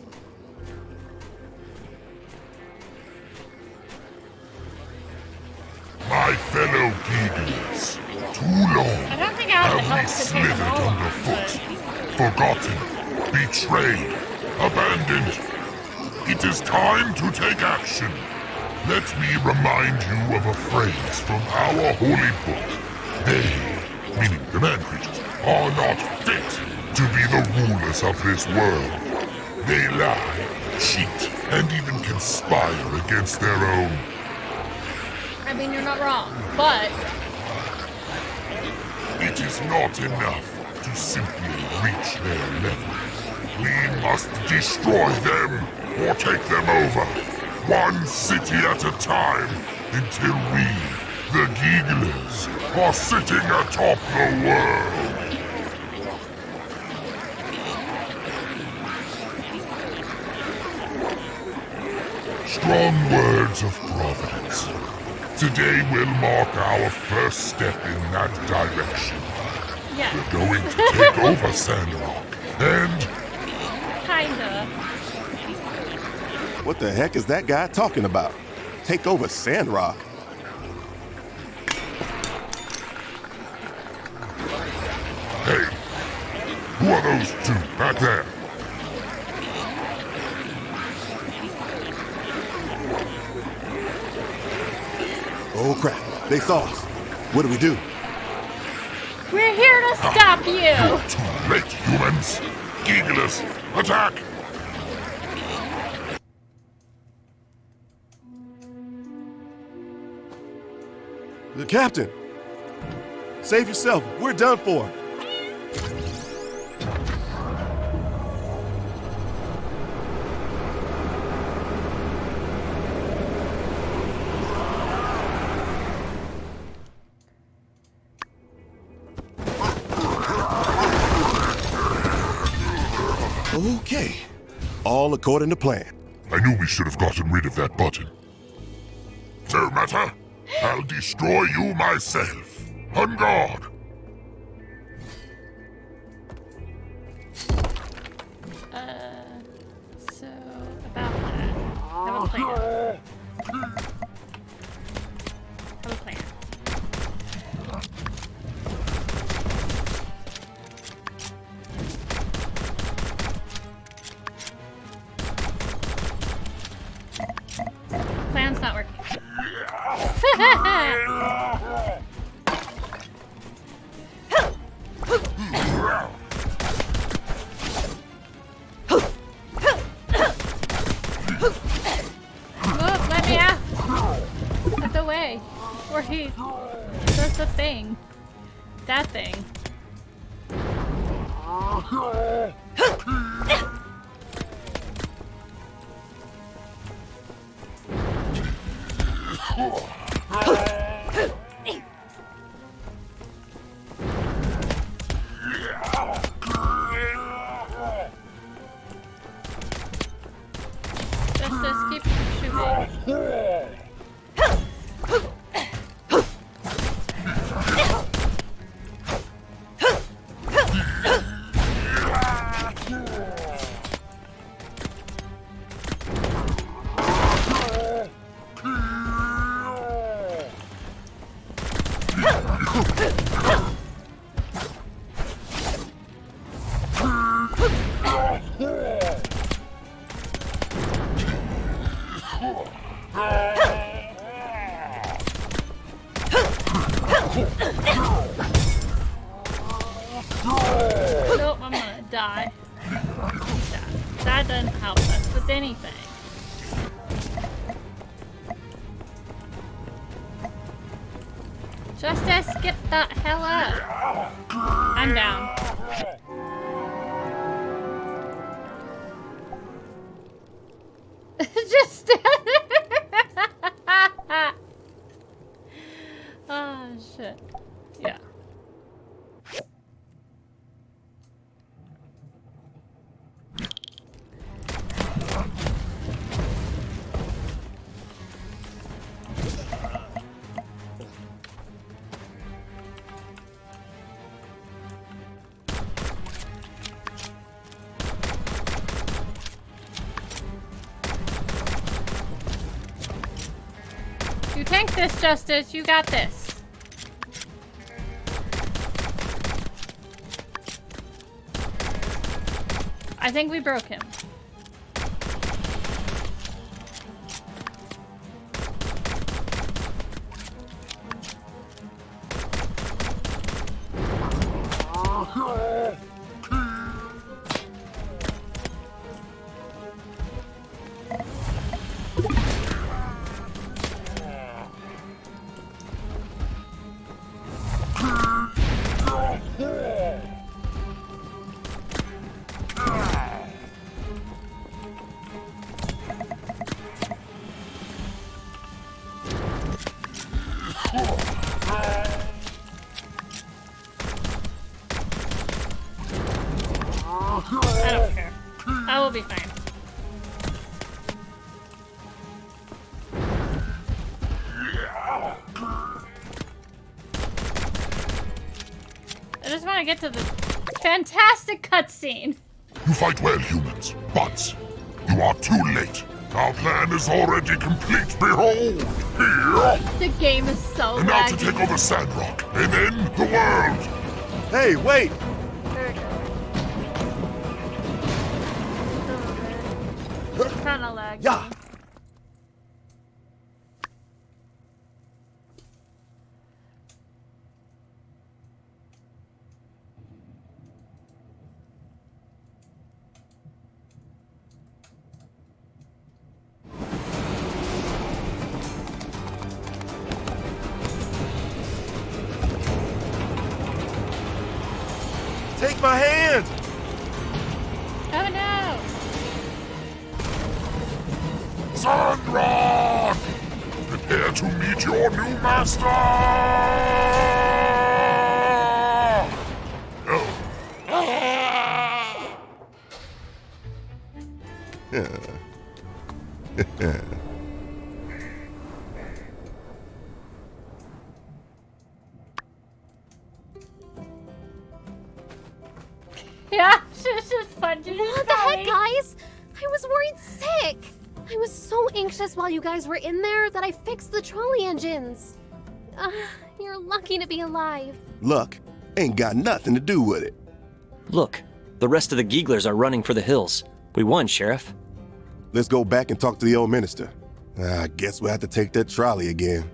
My fellow Geeglers, too long I don't think I have the have we help to take them slithered all on, underfoot, forgotten, betrayed, abandoned. It is time to take action. Let me remind you of a phrase from our holy book. They, meaning the man creatures, are not fit to be the rulers of this world. They lie, cheat, and even conspire against their own. I mean, you're not wrong, but It is not enough to simply reach their level. We must destroy them or take them over, one city at a time, until we, the Geeglers, are sitting atop the world. Strong words of Providence. Today will mark our first step in that direction. Yeah. We're going to take over Sandrock. And Kinda. What the heck is that guy talking about? Take over Sandrock? hey, who are those two back there? Oh crap, they saw us. What do we do? We're here to stop you. You're too late, humans. Gigglers, attack! The captain! Save yourself, we're done for. Okay, all according to plan. I knew we should have gotten rid of that button. No matter. I'll destroy you myself. On guard. So about that. Have a plan. Have a plan. Plan's not working. Look, let me out! Out the way before he does the thing. That thing. Just keep shooting. Nope, I'm gonna die. That doesn't help us with anything. Justice, get the hell up. I'm down. Just stand there. Oh, shit. Yeah. You tank this, Justice. You got this. I think we broke him. I don't care. I will be fine. I just want to get to the fantastic cutscene. You fight well, humans, but you are too late. Our plan is already complete. Behold, here. The game is so And now to laggy. take over Sandrock and then the world. Hey, wait! There we go. It's kind of laggy. Yeah. Take my hand! Oh no! Sandrock! Prepare to meet your new master! Yeah, she's just punching. What the heck, guys? I was worried sick. I was so anxious while you guys were in there that I fixed the trolley engines. You're lucky to be alive. Luck ain't got nothing to do with it. Look, the rest of the Geeglers are running for the hills. We won, Sheriff. Let's go back and talk to the old minister. I guess we'll have to take that trolley again.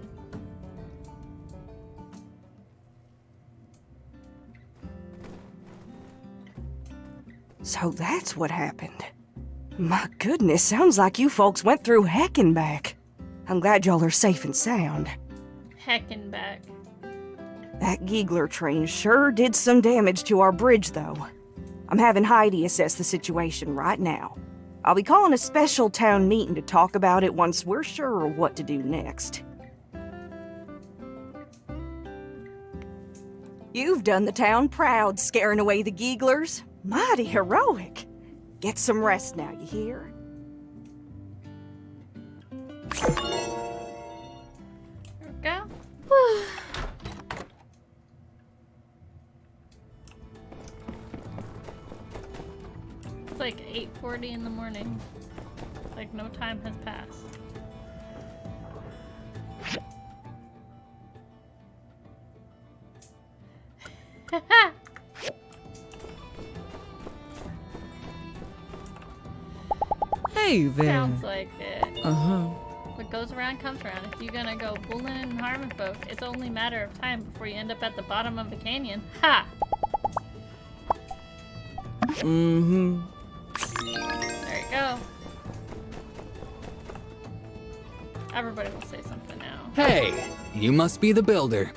So that's what happened. My goodness, sounds like you folks went through heck and back. I'm glad y'all are safe and sound. Heckin' back. That Geegler train sure did some damage to our bridge, though. I'm having Heidi assess the situation right now. I'll be calling a special town meeting to talk about it once we're sure what to do next. You've done the town proud, scaring away the Geeglers. Mighty heroic. Get some rest now, you hear? There we go. It's like 8:40 in the morning. Like no time has passed. Hey there. Sounds like it. Uh-huh. What goes around comes around. If you're gonna go bullying and harming folk, it's only a matter of time before you end up at the bottom of the canyon. Ha! Mm-hmm. There you go. Everybody will say something now. Hey, you must be the builder.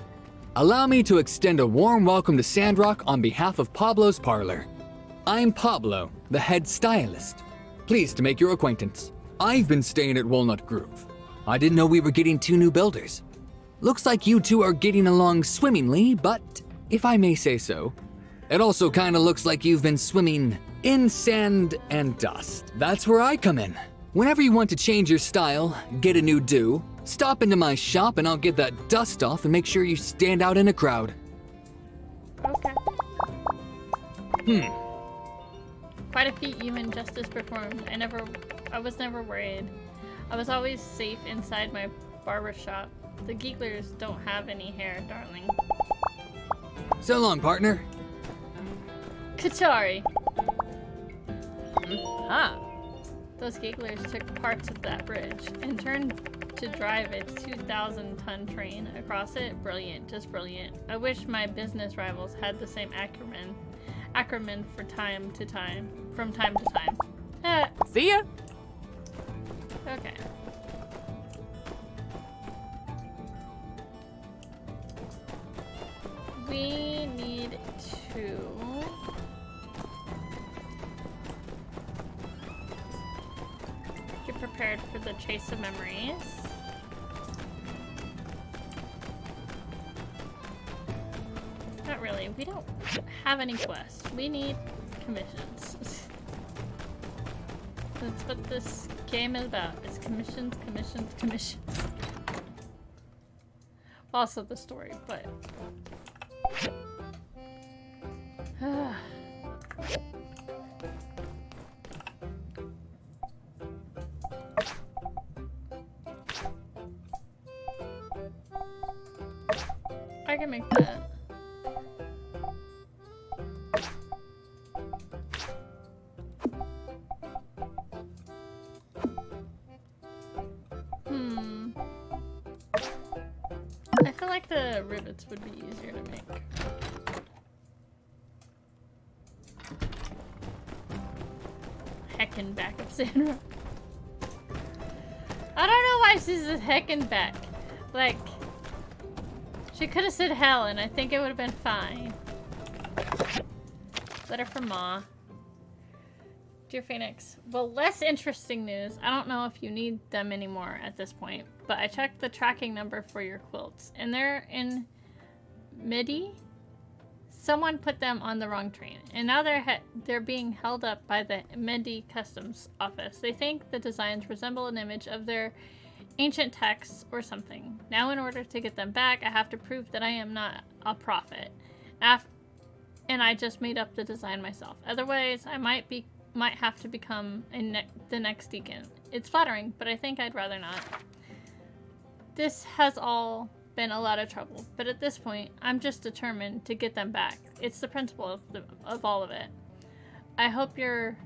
Allow me to extend a warm welcome to Sandrock on behalf of Pablo's Parlor. I'm Pablo, the head stylist. Pleased to make your acquaintance. I've been staying at Walnut Grove. I didn't know we were getting 2 new builders. Looks like you two are getting along swimmingly, but if I may say so, it also kinda looks like you've been swimming in sand and dust. That's where I come in. Whenever you want to change your style, get a new do, stop into my shop and I'll get that dust off and make sure you stand out in a crowd. Okay. Quite a feat human justice performed. I was never worried. I was always safe inside my barber shop. The Geeglers don't have any hair, darling. So long, partner. Katari. Huh. Those Geeglers took parts of that bridge and turned to drive a 2,000-ton train across it. Brilliant, just brilliant. I wish my business rivals had the same acumen from time to time. See ya. Okay. We need to get prepared for the chase of memories. Not really. We don't have any quests. We need commissions. That's what this game is about. It's commissions, commissions, commissions. Also the story, but... make that. I feel like the rivets would be easier to make. Heckin' back of Sandrock. I don't know why she says heckin' back. Like, she could have said hell and I think it would have been fine. Letter from Ma. Dear Phoenix, well, less interesting news. I don't know if you need them anymore at this point, but I checked the tracking number for your quilts, and they're in MIDI. Someone put them on the wrong train, and now they're being held up by the MIDI customs office. They think the designs resemble an image of their ancient texts or something. Now, in order to get them back, I have to prove that I am not a prophet, and I just made up the design myself. Otherwise, I might have to become the next deacon. It's flattering, but I think I'd rather not. This has all been a lot of trouble, but at this point, I'm just determined to get them back. It's the principle of all of it. I hope you're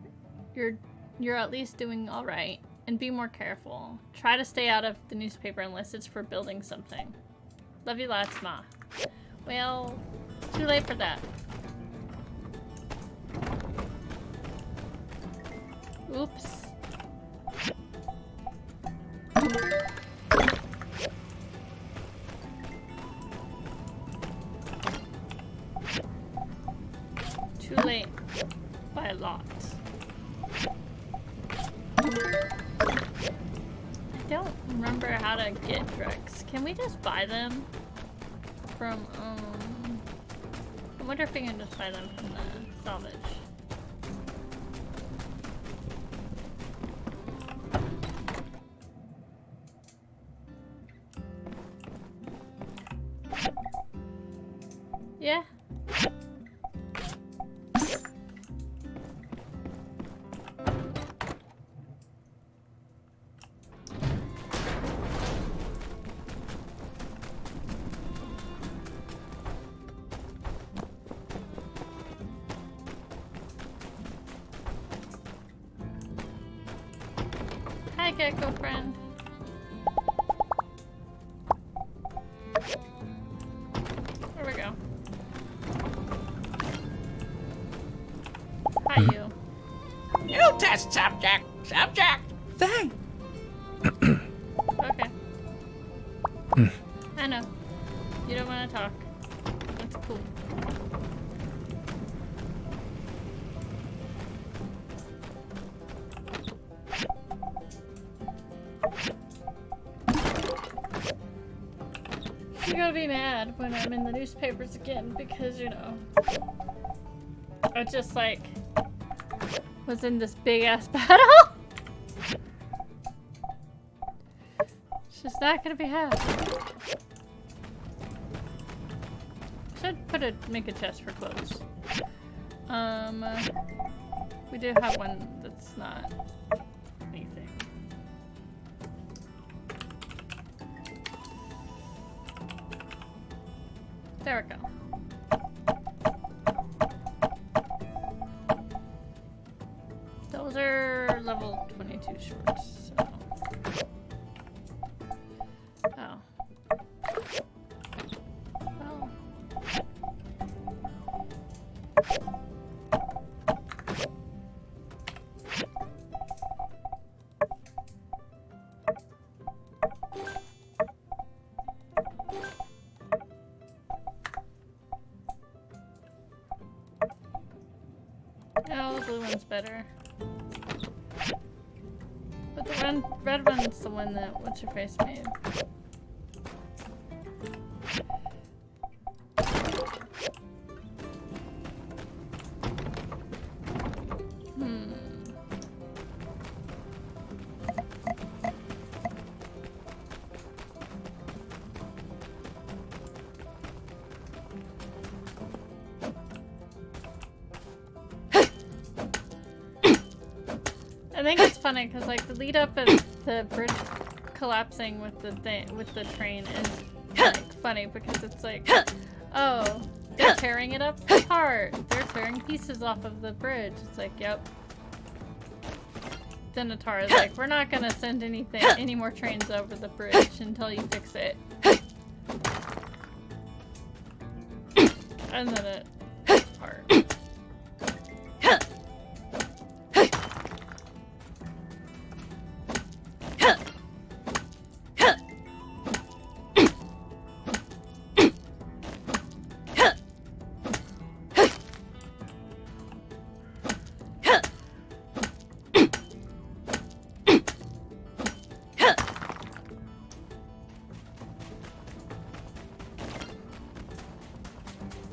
at least doing all right, and be more careful. Try to stay out of the newspaper unless it's for building something. Love you lots, Ma. Well, too late for that. Oops. Too late by a lot. I don't remember how to get drugs. Can we just buy them from, I wonder if we can just buy them from the salvage. Yeah. Hi, Gecko friend. Where we go? Hi, you. New test subject. Subject. Thanks. Okay. I know. You don't want to talk. That's cool. You're gonna be mad when I'm in the newspapers again because, you know, I just like was in this big ass battle. It's just not gonna be happy. Should make a chest for clothes. We do have one that's not anything. There we go. Those are level 22 shorts, so. Oh. Well. Oh, the blue one's better. But the red one's the one that what's her face made. I think it's funny because like the lead up of the bridge collapsing with the train is like funny because it's like Oh, they're tearing it apart. They're tearing pieces off of the bridge. It's like, yep. Then Atara's like, we're not gonna send any more trains over the bridge until you fix it. And then it fell apart.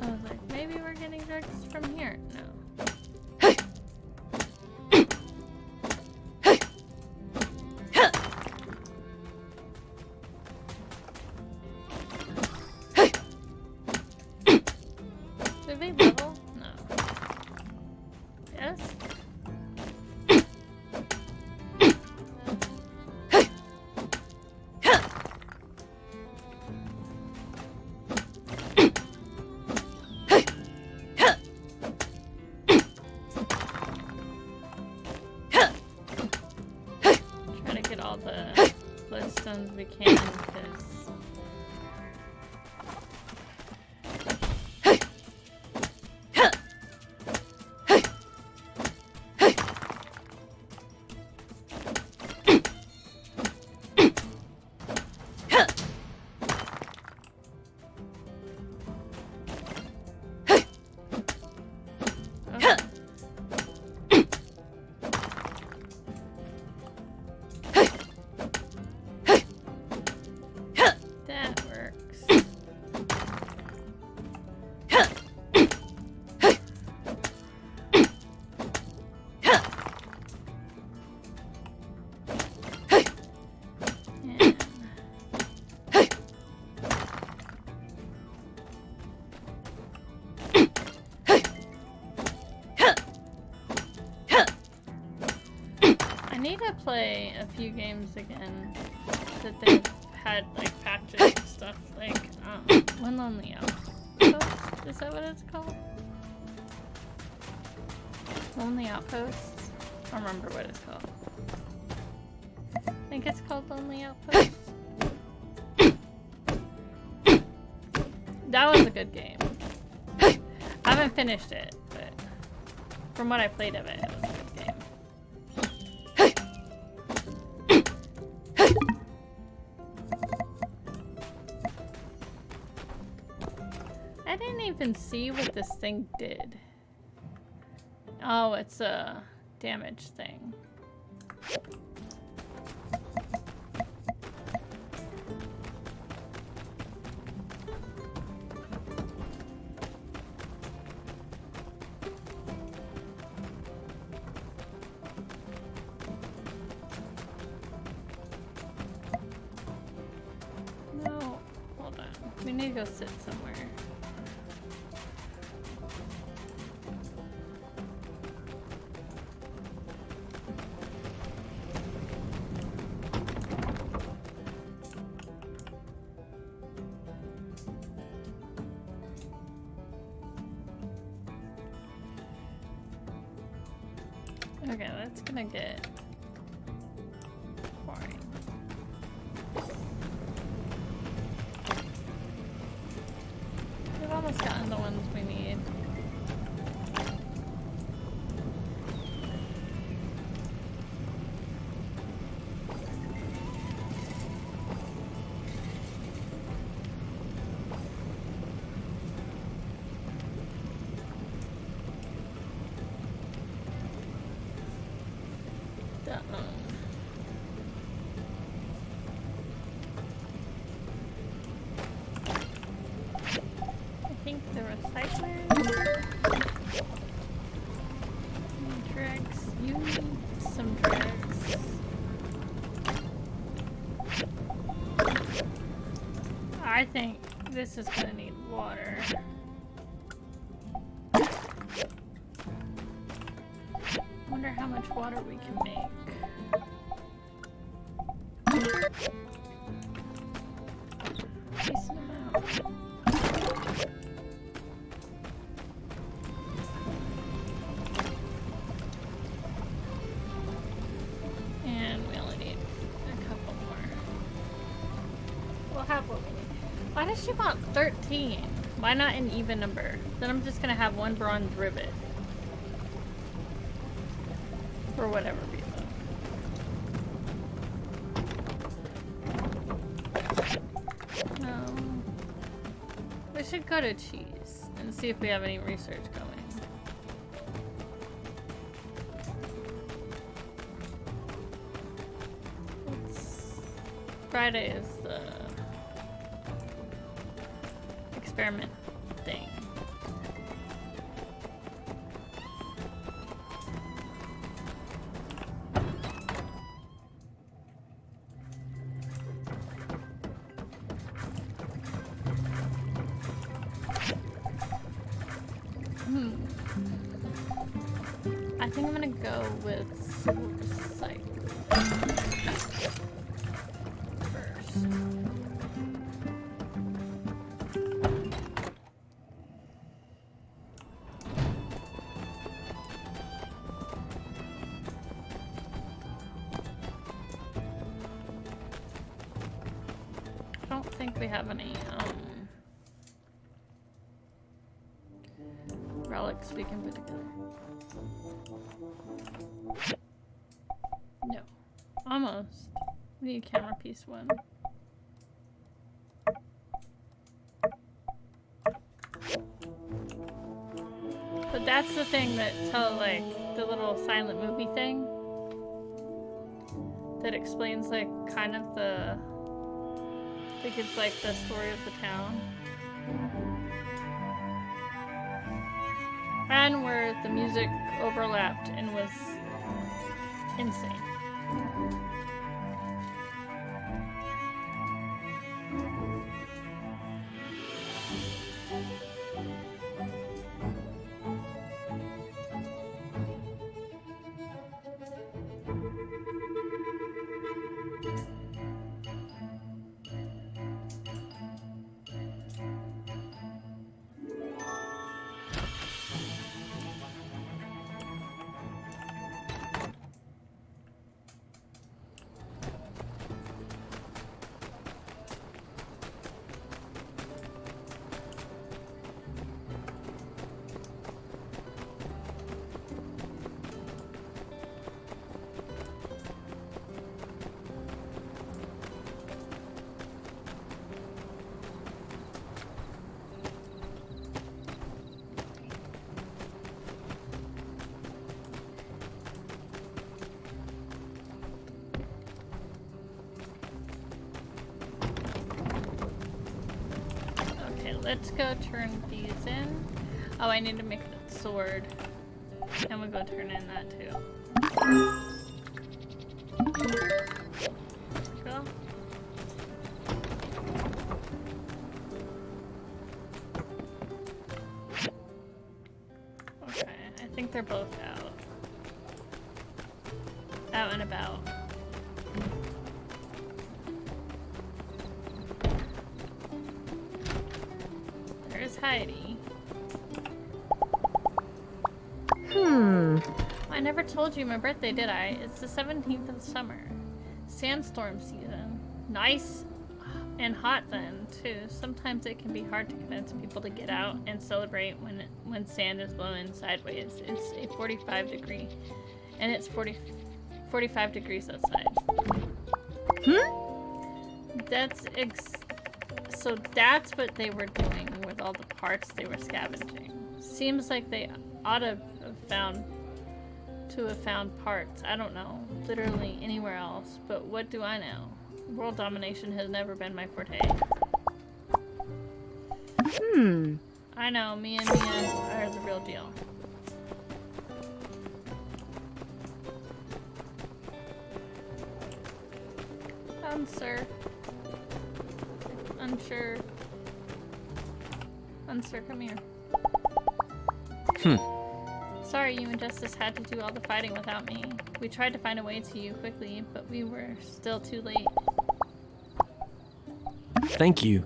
I was like, maybe we're getting drugs from here. No. Did they level? No. Yes? Try to get all the bloodstones we can, because that works. I need to play a few games again that they've had like patches and stuff, like One Lonely Outpost. Is that what it's called? Lonely Outposts? I don't remember what it's called. I think it's called Lonely Outpost. That was a good game. I haven't finished it, but from what I played of it, it was a good game. I didn't even see what this thing did. Oh, it's a damage thing. No, hold on. We need to go sit somewhere. Okay, that's gonna get boring. We've almost gotten the ones we need. I think the recyclers need drugs. You need some drugs. I think this is gonna need water. Wonder how much water we can make. Decent amount. Why does she want 13? Why not an even number? Then I'm just gonna have one bronze rivet. For whatever reason. No. We should go to cheese and see if we have any research going. Friday is the experiment thing. I think I'm gonna go with civil recycling first. I don't think we have any relics we can put together. No. Almost. We need camera piece 1. But that's the thing that like the little silent movie thing that explains like kind of the I think it's like the story of the town. And where the music overlapped and was insane. Let's go turn these in. Oh, I need to make that sword. And we'll go turn in that too. Go. Okay, I think they're both out. Out and about. Heidi. I never told you my birthday, did I? It's the 17th of summer. Sandstorm season. Nice and hot then, too. Sometimes it can be hard to convince people to get out and celebrate when sand is blowing sideways. It's a 45 degree, and it's 45 degrees outside. So that's what they were doing with all the parts they were scavenging. Seems like they ought to have found parts. I don't know, literally anywhere else. But what do I know? World domination has never been my forte. I know, me and Mia are the real deal. Sir. Unsure. Unsure, come here. Sorry, you and Justice had to do all the fighting without me. We tried to find a way to you quickly, but we were still too late. Thank you.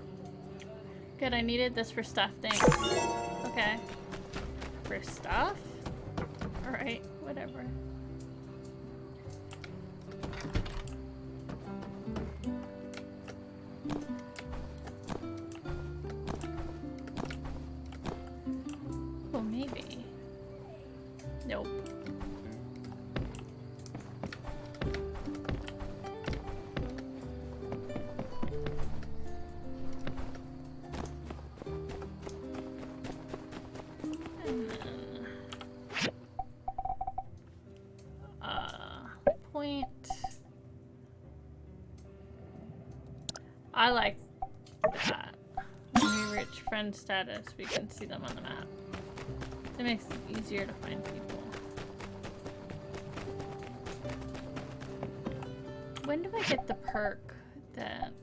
Good, I needed this for stuff, thanks. Okay. For stuff? Alright, whatever. Nope. And then, point. I like that. When we reach friend status, we can see them on the map. It makes it easier to find people. When do I get the perk that...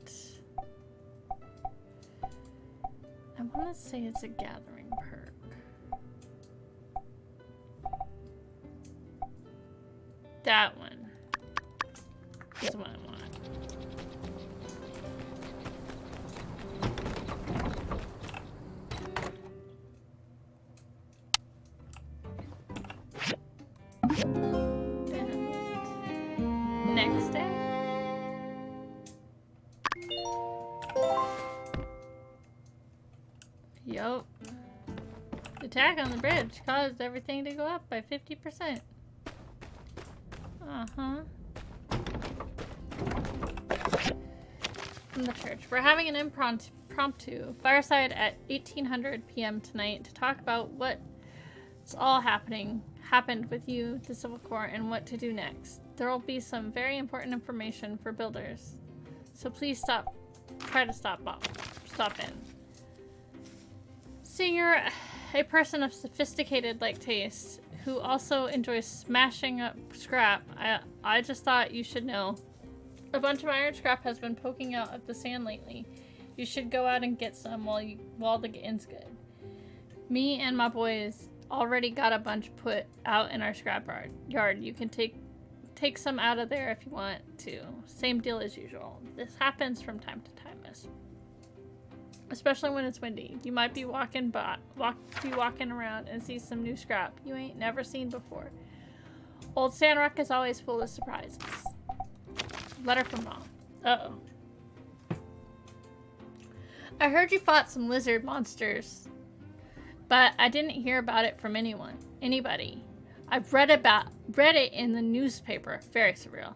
I want to say it's a gathering perk. That one is what I want. Next day. Yup. The attack on the bridge caused everything to go up by 50%. Uh-huh. From the church. We're having an impromptu fireside at 1800 p.m. tonight to talk about what's all happened with you, the Civil Corps, and what to do next. There will be some very important information for builders. So please try to stop in. So you're a person of sophisticated taste who also enjoys smashing up scrap. I just thought you should know. A bunch of iron scrap has been poking out of the sand lately. You should go out and get some while the getting's good. Me and my boys already got a bunch put out in our scrap yard. You can take some out of there if you want to. Same deal as usual. This happens from time to time, especially when it's windy. You might be walking around and see some new scrap you ain't never seen before. Old Sandrock is always full of surprises. Letter from Mom. Uh-oh. I heard you fought some lizard monsters, but I didn't hear about it from anybody. I've read it in the newspaper. Very surreal.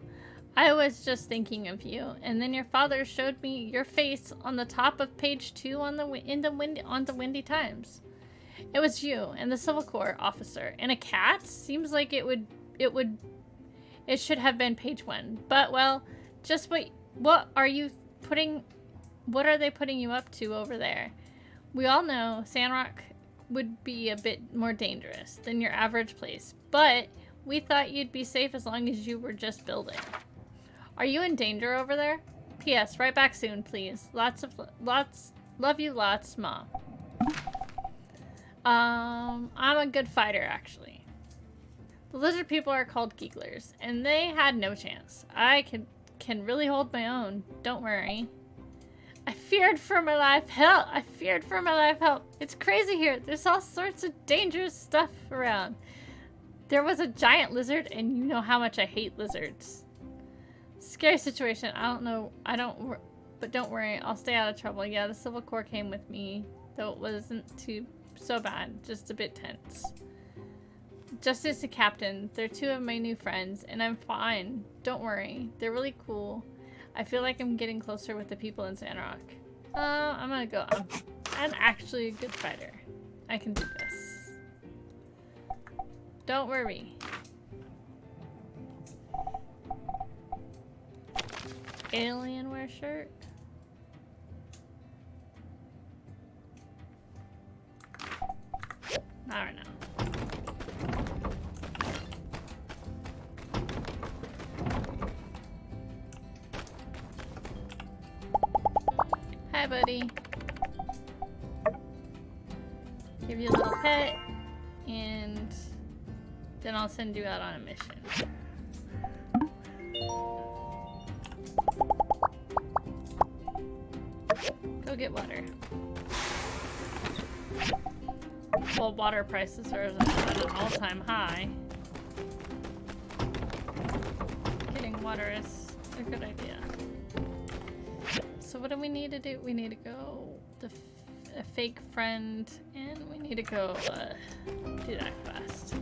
I was just thinking of you, and then your father showed me your face on the top of page 2 on the Windy Times. It was you and the Civil Corps officer and a cat. Seems like it should have been page 1. But well, just wait. What are they putting you up to over there? We all know Sandrock would be a bit more dangerous than your average place, but we thought you'd be safe as long as you were just building. Are you in danger over there? P.S. Right back soon, please. Love you lots, Mom. I'm a good fighter, actually. The lizard people are called Geeglers, and they had no chance. I can really hold my own. Don't worry. I feared for my life. Help! I feared for my life. Help! It's crazy here. There's all sorts of dangerous stuff around. There was a giant lizard, and you know how much I hate lizards. Scary situation. But don't worry. I'll stay out of trouble. Yeah, the Civil Corps came with me, though it wasn't so bad. Just a bit tense. Just as the captain, they're 2 of my new friends, and I'm fine. Don't worry. They're really cool. I feel like I'm getting closer with the people in Sandrock. I'm gonna go. I'm actually a good fighter. I can do this. Don't worry. Alienware shirt? Not right now. Hi, buddy. Give you a little pet, and then I'll send you out on a mission. Go get water. Well, water prices are at an all-time high. Getting water is a good idea. So what do we need to do? We need to go a fake friend, and we need to go do that quest.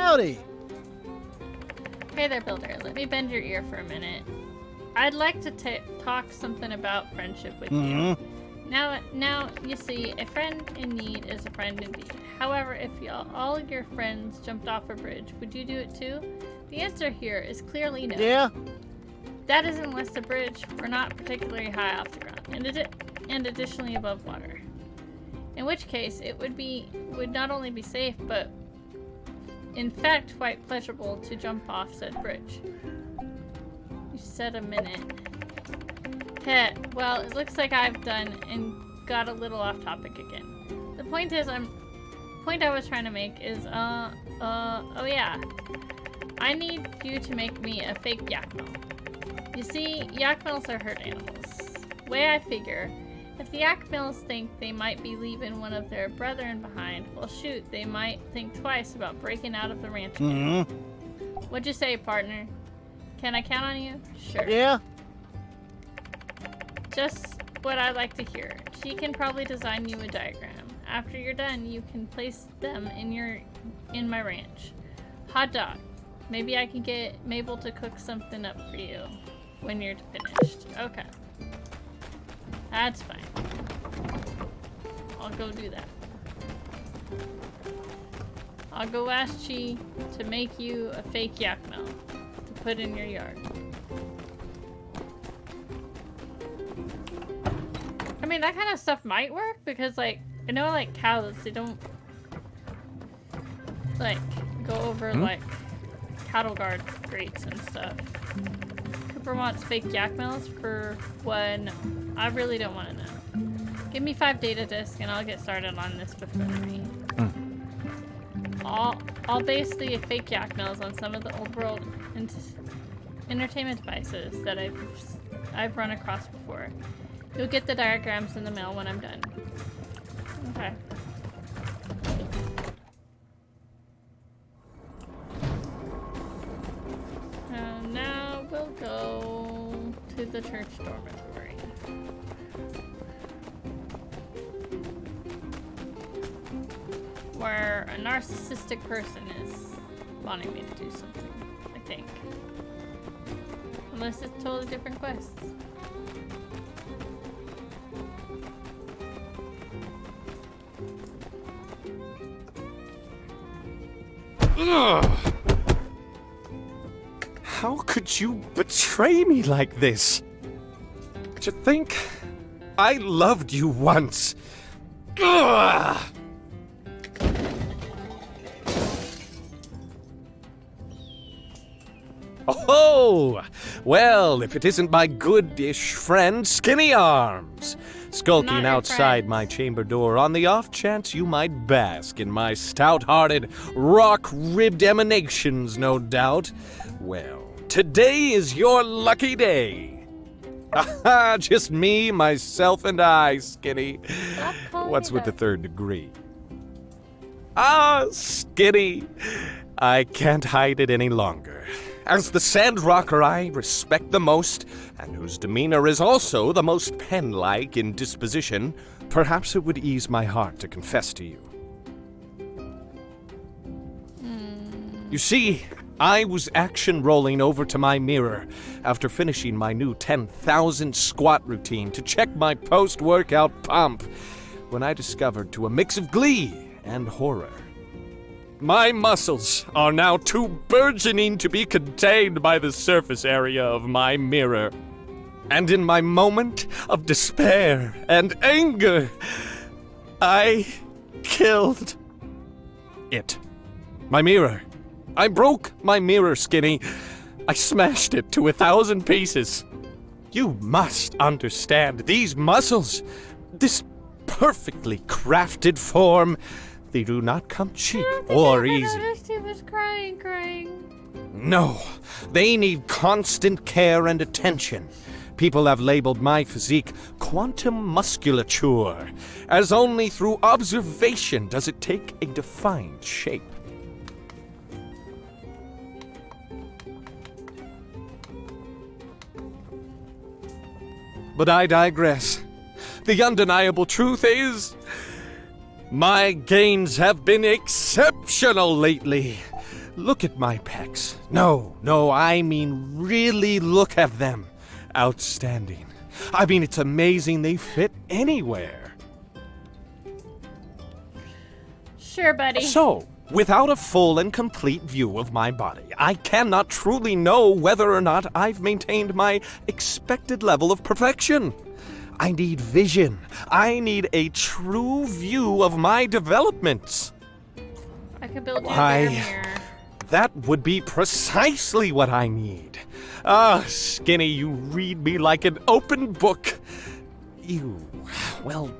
Howdy. Hey there, Builder. Let me bend your ear for a minute. I'd like to talk something about friendship with you. Now, you see, a friend in need is a friend indeed. However, if all your friends jumped off a bridge, would you do it too? The answer here is clearly no. Yeah? That is unless the bridge were not particularly high off the ground, and additionally above water. In which case, it would not only be safe, but in fact quite pleasurable to jump off said bridge. You said a minute. Heh, well, it looks like I've done and got a little off topic again. The point I was trying to make is, oh yeah. I need you to make me a fake yakmel. You see, yakmels are herd animals. Way I figure, if the yakmels think they might be leaving one of their brethren behind, well shoot, they might think twice about breaking out of the ranch again. What'd you say, partner? Can I count on you? Sure. Yeah? Just what I like to hear. She can probably design you a diagram. After you're done, you can place them in my ranch. Hot dog. Maybe I can get Mabel to cook something up for you when you're finished. Okay. That's fine. I'll go do that. I'll go ask Chi to make you a fake yakmel to put in your yard. I mean, that kind of stuff might work because, like, I know, like, cows, they don't, like, go over, like, cattle guard grates and stuff. Cooper wants fake yakmels for when I really don't want to know. Give me 5 data disks and I'll get started on this buffoonery. I'll base the fake yakmels on some of the old world entertainment devices that I've run across before. You'll get the diagrams in the mail when I'm done. Okay. Now we'll go to the church dormitory. Where a narcissistic person is wanting me to do something, I think. Unless it's totally different quests. Ugh. How could you betray me like this? To think I loved you once. Ugh. Oh, well, if it isn't my goodish friend, Skinny Arms, skulking outside my chamber door on the off chance you might bask in my stout-hearted, rock-ribbed emanations, no doubt. Well, today is your lucky day. Aha, just me, myself, and I, Skinny. What's with the third degree? Ah, Skinny, I can't hide it any longer. As the Sandrocker I respect the most, and whose demeanor is also the most pen-like in disposition, perhaps it would ease my heart to confess to you. You see, I was action rolling over to my mirror after finishing my new 10,000 squat routine to check my post-workout pump when I discovered, to a mix of glee and horror, my muscles are now too burgeoning to be contained by the surface area of my mirror. And in my moment of despair and anger, I killed it. My mirror. I broke my mirror, Skinny. I smashed it to 1,000 pieces. You must understand these muscles, this perfectly crafted form. They do not come cheap or easy. I noticed he was crying. No, they need constant care and attention. People have labeled my physique quantum musculature, as only through observation does it take a defined shape. But I digress. The undeniable truth is, my gains have been exceptional lately. Look at my pecs. No, I mean really look at them. Outstanding. I mean, it's amazing they fit anywhere. Sure, buddy. So, without a full and complete view of my body, I cannot truly know whether or not I've maintained my expected level of perfection. I need vision. I need a true view of my developments. I could build you a bear mirror. That would be precisely what I need. Ah, Skinny, you read me like an open book. Well,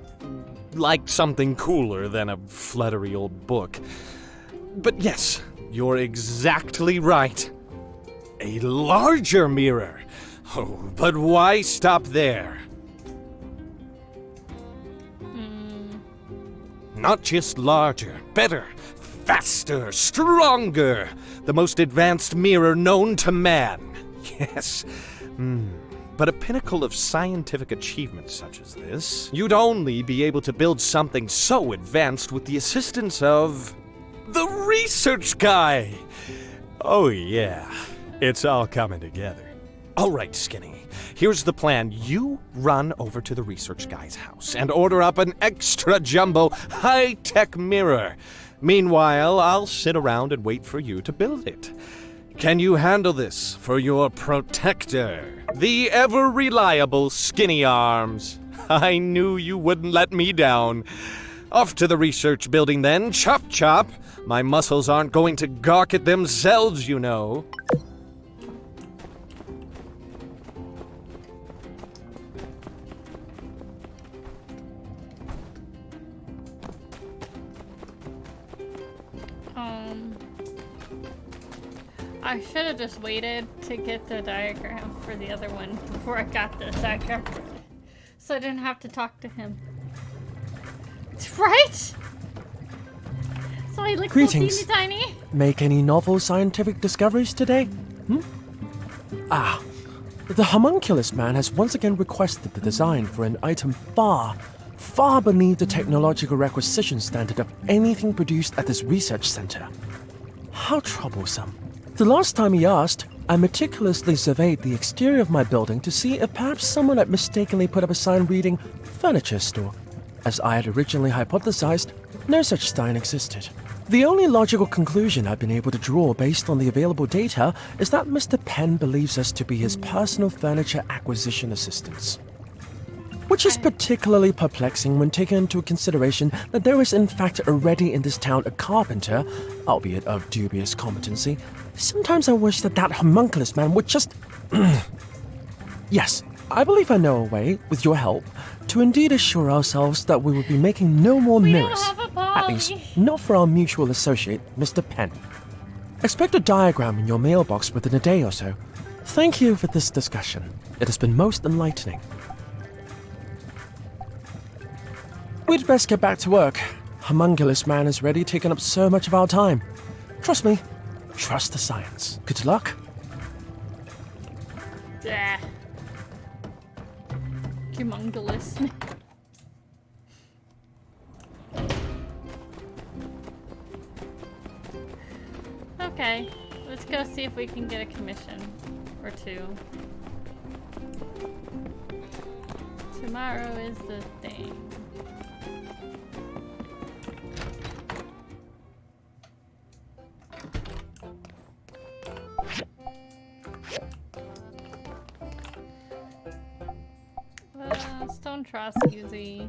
like something cooler than a fluttery old book. But yes, you're exactly right. A larger mirror. Oh, but why stop there? Not just larger, better, faster, stronger. The most advanced mirror known to man. Yes. But a pinnacle of scientific achievement such as this, you'd only be able to build something so advanced with the assistance of the research guy. Oh yeah, it's all coming together. All right, Skinny. Here's the plan. You run over to the research guy's house and order up an extra jumbo high-tech mirror. Meanwhile, I'll sit around and wait for you to build it. Can you handle this for your protector, the ever-reliable Skinny Arms? I knew you wouldn't let me down. Off to the research building then. Chop chop. My muscles aren't going to gawk at themselves, you know. I should have just waited to get the diagram for the other one before I got the diagram for it. So I didn't have to talk to him. Right? So I look so teeny tiny. Make any novel scientific discoveries today? The homunculus man has once again requested the design for an item far beneath the technological requisition standard of anything produced at this research center. How troublesome. The last time he asked, I meticulously surveyed the exterior of my building to see if perhaps someone had mistakenly put up a sign reading furniture store. As I had originally hypothesized, no such sign existed. The only logical conclusion I've been able to draw based on the available data is that Mr. Penn believes us to be his personal furniture acquisition assistants. Which is particularly perplexing when taken into consideration that there is in fact already in this town a carpenter, albeit of dubious competency. Sometimes I wish that homunculus man would just... Yes, I believe I know a way, with your help, to indeed assure ourselves that we will be making no more mirrors. At least, not for our mutual associate, Mr. Penn. Expect a diagram in your mailbox within a day or so. Thank you for this discussion. It has been most enlightening. We'd best get back to work. Homunculus man has already taken up so much of our time. Trust me. Trust the science. Good luck. Yeah. Humongous. Okay, let's go see if we can get a commission or two. Tomorrow is the thing. Stone truss easy.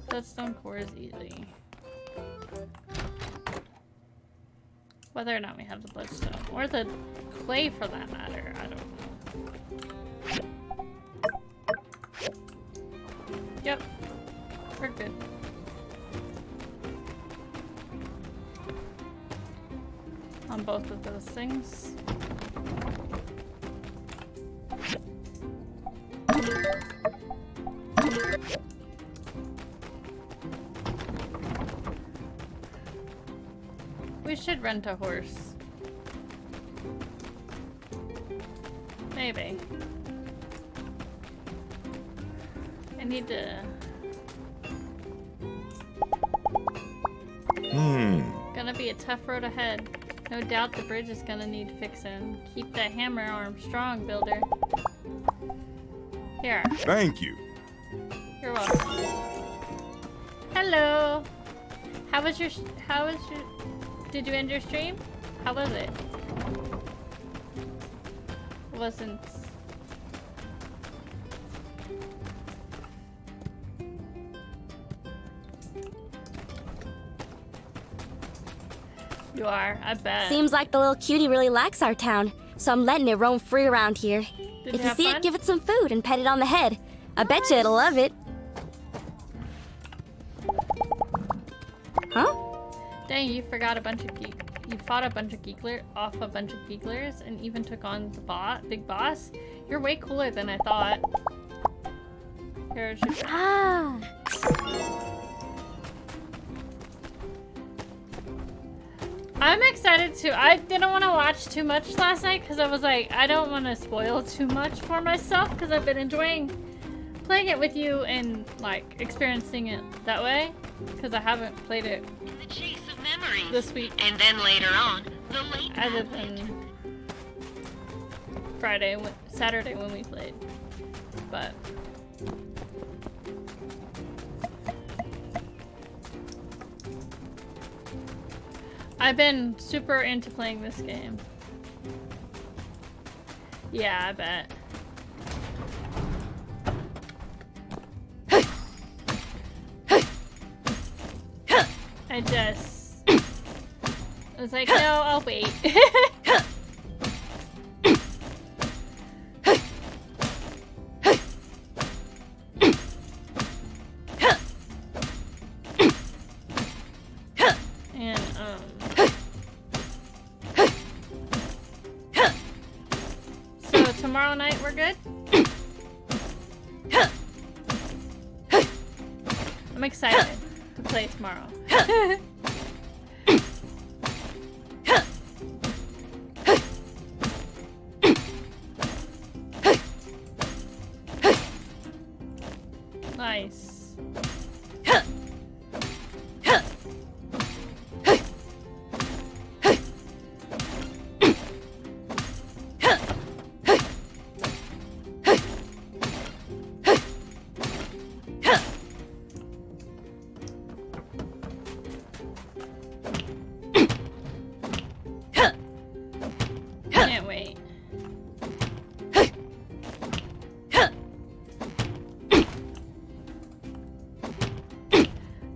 Bloodstone core is easy. Whether or not we have the bloodstone or the clay for that matter, I don't know. Yep, we're good. On both of those things. We should rent a horse. Maybe. I need to... Gonna be a tough road ahead. No doubt the bridge is gonna need fixing. Keep that hammer arm strong, builder. Here. Thank you. You're welcome. Hello. Did you end your stream? How was it? Wasn't. You are, I bet. Seems like the little cutie really likes our town, so I'm letting it roam free around here. Did If you you see have it, give it some food and pet it on the head. I bet you it'll love it. Huh? Dang, you forgot you fought a bunch of geeklers and even took on the big boss. You're way cooler than I thought. Here's your I'm excited too. I didn't want to watch too much last night because I was like, I don't want to spoil too much for myself because I've been enjoying playing it with you and like experiencing it that way because I haven't played it this week. And then later on, the late other than Saturday when we played. But I've been super into playing this game. Yeah, I bet. I was like, no, I'll wait. So tomorrow night we're good? I'm excited to play tomorrow. Nice. Can't wait.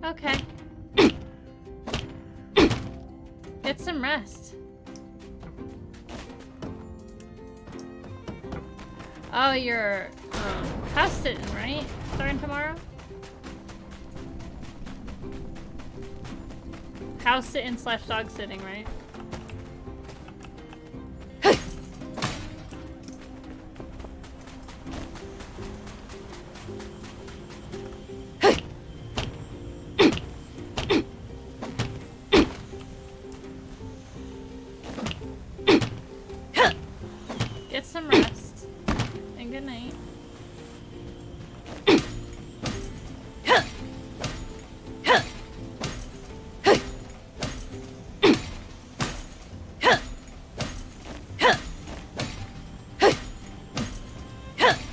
Okay. Get some rest. Oh, you're house sitting, right? Starting tomorrow? House sitting / dog sitting, right? Get some rest. And good night.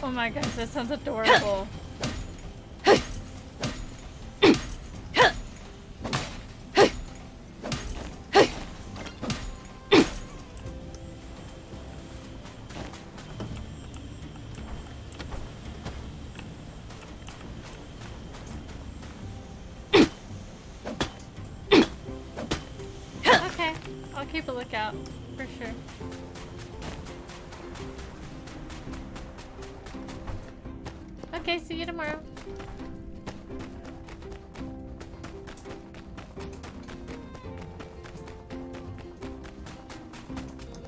Oh my gosh, that sounds adorable. Okay, I'll keep a lookout for sure. Okay, see you tomorrow.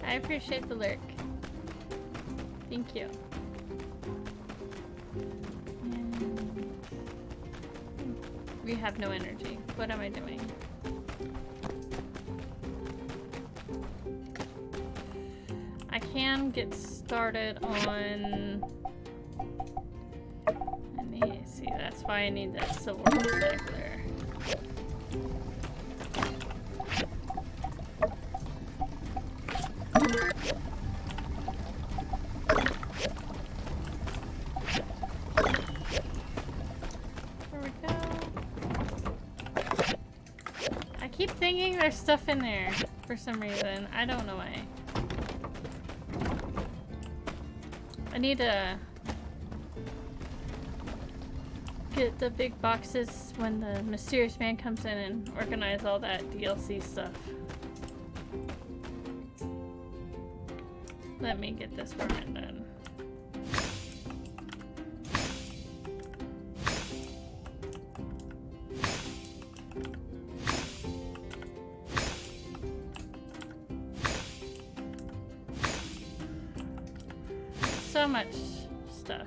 I appreciate the lurk. Thank you. And we have no energy. What am I doing? I can get started on... Let me see, that's why I need that silver recycler. keep thinking there's stuff in there for some reason. I don't know why. I need to get the big boxes when the mysterious man comes in and organize all that DLC stuff. Let me get this permit done. So much stuff.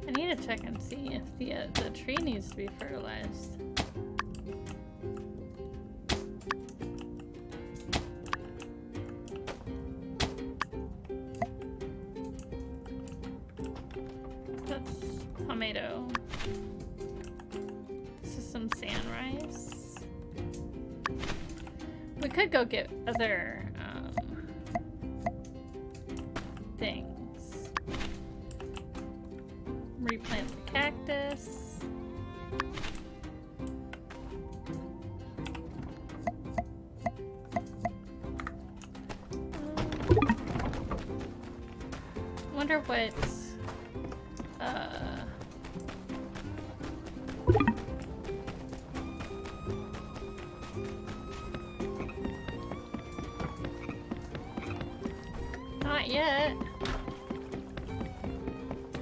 I need to check and see if the tree needs to be fertilized. That's tomato. This is some sand rice. We could go get other things. Replant the cactus. Wonder what not yet.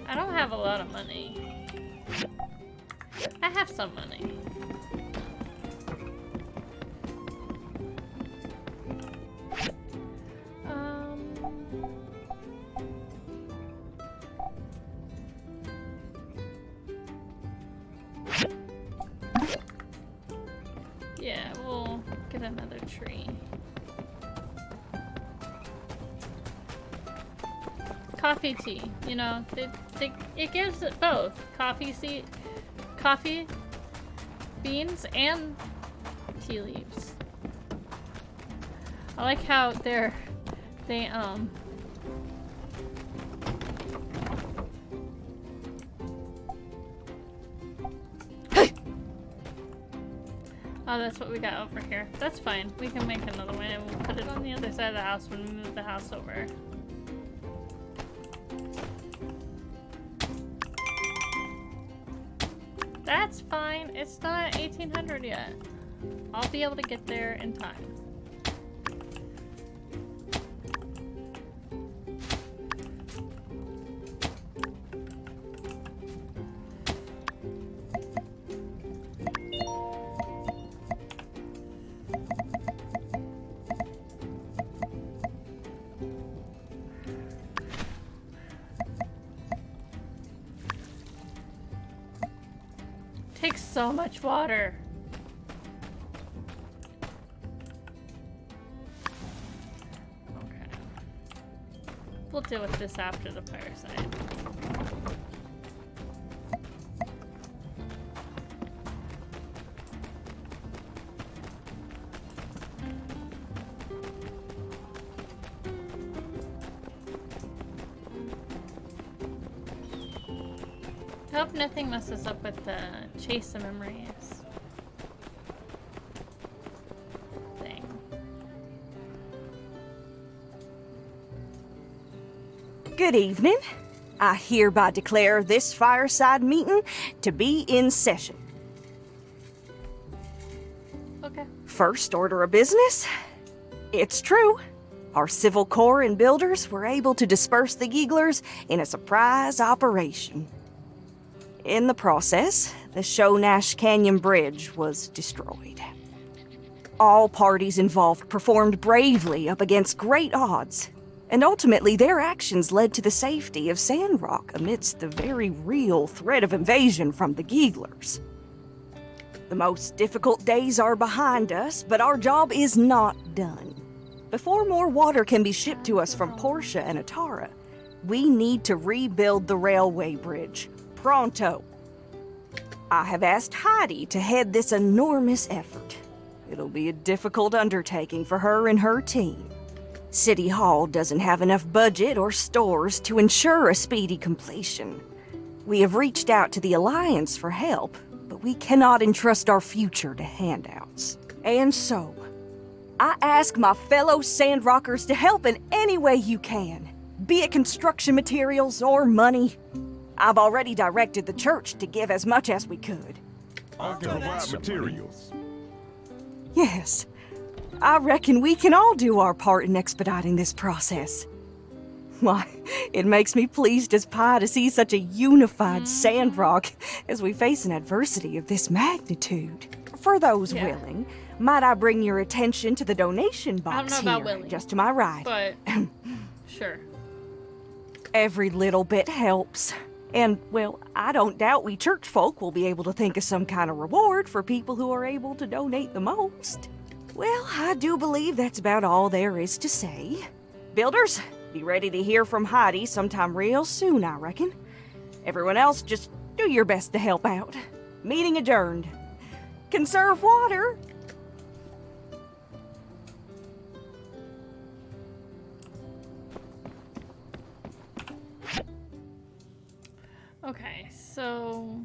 I don't have a lot of money. I have some money. Yeah, we'll get another tree. Coffee tea, you know, it gives it both coffee, beans, and tea leaves. I like how they oh, that's what we got over here. That's fine. We can make another one and we'll put it on the other side of the house when we move the house over. That's fine. It's not 1800 yet. I'll be able to get there in time. Takes so much water. Okay. We'll deal with this after the fireside. I hope nothing messes up with the chase of memories thing. Good evening. I hereby declare this fireside meeting to be in session. Okay. First order of business. It's true. Our Civil Corps and builders were able to disperse the Geeglers in a surprise operation. In the process, the Shonash Canyon Bridge was destroyed. All parties involved performed bravely up against great odds, and ultimately their actions led to the safety of Sandrock amidst the very real threat of invasion from the Geeglers. The most difficult days are behind us, but our job is not done. Before more water can be shipped to us from Portia and Atara, we need to rebuild the railway bridge. Pronto. I have asked Heidi to head this enormous effort. It'll be a difficult undertaking for her and her team. City Hall doesn't have enough budget or stores to ensure a speedy completion. We have reached out to the Alliance for help, but we cannot entrust our future to handouts. And so, I ask my fellow Sandrockers to help in any way you can, be it construction materials or money. I've already directed the church to give as much as we could. I can provide materials. Yes, I reckon we can all do our part in expediting this process. Why, it makes me pleased as pie to see such a unified Sandrock as we face an adversity of this magnitude. For those willing, might I bring your attention to the donation box I don't know about here, willing, just to my right. but sure. Every little bit helps. And, well, I don't doubt we church folk will be able to think of some kind of reward for people who are able to donate the most. Well, I do believe that's about all there is to say. Builders, be ready to hear from Heidi sometime real soon, I reckon. Everyone else, just do your best to help out. Meeting adjourned. Conserve water. Okay, so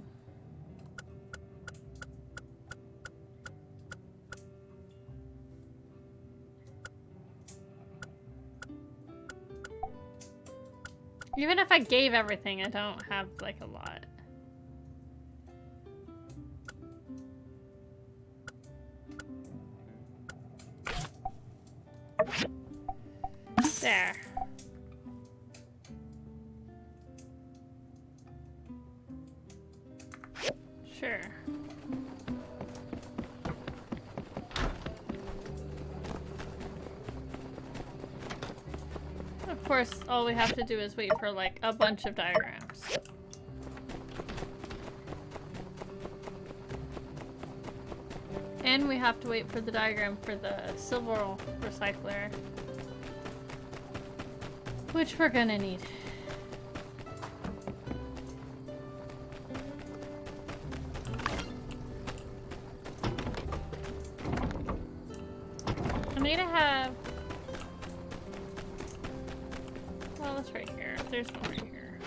even if I gave everything, I don't have like a lot. There. Sure. Of course, all we have to do is wait for like a bunch of diagrams. And we have to wait for the diagram for the silver recycler, which we're gonna need. I need to have... Well, that's right here. There's one right here.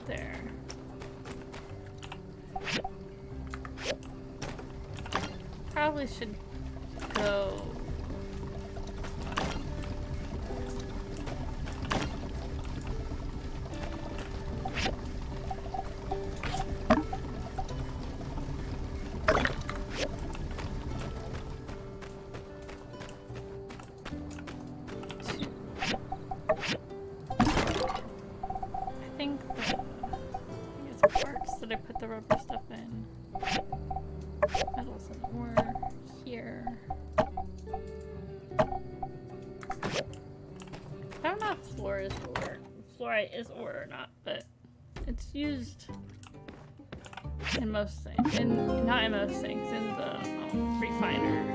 There. Probably should go... Did I put the rubber stuff in? Metals and ore here. I don't know if floor is ore. Fluorite is ore or not, but it's used in most things. Not in most things, in the refiner.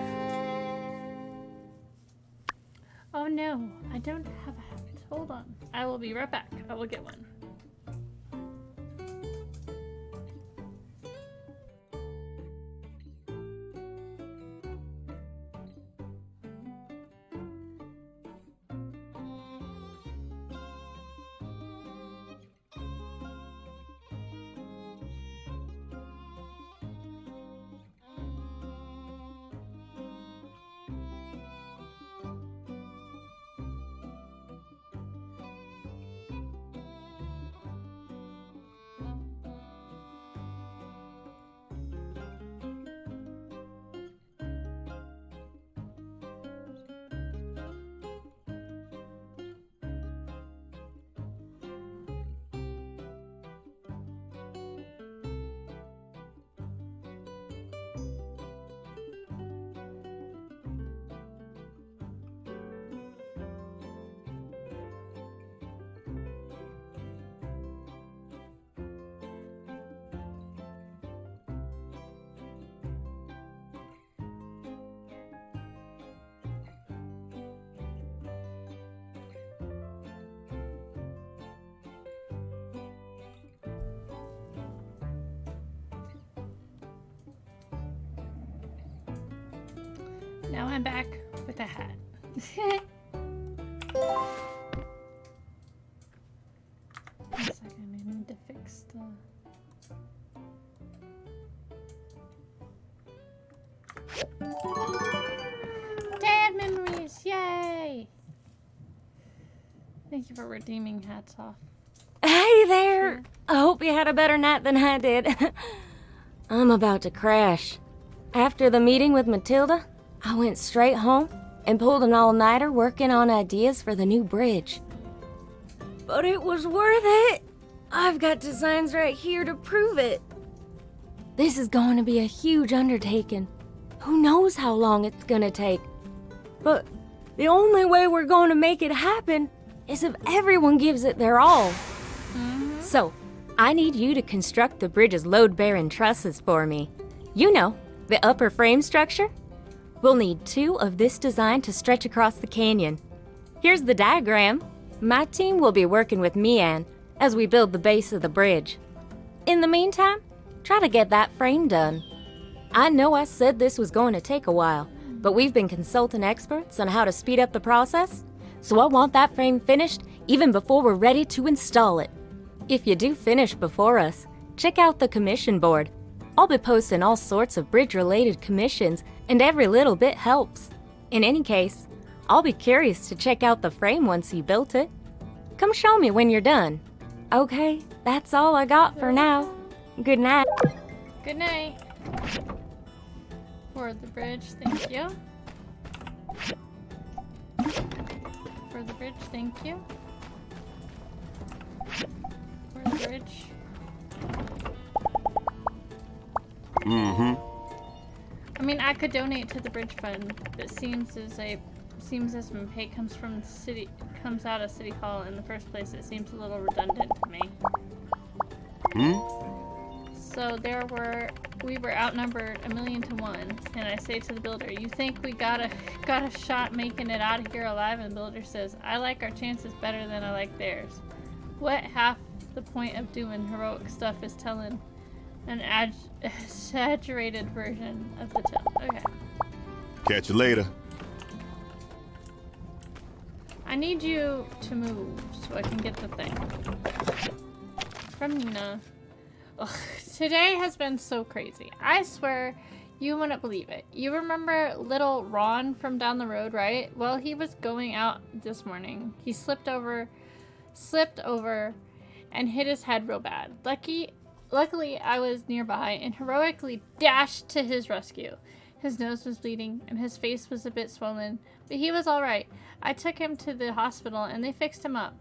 Oh no, I don't have a hat. Hold on. I will be right back. I will get one. Now I'm back with a hat. Thank you for redeeming hats off. Hey there! I hope you had a better night than I did. I'm about to crash. After the meeting with Matilda, I went straight home and pulled an all-nighter working on ideas for the new bridge. But it was worth it! I've got designs right here to prove it. This is going to be a huge undertaking. Who knows how long it's gonna take? But the only way we're going to make it happen is if everyone gives it their all. So, I need you to construct the bridge's load-bearing trusses for me. You know, the upper frame structure? We'll need 2 of this design to stretch across the canyon. Here's the diagram. My team will be working with Mian as we build the base of the bridge. In the meantime, try to get that frame done. I know I said this was going to take a while, but we've been consulting experts on how to speed up the process, so I want that frame finished even before we're ready to install it. If you do finish before us, check out the commission board. I'll be posting all sorts of bridge-related commissions, and every little bit helps. In any case, I'll be curious to check out the frame once you built it. Come show me when you're done. Okay, that's all I got for now. Good night. Good night. For the bridge, thank you. For the bridge, thank you. For the bridge. I mean, I could donate to the bridge fund, but seems as my pay comes out of City Hall in the first place, it seems a little redundant to me. So we were outnumbered 1,000,000 to 1, and I say to the builder, "You think we got a shot making it out of here alive?" And the builder says, "I like our chances better than I like theirs." What half the point of doing heroic stuff is telling an exaggerated version of the tale. Okay. Catch you later. I need you to move so I can get the thing. From Nina. Ugh, today has been so crazy. I swear you wouldn't believe it. You remember little Ron from down the road, right? Well, he was going out this morning. He slipped over and hit his head real bad. Luckily, I was nearby and heroically dashed to his rescue. His nose was bleeding and his face was a bit swollen, but he was all right. I took him to the hospital and they fixed him up.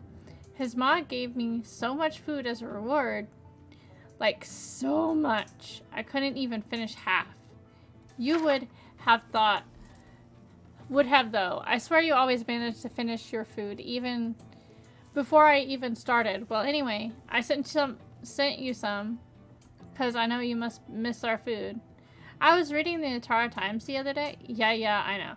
His ma gave me so much food as a reward. Like, so much. I couldn't even finish half. You would have though. I swear you always managed to finish your food, even before I even started. Well, anyway, I sent you some, because I know you must miss our food. I was reading the Atara Times the other day. Yeah, I know.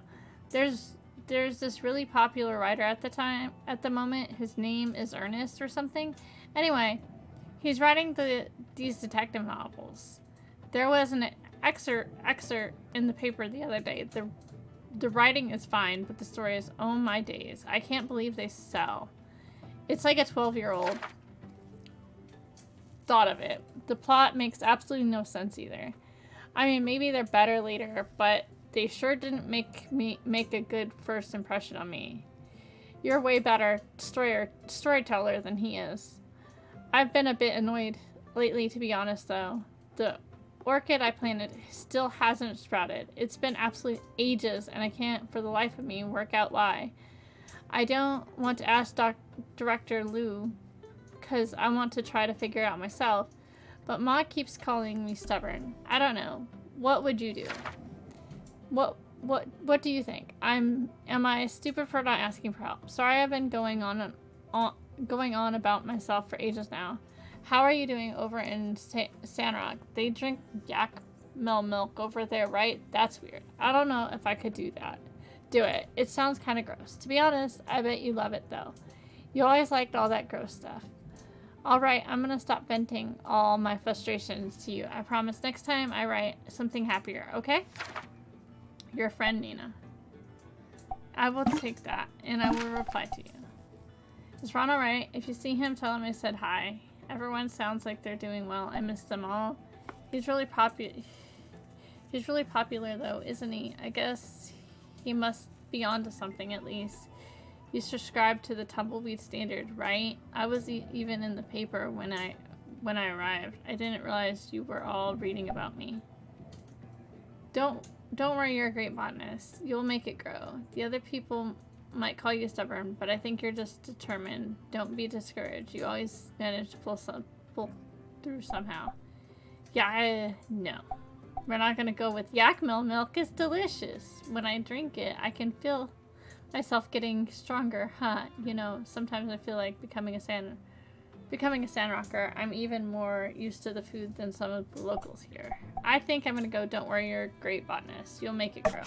There's this really popular writer at the moment. His name is Ernest or something. Anyway, he's writing these detective novels. There was an excerpt in the paper the other day. The writing is fine, but the story is, oh my days. I can't believe they sell. It's like a 12-year-old thought of it. The plot makes absolutely no sense either. I mean, maybe they're better later, but they sure didn't make a good first impression on me. You're way better storyteller than he is. I've been a bit annoyed lately, to be honest, though. The orchid I planted still hasn't sprouted. It's been absolute ages, and I can't, for the life of me, work out why. I don't want to ask Director Liu, because I want to try to figure it out myself, but Ma keeps calling me stubborn. I don't know. What would you do? What do you think? Am I stupid for not asking for help? Sorry, I've been going on about myself for ages now. How are you doing over in Sandrock? They drink yak milk over there, right? That's weird. I don't know if I could do that. Do it. It sounds kind of gross. To be honest, I bet you love it though. You always liked all that gross stuff. Alright, I'm gonna stop venting all my frustrations to you. I promise next time I write something happier, okay? Your friend, Nina. I will take that, and I will reply to you. Is Ron alright? If you see him, tell him I said hi. Everyone sounds like they're doing well. I miss them all. He's really popular though, isn't he? I guess he must be onto something at least. You subscribe to the Tumbleweed Standard, right? I was even in the paper when I arrived. I didn't realize you were all reading about me. Don't worry, you're a great botanist. You'll make it grow. The other people might call you stubborn, but I think you're just determined. Don't be discouraged. You always manage to pull through somehow. Yeah, no. We're not gonna go with yak milk. Milk is delicious. When I drink it, I can feel myself getting stronger, huh? You know, sometimes I feel like becoming a Sandrocker. I'm even more used to the food than some of the locals here. I think I'm gonna go, don't worry, you're a great botanist. You'll make it grow.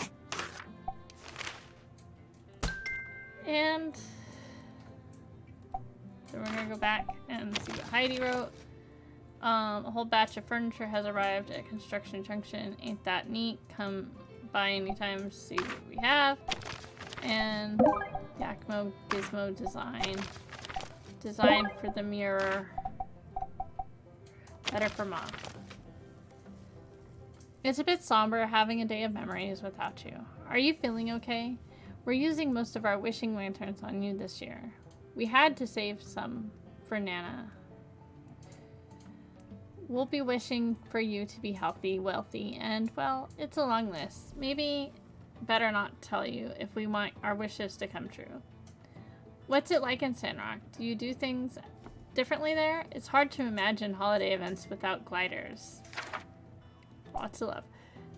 And then we're gonna go back and see what Heidi wrote. A whole batch of furniture has arrived at Construction Junction. Ain't that neat? Come by anytime, see what we have. And Yakmo Gizmo design for the mirror. Better for Mom. It's a bit somber having a day of memories without you. Are you feeling okay? We're using most of our wishing lanterns on you this year. We had to save some for Nana. We'll be wishing for you to be healthy, wealthy, and, well, it's a long list. Maybe better not tell you if we want our wishes to come true. What's it like in Sandrock? Do you do things differently there? It's hard to imagine holiday events without gliders. Lots of love.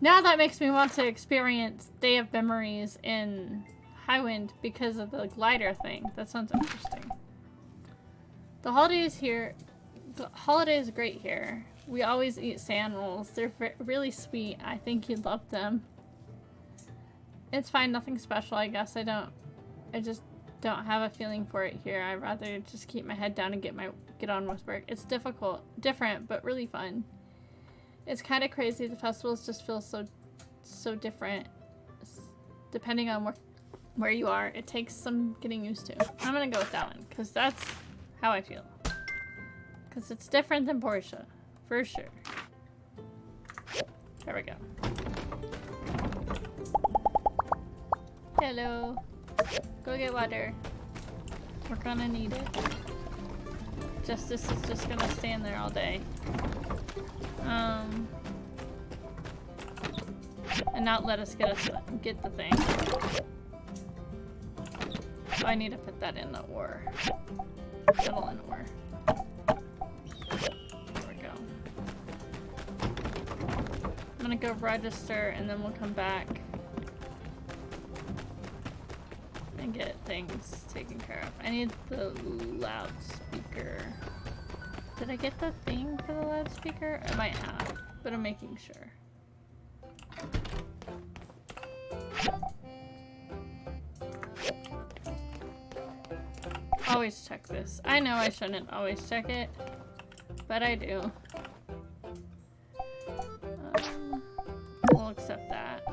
Now that makes me want to experience Day of Memories in Highwind because of the glider thing. That sounds interesting. The holidays are great here. We always eat sand rolls. They're really sweet. I think you'd love them. It's fine, nothing special, I guess. I just don't have a feeling for it here. I'd rather just keep my head down and get on with work. It's different, but really fun. It's kind of crazy. The festivals just feel so different depending on where you are. It takes some getting used to. I'm gonna go with that one because that's how I feel. Because it's different than Portia, for sure. There we go. Hello. Go get water. We're gonna need it. Justice is just gonna stand there all day. And not let us get the thing. Oh, I need to put that in the ore. Metal in ore. There we go. I'm gonna go register and then we'll come back and get things taken care of. I need the loudspeaker. Did I get the thing for the loudspeaker? I might have, but I'm making sure. Always check this. I know I shouldn't always check it, but I do. We'll accept that.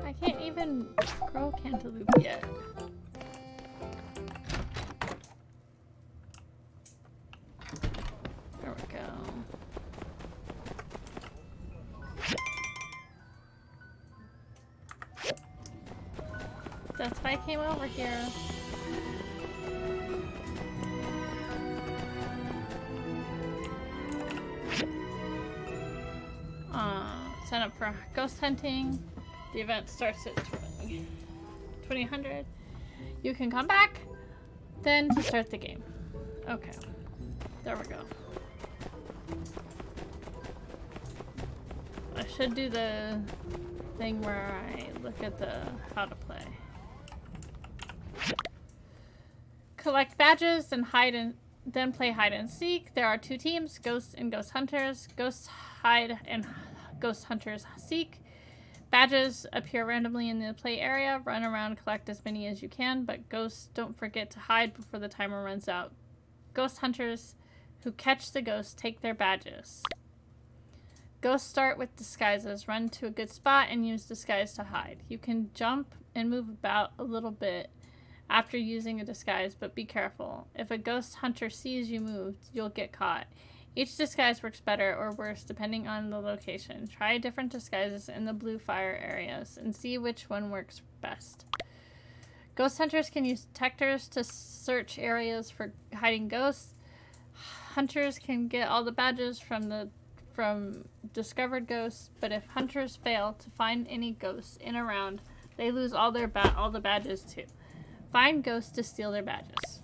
I can't even grow cantaloupe yet. There we go. That's why I came over here. Sign up for ghost hunting. The event starts at 2000. You can come back then to start the game. Okay. There we go. I should do the thing where I look at the how to play. Collect badges and then play hide and seek. There are two teams, ghosts and ghost hunters. Ghosts hide and ghost hunters seek. Badges appear randomly in the play area. Run around, collect as many as you can, but ghosts don't forget to hide before the timer runs out. Ghost hunters who catch the ghosts take their badges. Ghosts start with disguises. Run to a good spot and use disguise to hide. You can jump and move about a little bit after using a disguise, but be careful. If a ghost hunter sees you move, you'll get caught. Each disguise works better or worse depending on the location. Try different disguises in the blue fire areas and see which one works best. Ghost hunters can use detectors to search areas for hiding ghosts. Hunters can get all the badges from discovered ghosts, but if hunters fail to find any ghosts in a round, they lose all the badges too. Find ghosts to steal their badges.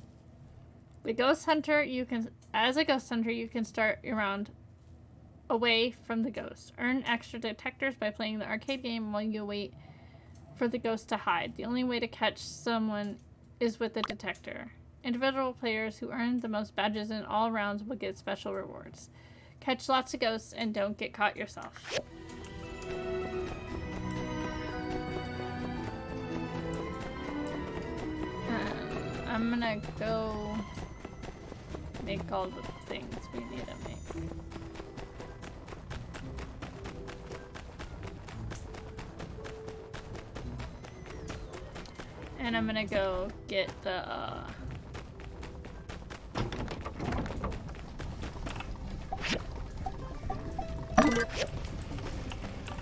As a ghost hunter, you can start your round away from the ghost. Earn extra detectors by playing the arcade game while you wait for the ghost to hide. The only way to catch someone is with a detector. Individual players who earn the most badges in all rounds will get special rewards. Catch lots of ghosts and don't get caught yourself. I'm gonna go make all the things we need to make. And I'm gonna go get the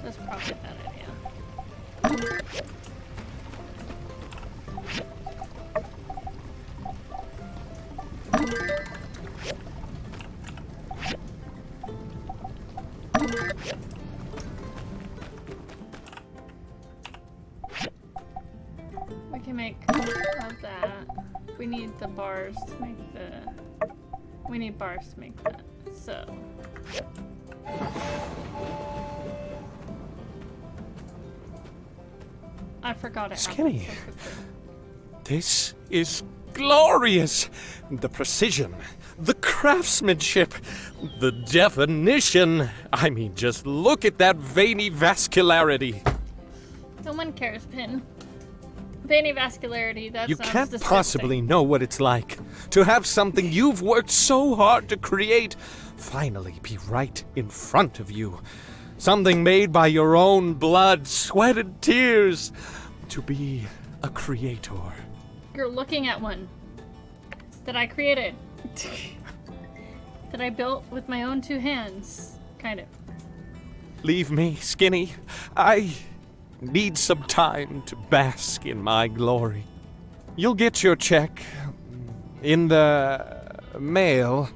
that's probably a bad idea. We can make all that. We need the bars to make the... We need bars to make that, so... I forgot it. Skinny, this is glorious! The precision, the craftsmanship, the definition. I mean, just look at that veiny vascularity. No one cares, Pin. Veiny vascularity, that You sounds can't disgusting. possibly know what it's like to have something you've worked so hard to create finally be right in front of you. Something made by your own blood, sweat, and tears. To be a creator. You're looking at one that I created. That I built with my own two hands. Kind of. Leave me, Skinny. I need some time to bask in my glory. You'll get your check in the mail.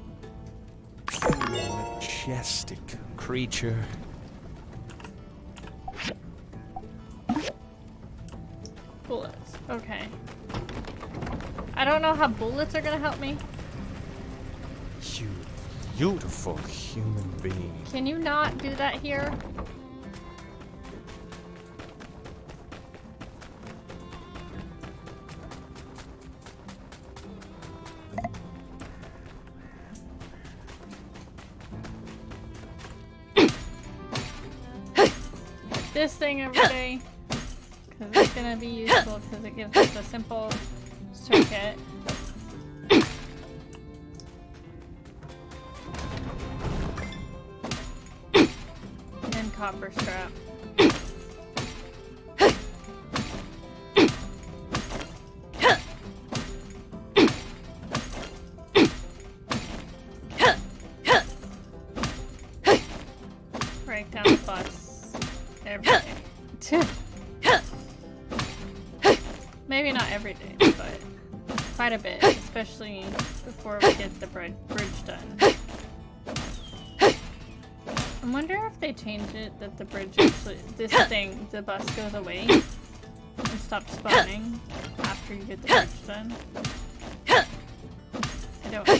Majestic creature. Bullets. Okay. I don't know how bullets are gonna help me. You beautiful human being. Can you not do that here? This thing every day. Because it's gonna be useful because it gives us a simple circuit. And copper strap. Break down the bus every day. Maybe not every day, but quite a bit, especially before we get the bridge done. I wonder if they change it that the bridge actually, the bus goes away and stops spawning after you get the bridge done. I don't know.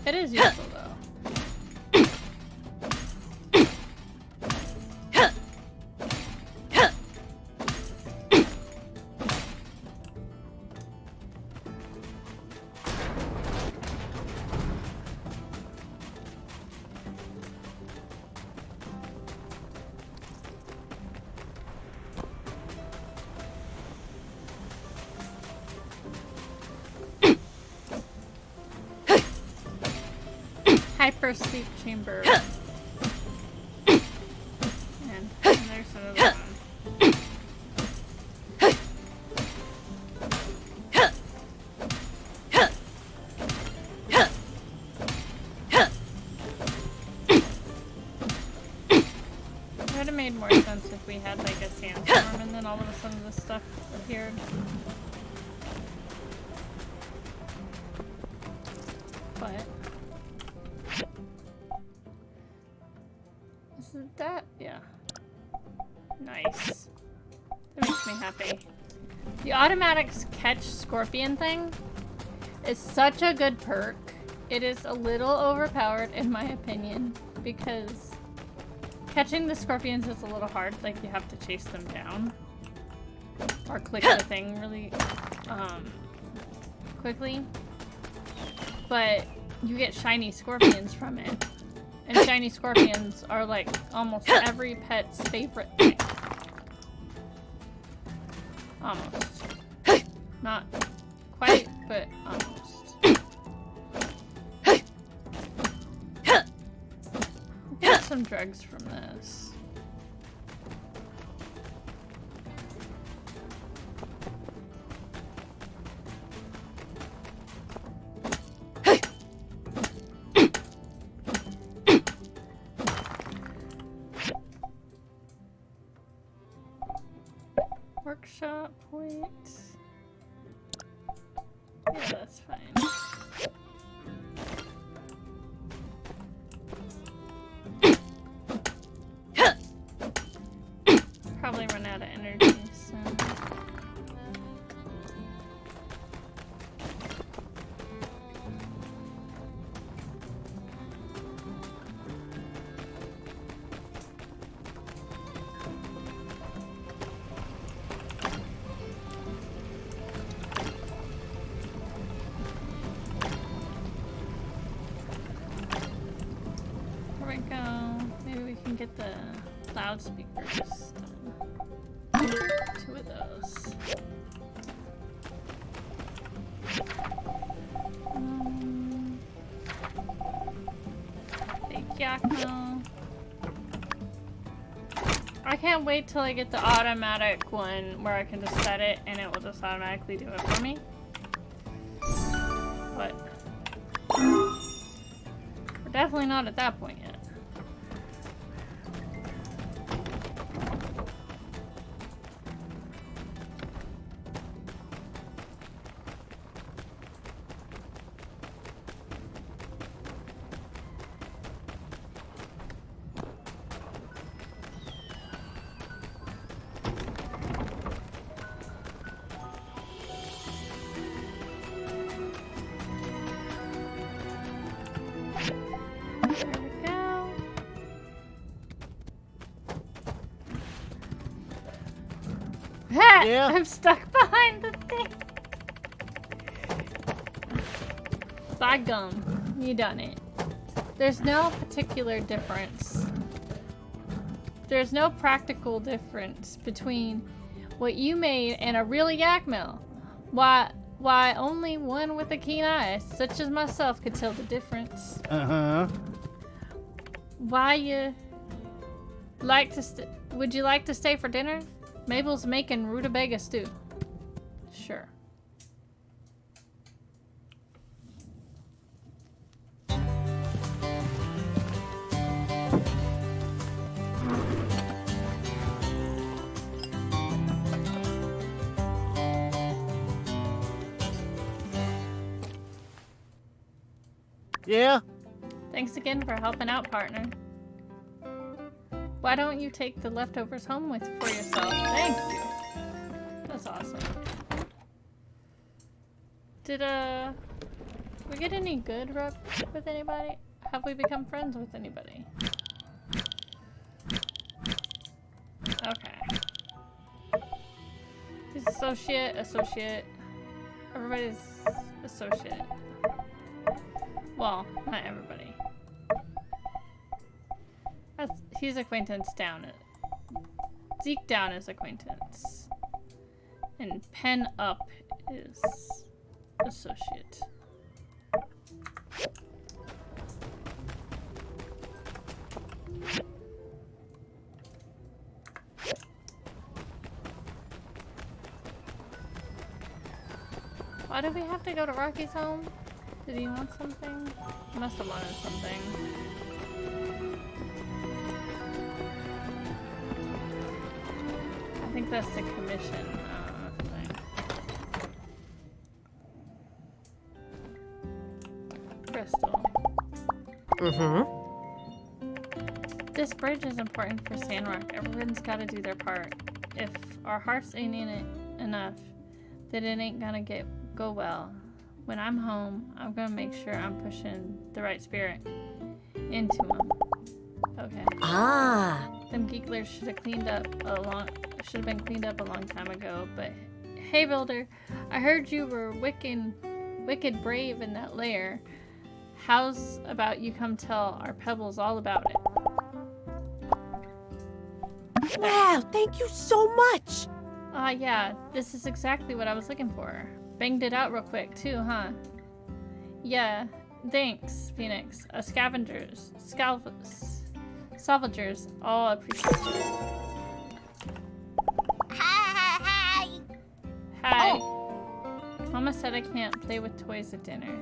It is useful though. hyper sleep chamber. And there's another one. It would have made more sense if we had like a sandstorm and then all of a sudden this stuff appeared. But isn't that? Yeah. Nice. That makes me happy. The automatic catch scorpion thing is such a good perk. It is a little overpowered in my opinion because catching the scorpions is a little hard. Like you have to chase them down or click the thing really quickly. But you get shiny scorpions from it. And shiny scorpions are like almost every pet's favorite thing. Almost. Not quite, but almost. Get some drugs from this. Workshop point. Yeah, that's fine. Probably run out of energy soon. There we go. Maybe we can get the loudspeakers done. 2 of those. Big Yakno. I can't wait till I get the automatic one where I can just set it and it will just automatically do it for me. But we're definitely not at that point yet. Yeah? I'm stuck behind the thing. By gum, you done it. There's no particular difference. There's no practical difference between what you made and a real yak mill. Why only one with a keen eye, such as myself, could tell the difference. Uh-huh. Why you like to would you like to stay for dinner? Mabel's making rutabaga stew. Sure. Yeah? Thanks again for helping out, partner. Why don't you take the leftovers home for yourself? Thank you. That's awesome. Did we get any good rep with anybody? Have we become friends with anybody? Okay. He's associate. Everybody's associate. Well, not everybody. He's acquaintance down. Zeke down is acquaintance. And Pen up is associate. Why do we have to go to Rocky's home? Did he want something? He must have wanted something. I think that's the commission thing. Crystal. This bridge is important for Sandrock. Everyone's gotta do their part. If our hearts ain't in it enough, then it ain't gonna go well. When I'm home, I'm gonna make sure I'm pushing the right spirit into them. Okay. Ah. Them geeklers should have been cleaned up a long time ago. But hey, Builder, I heard you were wicked brave in that lair. How's about you come tell our Pebbles all about it? Wow, thank you so much! Yeah, this is exactly what I was looking for. Banged it out real quick, too, huh? Yeah, thanks, Phoenix. Salvagers all appreciate you. Hi! Hi. Oh. Mama said I can't play with toys at dinner.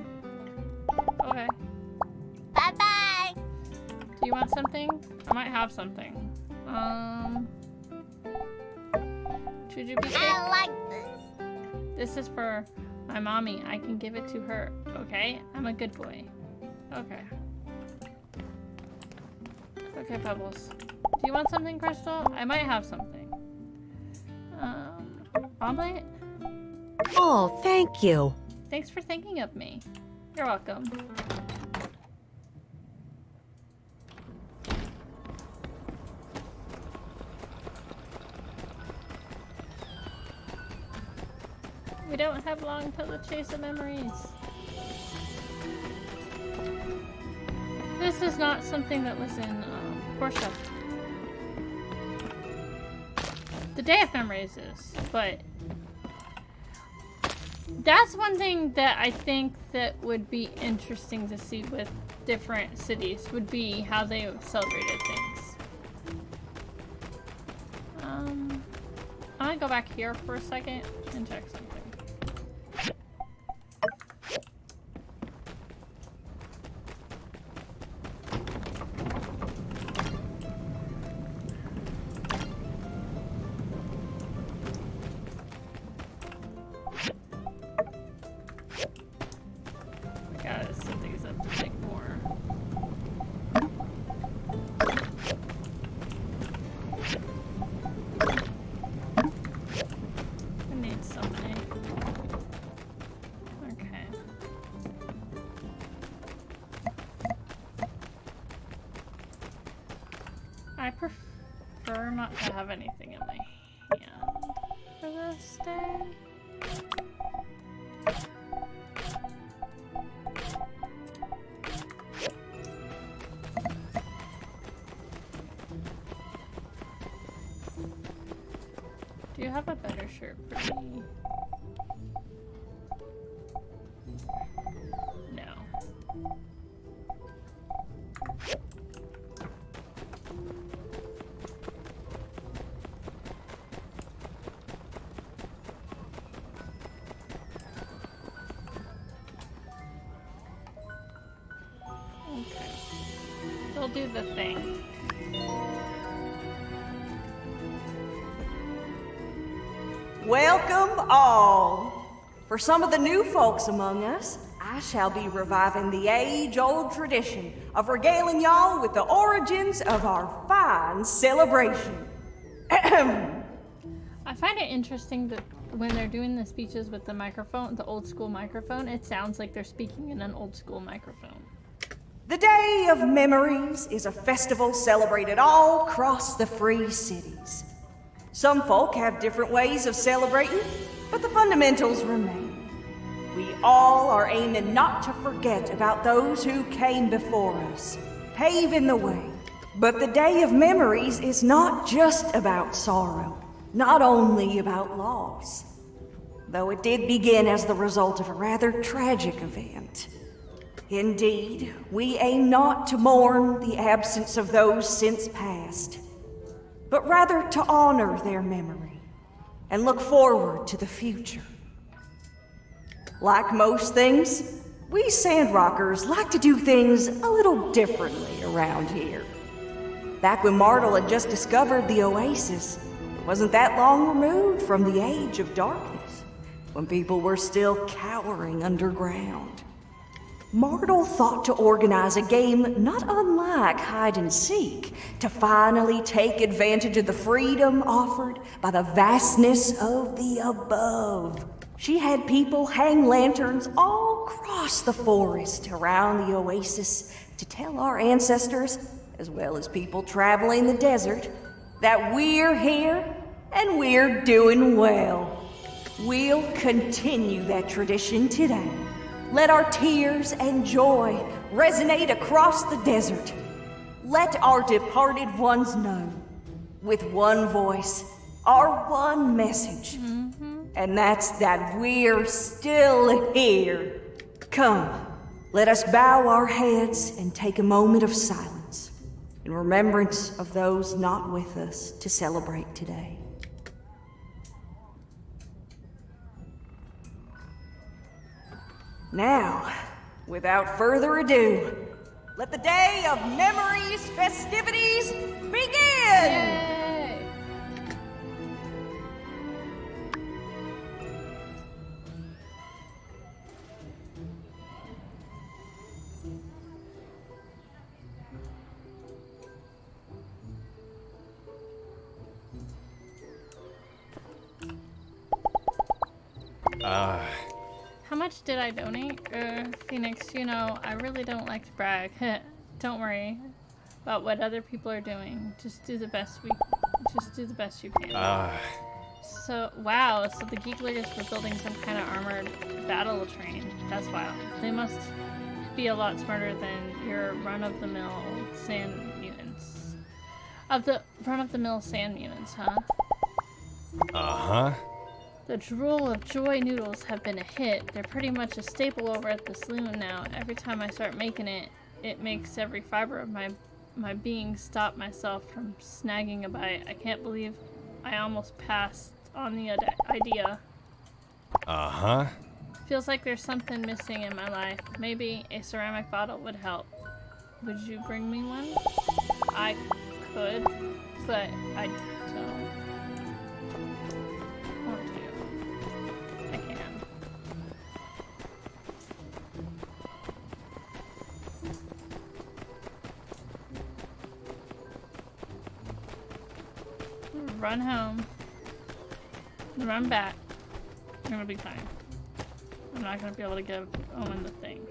Okay. Bye-bye! Do you want something? I might have something. Jujube cake? I like this. This is for my mommy. I can give it to her, okay? I'm a good boy. Okay. Okay, Pebbles. Do you want something, Crystal? I might have something. Omelet? Oh, thank you. Thanks for thinking of me. You're welcome. We don't have long till the chase of memories. This is not something that was in Portia. The Day of Memories is, but that's one thing that I think that would be interesting to see with different cities, would be how they celebrated things. I'm gonna go back here for a second and check something. I prefer not to have anything in my hand for this day. Do you have a better shirt for me? No. Okay. They'll do the thing. Welcome all. For some of the new folks among us, I shall be reviving the age-old tradition of regaling y'all with the origins of our fine celebration. I find it interesting that when they're doing the speeches with the microphone, the old school microphone, it sounds like they're speaking in an old school microphone. The Day of Memories is a festival celebrated all across the free cities. Some folk have different ways of celebrating, but the fundamentals remain. We all are aiming not to forget about those who came before us, paving the way. But the Day of Memories is not just about sorrow, not only about loss, though it did begin as the result of a rather tragic event. Indeed, we aim not to mourn the absence of those since passed, but rather to honor their memory and look forward to the future. Like most things, we Sandrockers like to do things a little differently around here. Back when Martel had just discovered the oasis, it wasn't that long removed from the Age of Darkness, when people were still cowering underground. Martel thought to organize a game not unlike hide and seek to finally take advantage of the freedom offered by the vastness of the above. She had people hang lanterns all across the forest around the oasis to tell our ancestors, as well as people traveling the desert, that we're here and we're doing well. We'll continue that tradition today. Let our tears and joy resonate across the desert. Let our departed ones know, with one voice, our one message. And that's that we're still here. Come, let us bow our heads and take a moment of silence in remembrance of those not with us to celebrate today. Now, without further ado, let the day of memories, festivities begin! Yay! How much did I donate? Phoenix, you know, I really don't like to brag. Don't worry about what other people are doing. Just do the best you can. So, wow, so the Geeklers were building some kind of armored battle train. That's wild. They must be a lot smarter than your run-of-the-mill sand mutants. Run-of-the-mill sand mutants, huh? Uh-huh. The drool of joy noodles have been a hit. They're pretty much a staple over at the saloon now. Every time I start making it, it makes every fiber of my being stop myself from snagging a bite. I can't believe I almost passed on the idea. Uh-huh. Feels like there's something missing in my life. Maybe a ceramic bottle would help. Would you bring me one? I could, but I don't. I can. Run home. Run back. I'm gonna be fine. I'm not gonna be able to give Owen the thing.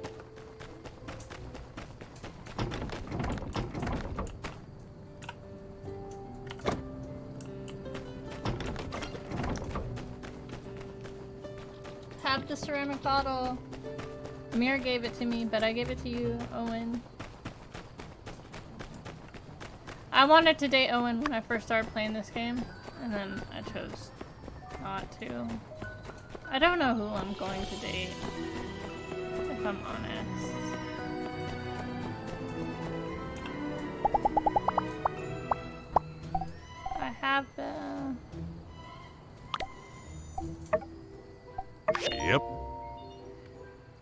Have the ceramic bottle. Amir gave it to me, but I gave it to you, Owen. I wanted to date Owen when I first started playing this game, and then I chose not to. I don't know who I'm going to date, if I'm honest. I have the... Yep.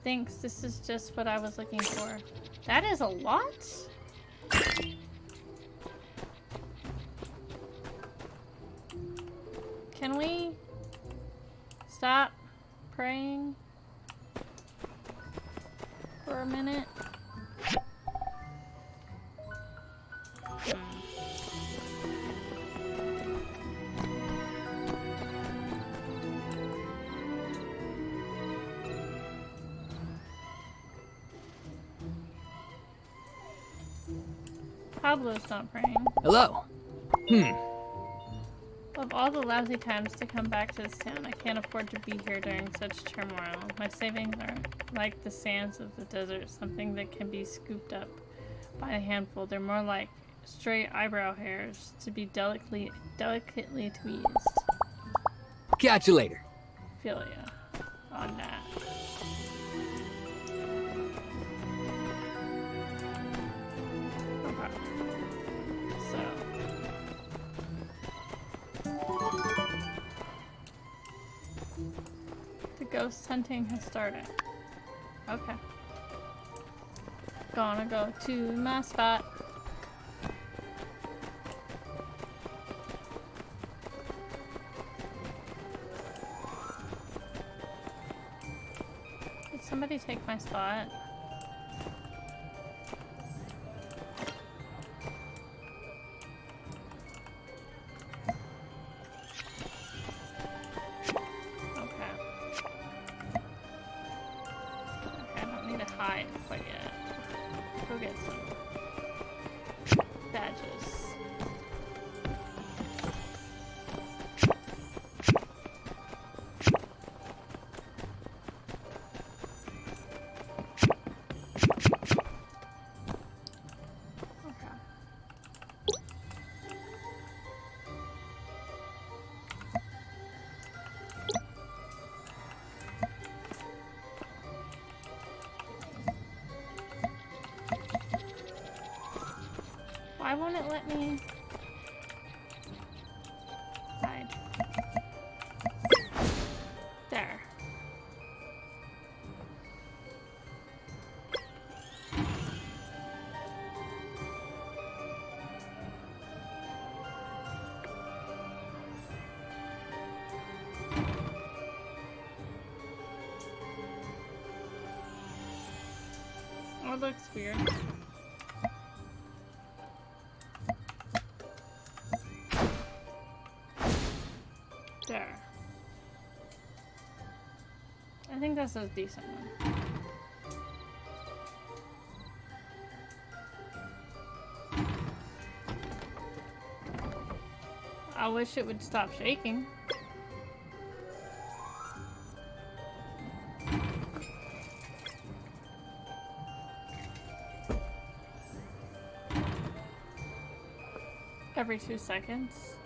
Thanks, this is just what I was looking for. That is a lot? Can we stop praying for a minute? Pablo's not praying. Hello. Of all the lousy times to come back to this town, I can't afford to be here during such turmoil. My savings are like the sands of the desert, something that can be scooped up by a handful. They're more like stray eyebrow hairs to be delicately tweezed. Catch you later. Feel ya on that. Okay. So. To go Ghost hunting has started. Okay. Gonna go to my spot. Did somebody take my spot? Why won't it let me hide? There. Oh, it looks weird. There. I think that's a decent one. I wish it would stop shaking. Every 2 seconds.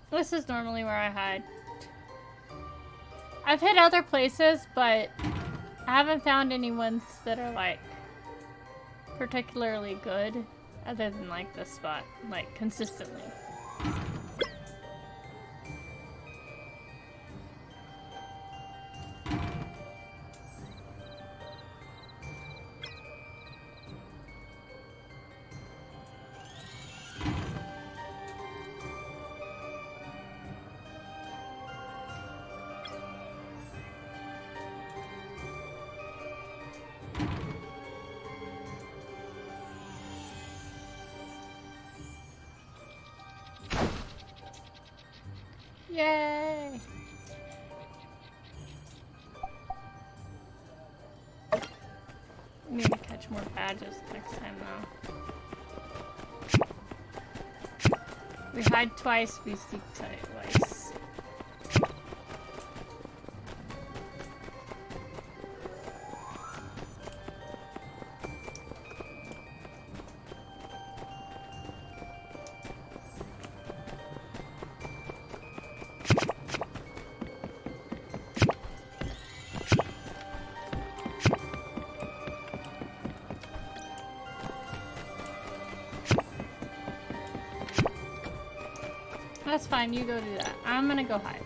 This is normally where I hide. I've hit other places, but I haven't found any ones that are like particularly good other than like this spot, like consistently. Yay! I need to catch more badges next time though. We hide twice, we seek twice. That's fine, you go do that. I'm gonna go hide.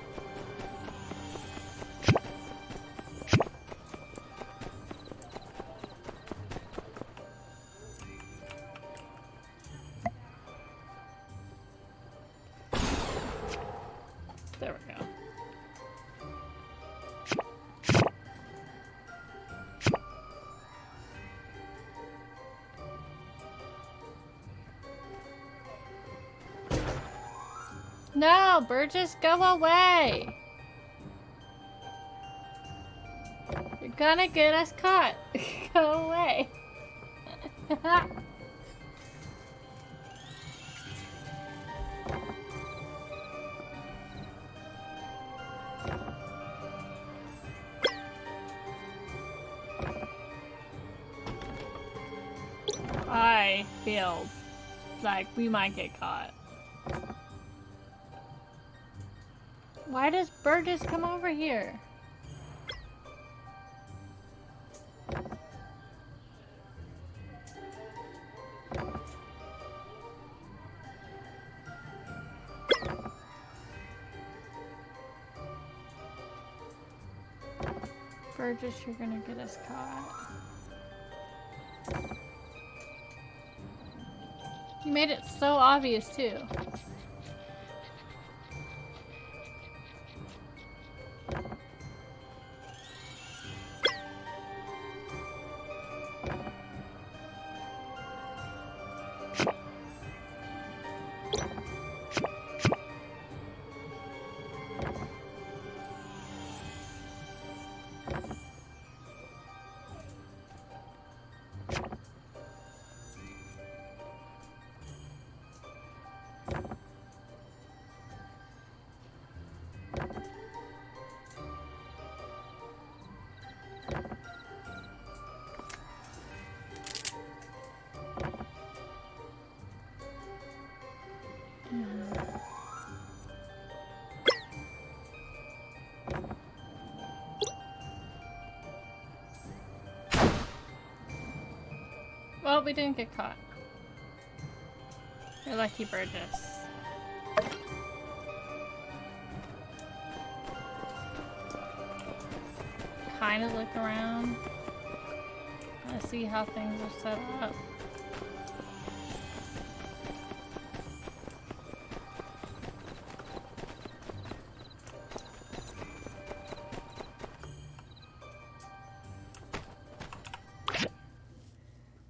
There we go. No, Burgess, go away! You're gonna get us caught. Go away. I feel like we might get caught. Why does Burgess come over here? Burgess, you're gonna get us caught. You made it so obvious too. Well, we didn't get caught. You're lucky, Burgess. Kind of look around. I see how things are set up.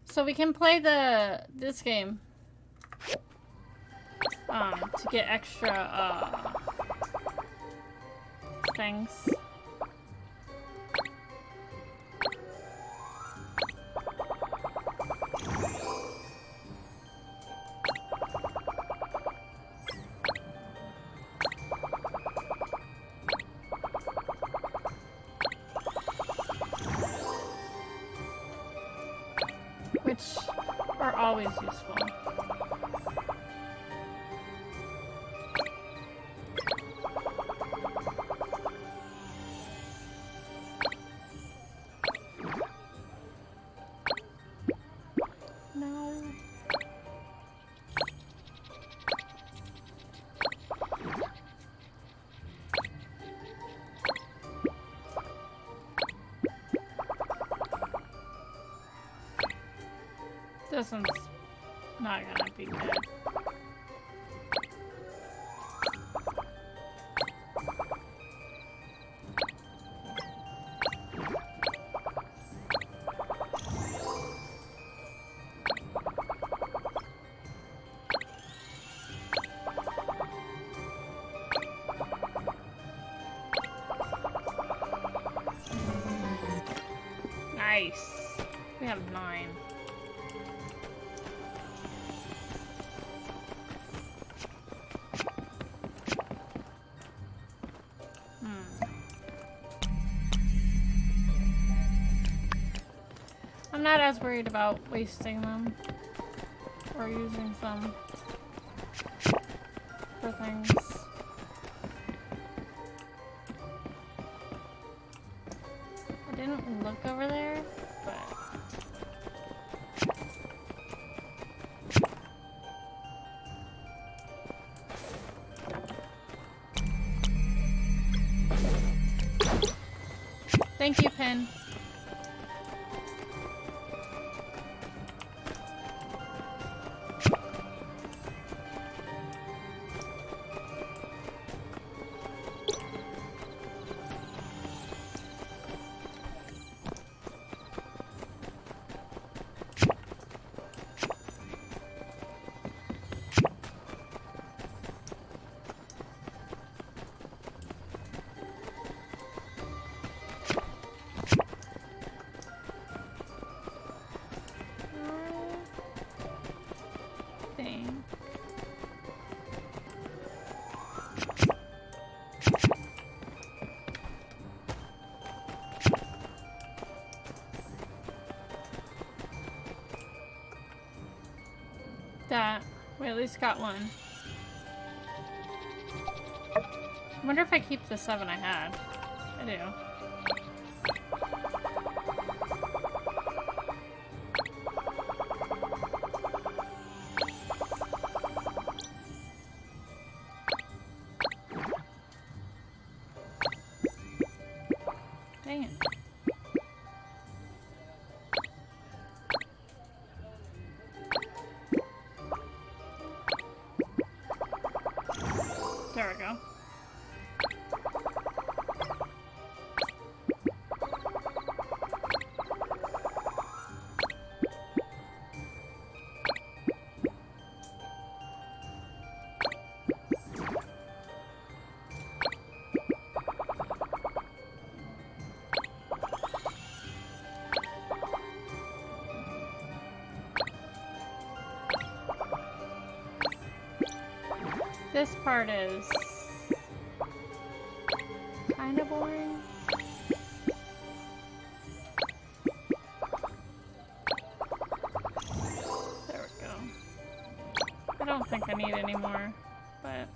So we can play this game to get extra things. Which are always useful. No. This one's not gonna be good. Nice. We have 9. I'm not as worried about wasting them or using them for things. I didn't look over there, but thank you, Pin. least got one. I wonder if I keep the 7 I had. I do. Dang it. There we go. This part is kind of boring. There we go. I don't think I need any more, but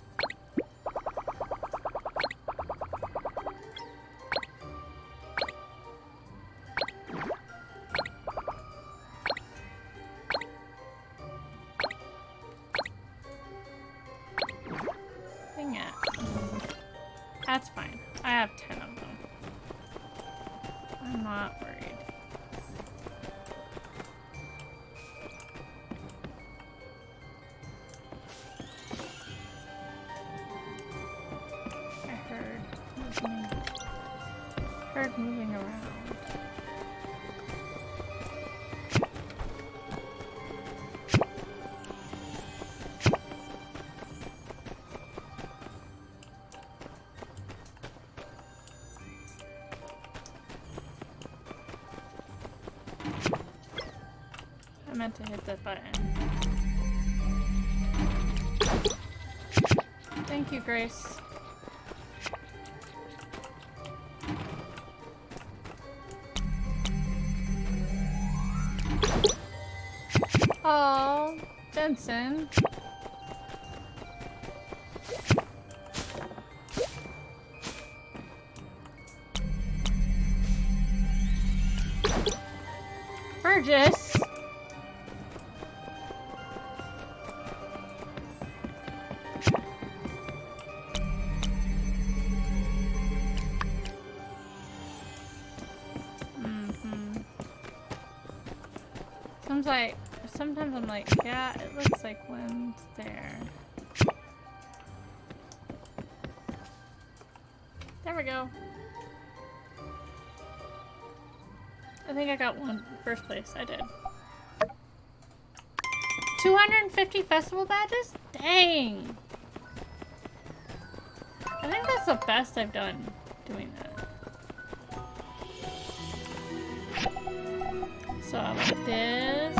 dang it. That's fine. I have 10 of them. I'm not worried. Heard moving around. I meant to hit that button. Thank you, Grace. Oh, Benson. Burgess. Sometimes I'm like, yeah, it looks like one's there. There we go. I think I got one first place. I did. 250 festival badges? Dang! I think that's the best I've done doing that. So I want this.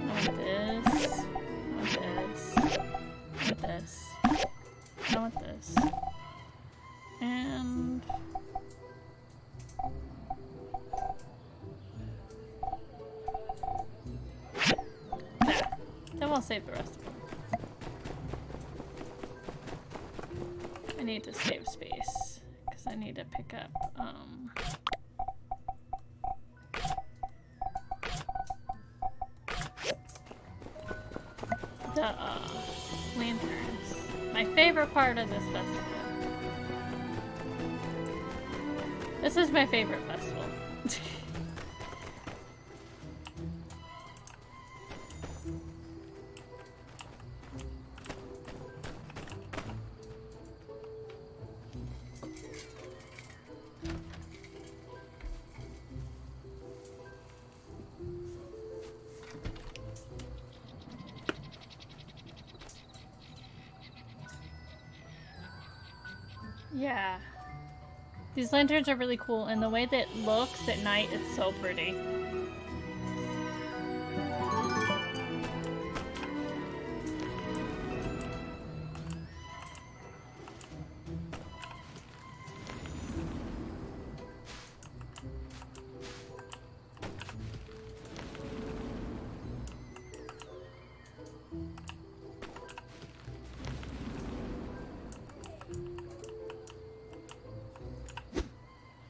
I want this. I want this. I want this. I want this. And that. Then we'll save the rest of them. I need to save space because I need to pick up the lanterns. My favorite part of this festival. This is my favorite festival. Yeah. These lanterns are really cool, and the way that it looks at night, it's so pretty.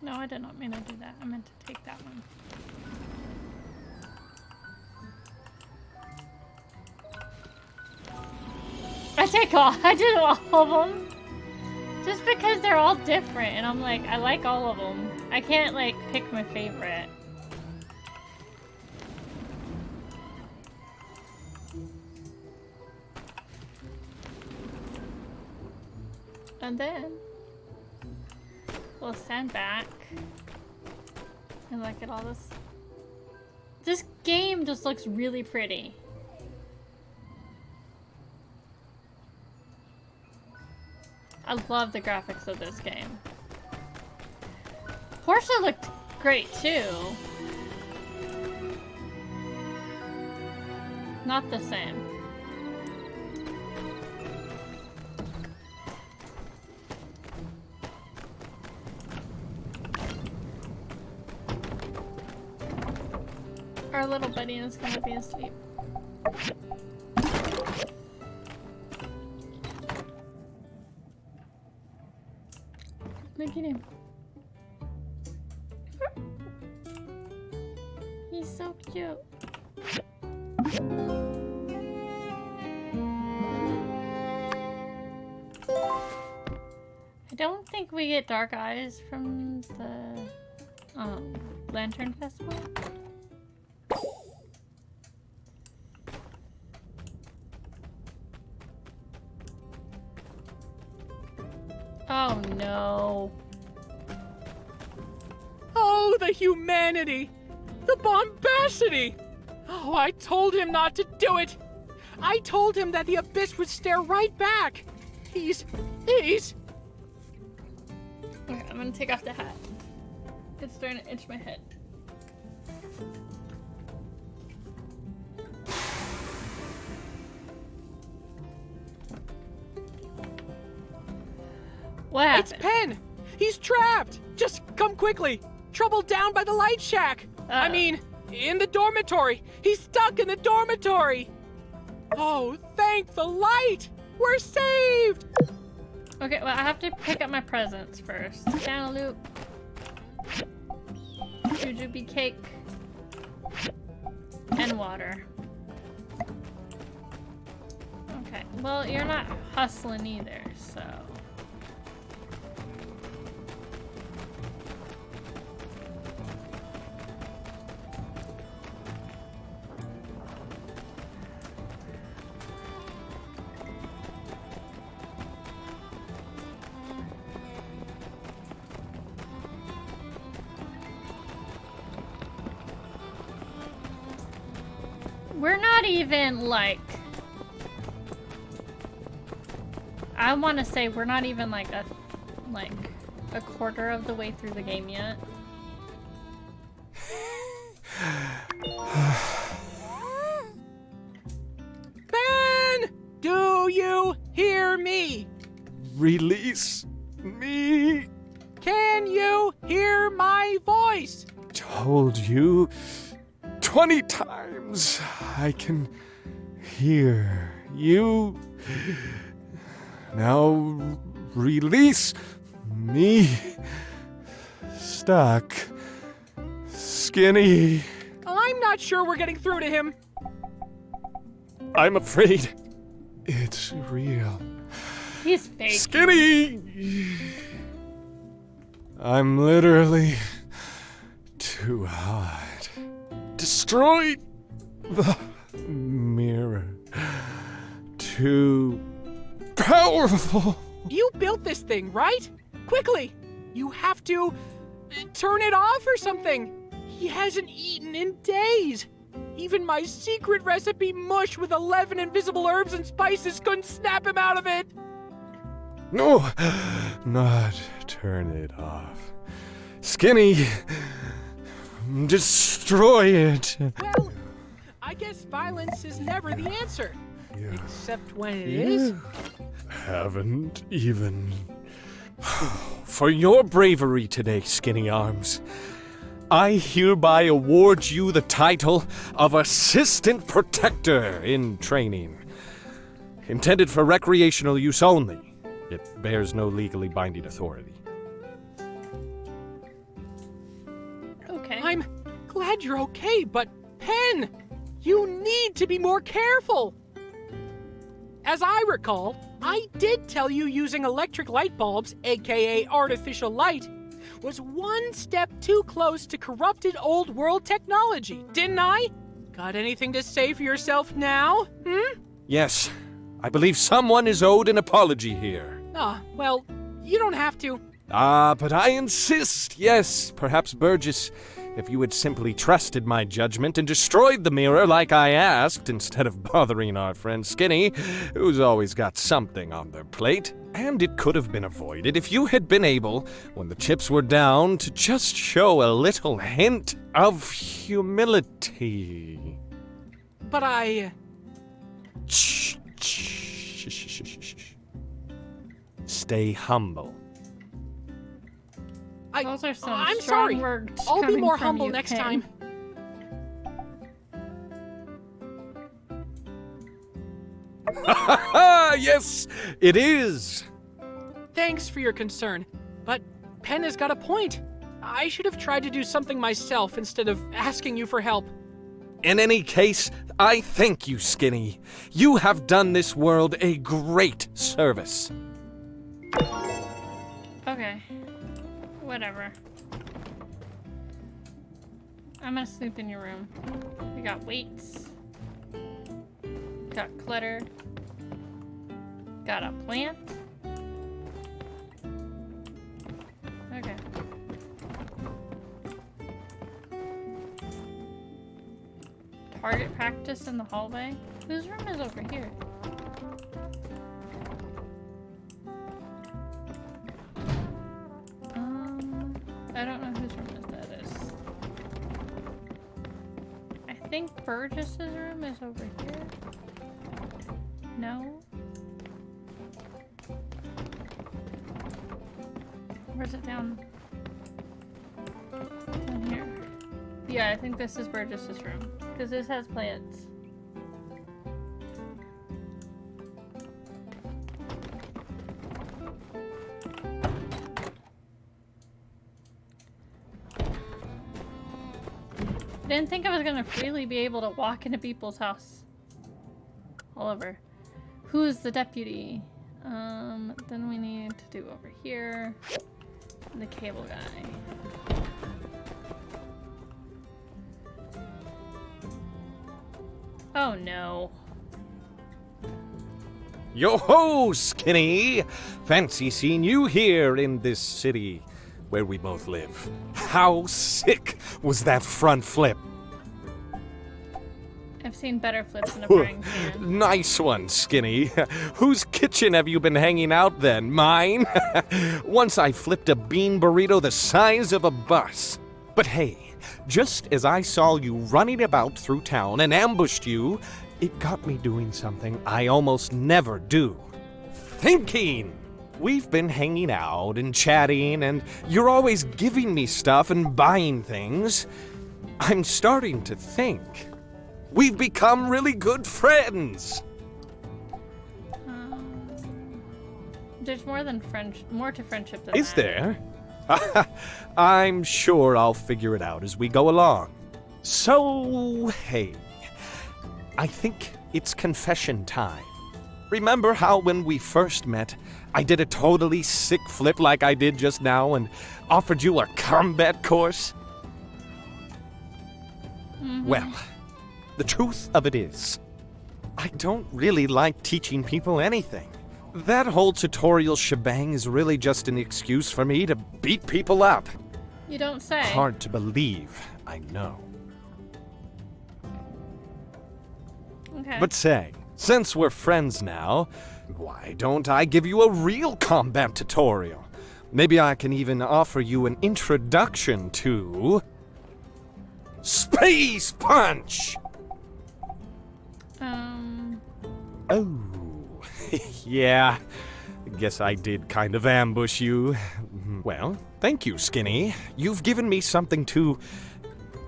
No, I did not mean to do that. I meant to take that one. I did all of them. Just because they're all different, and I'm like, I like all of them. I can't, like, pick my favorite. And then we'll stand back and look at all this. This game just looks really pretty. I love the graphics of this game. Portia looked great too. Not the same. Our little buddy is gonna be asleep. Look at him. He's so cute. I don't think we get dark eyes from the Lantern Festival. Oh no. Oh, the humanity! The bombacity! Oh, I told him not to do it! I told him that the abyss would stare right back! He's... Okay, I'm gonna take off the hat. It's starting to itch my head. What happened? It's Penn! He's trapped! Just come quickly! Trouble down by the light shack! I mean, in the dormitory! He's stuck in the dormitory! Oh, thank the light! We're saved! Okay, well, I have to pick up my presents first. Cantaloupe. Jujube cake. And water. Okay, well, you're not hustling either, so... We're not even, like... I want to say we're not even, like, a quarter of the way through the game yet. Ben! Do you hear me? Release me. Can you hear my voice? Told you 20 times I can hear you. Now release me. Stuck. Skinny. I'm not sure we're getting through to him. I'm afraid it's real. He's fake. Skinny! I'm literally too hot. Destroyed the mirror. Too powerful. You built this thing, right? Quickly! You have to turn it off or something. He hasn't eaten in days. Even my secret recipe mush with 11 invisible herbs and spices couldn't snap him out of it. No, not turn it off. Skinny, destroy it. Well, I guess violence is never the answer. Except when it is. Haven't even. For your bravery today, Skinny Arms, I hereby award you the title of Assistant Protector in Training. Intended for recreational use only, it bears no legally binding authority. glad you're okay, but Pen, you need to be more careful. As I recall, I did tell you using electric light bulbs, aka artificial light, was one step too close to corrupted old world technology, didn't I? Got anything to say for yourself now, Yes, I believe someone is owed an apology here. Well, you don't have to. But I insist. Yes, perhaps Burgess, if you had simply trusted my judgment and destroyed the mirror like I asked, instead of bothering our friend Skinny, who's always got something on their plate. And it could have been avoided if you had been able, when the chips were down, to just show a little hint of humility. But I... Shh, shh, shh, shh, shh, shh. Stay humble. Those are some I'm strong sorry. words I'll be coming more from humble you, next Pen. time. Yes, it is. Thanks for your concern, but Pen has got a point. I should have tried to do something myself instead of asking you for help. In any case, I thank you, Skinny. You have done this world a great service. Okay. Whatever. I'm gonna sleep in your room. We got weights. Got clutter. Got a plant. Okay. Target practice in the hallway. Whose room is over here? I don't know whose room that is. I think Burgess's room is over here. No? Where's it down? Down here. Yeah, I think this is Burgess's room. Because this has plants. I didn't think I was gonna freely be able to walk into people's house. Oliver. Who's the deputy? Then we need to do over here. The cable guy. Oh no. Yo-ho, Skinny! Fancy seeing you here in this city where we both live. How sick was that front flip? I've seen better flips in a frying pan. Nice one, Skinny. Whose kitchen have you been hanging out then? Mine? Once I flipped a bean burrito the size of a bus. But hey, just as I saw you running about through town and ambushed you, it got me doing something I almost never do. Thinking! We've been hanging out and chatting, and you're always giving me stuff and buying things. I'm starting to think we've become really good friends. There's more than more to friendship than Is that. there? I'm sure I'll figure it out as we go along. So, hey, I think it's confession time. Remember how when we first met, I did a totally sick flip like I did just now and offered you a combat course? Well, the truth of it is, I don't really like teaching people anything. That whole tutorial shebang is really just an excuse for me to beat people up. You don't say. Hard to believe, I know. Okay. But say, since we're friends now, why don't I give you a real combat tutorial? Maybe I can even offer you an introduction to Space Punch! Oh, yeah. Guess I did kind of ambush you. Well, thank you, Skinny. You've given me something to...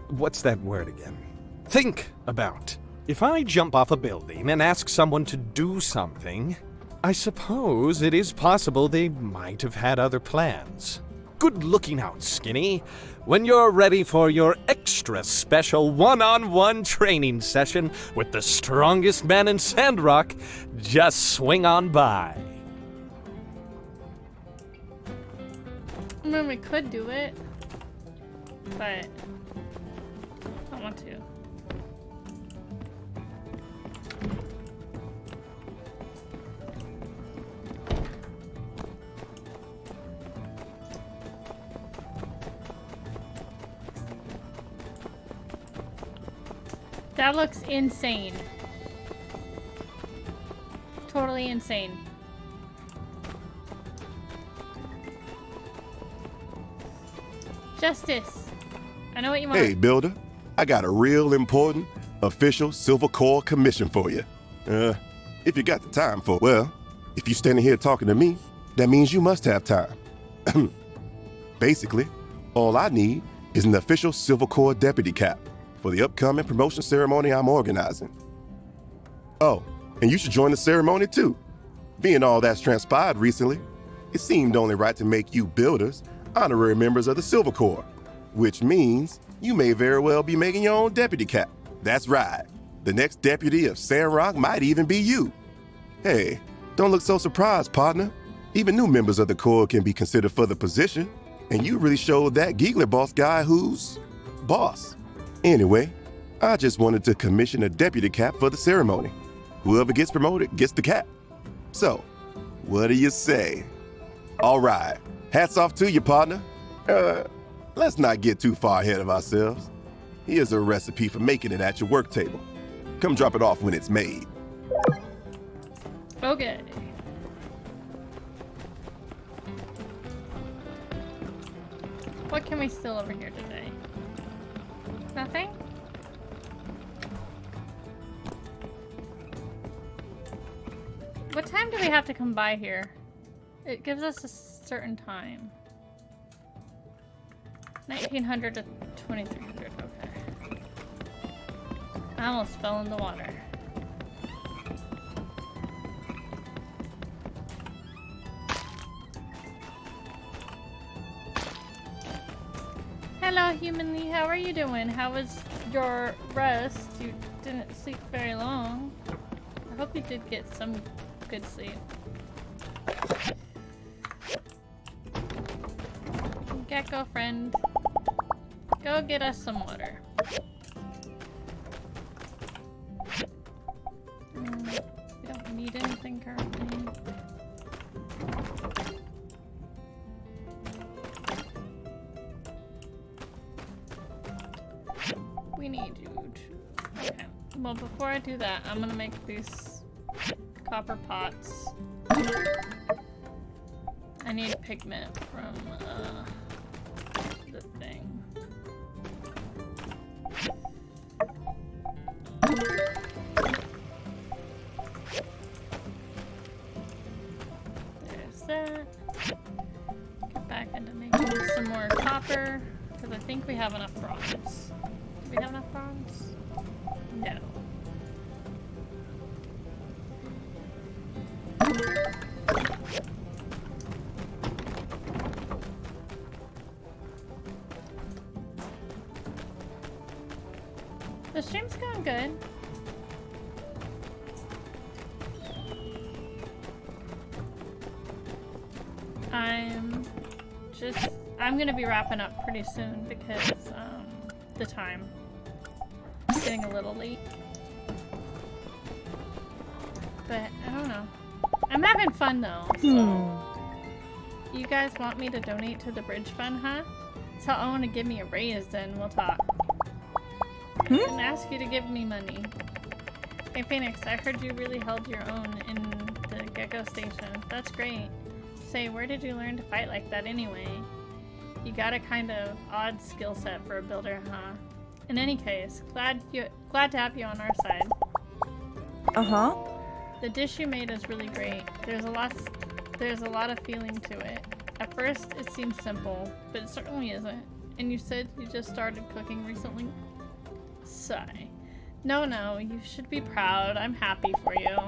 What's that word again? Think about. If I jump off a building and ask someone to do something, I suppose it is possible they might have had other plans. good looking out, Skinny. When you're ready for your extra special one-on-one training session with the strongest man in Sandrock, just swing on by. I mean, we could do it, but I don't want to. That looks insane. Totally insane. Justice. I know what you want. Hey, Builder. I got a real important, official Silver Core commission for you. If you got the time for it. Well, if you're standing here talking to me, that means you must have time. Basically, all I need is an official Silver Core deputy cap for the upcoming promotion ceremony I'm organizing. Oh, and you should join the ceremony too. Being all that's transpired recently, it seemed only right to make you builders honorary members of the Silver Corps, which means you may very well be making your own deputy cap. That's right. The next deputy of Sandrock might even be you. Hey, don't look so surprised, partner. Even new members of the Corps can be considered for the position, and you really showed that Giggler boss guy who's boss. Anyway, I just wanted to commission a deputy cap for the ceremony. Whoever gets promoted gets the cap. So, what do you say? All right. Hats off to you, partner. Let's not get too far ahead of ourselves. Here's a recipe for making it at your work table. Come drop it off when it's made. Okay. What can we steal over here today? Nothing? What time do we have to come by here? It gives us a certain time. 1900 to 2300, okay. I almost fell in the water. Hello, Humanly. How are you doing? How was your rest? You didn't sleep very long. I hope you did get some good sleep. Gecko friend, go get us some water. We don't need anything currently. We need you to... Okay. Well, before I do that, I'm gonna make these copper pots. I need pigment from, the thing. There's that. Get back into making some more copper, because I think we have enough bronze. Do we have enough bronze? No. The stream's going good. I'm gonna be wrapping up pretty soon because the time is getting a little late. But I don't know. I'm having fun though. So. You guys want me to donate to the bridge fund, huh? So I want to give me a raise, then we'll talk. I didn't ask you to give me money. Hey Phoenix, I heard you really held your own in the Gecko Station. That's great. Say, where did you learn to fight like that anyway? You got a kind of odd skill set for a builder, huh? In any case, glad to have you on our side. Uh-huh. The dish you made is really great. There's a lot of feeling to it. At first, it seems simple, but it certainly isn't. And you said you just started cooking recently? Sigh. No, you should be proud. I'm happy for you.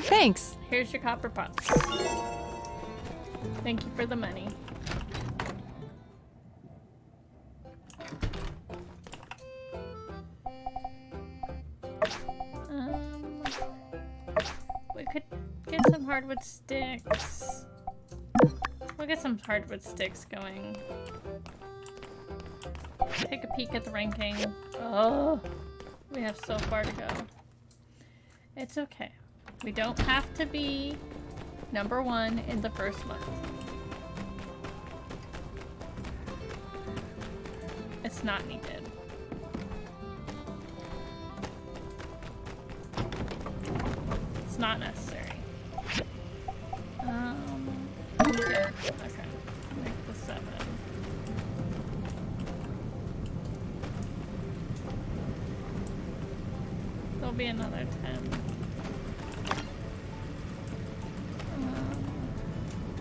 Thanks. Here's your copper pots. Thank you for the money. We could get some hardwood sticks. We'll get some hardwood sticks going. Take a peek at the ranking. Oh, we have so far to go. It's okay. We don't have to be #1 in the first month. It's not needed. It's not necessary. Yeah, okay. Make the 7. There'll be another 10.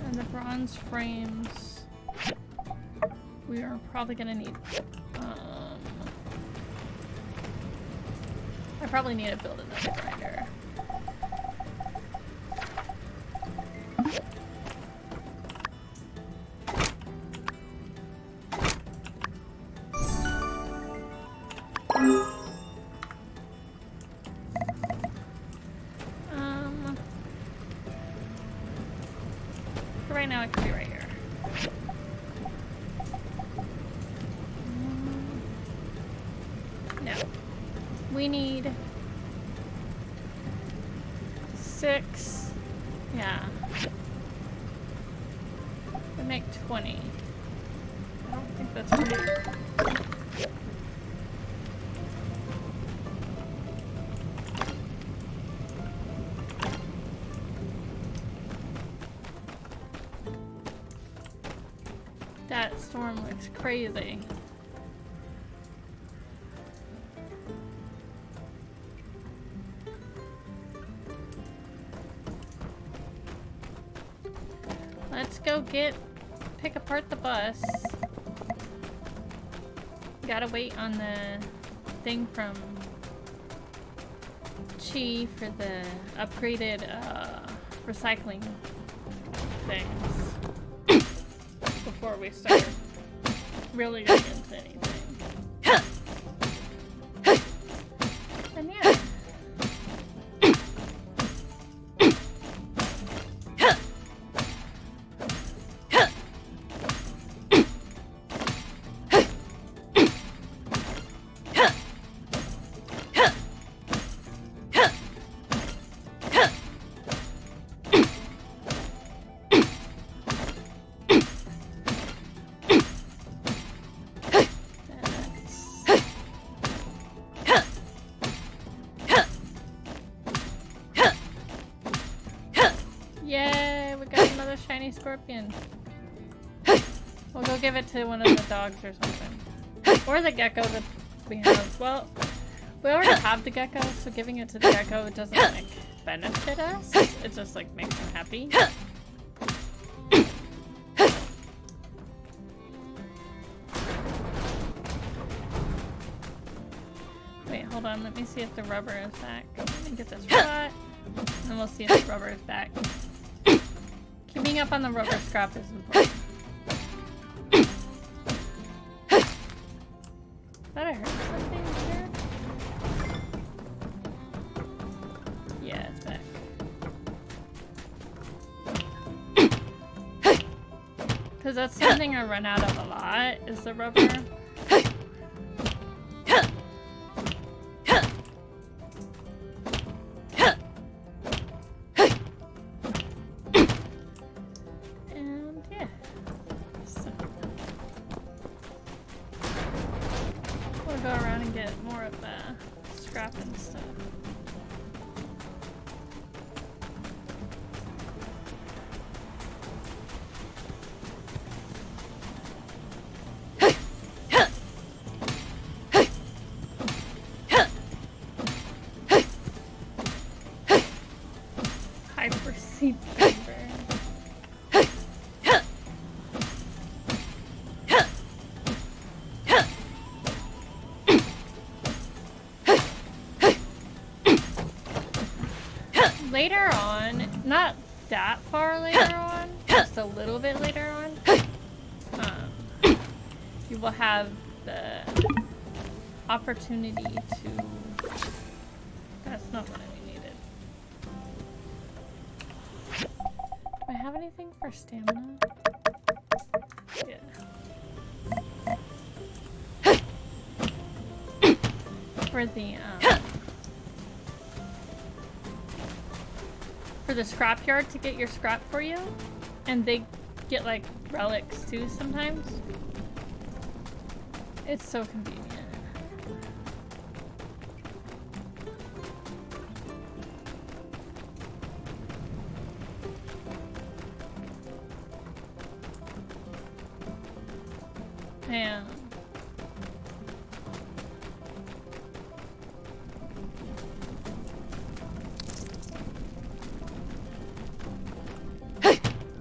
And the bronze frames, we are probably gonna need, I probably need to build another grinder. Right now it could be right here. No. We need 6. Yeah. We make 20. I don't think that's right. That storm looks crazy. Let's go pick apart the bus. Gotta wait on the thing from Chi for the upgraded recycling things before we start really getting into anything. And yeah. Yay, we got another shiny scorpion. We'll go give it to one of the dogs or something. Or the gecko that we have. Well, we already have the gecko, so giving it to the gecko doesn't, like, benefit us. It just, like, makes him happy. Wait, hold on. Let me see if the rubber is back. Let me get this shot. And then we'll see if the rubber is back. Keeping up on the rubber scrap is important. Thought I heard something here. Yeah, it's back. Because that's something I run out of a lot, is the rubber. Later on, not that far later on, just a little bit later on, you will have the opportunity to... That's not what I needed. Do I have anything for stamina? Yeah. For the scrapyard to get your scrap for you, and they get like relics too sometimes. It's so convenient. Yeah.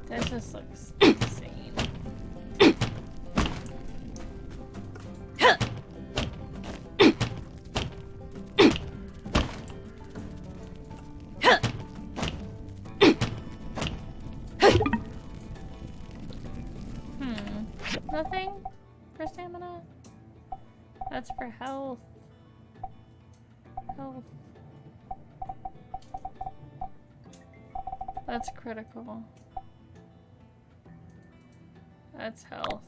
That just looks insane. Nothing for stamina? That's for health. Health. That's critical. That's health.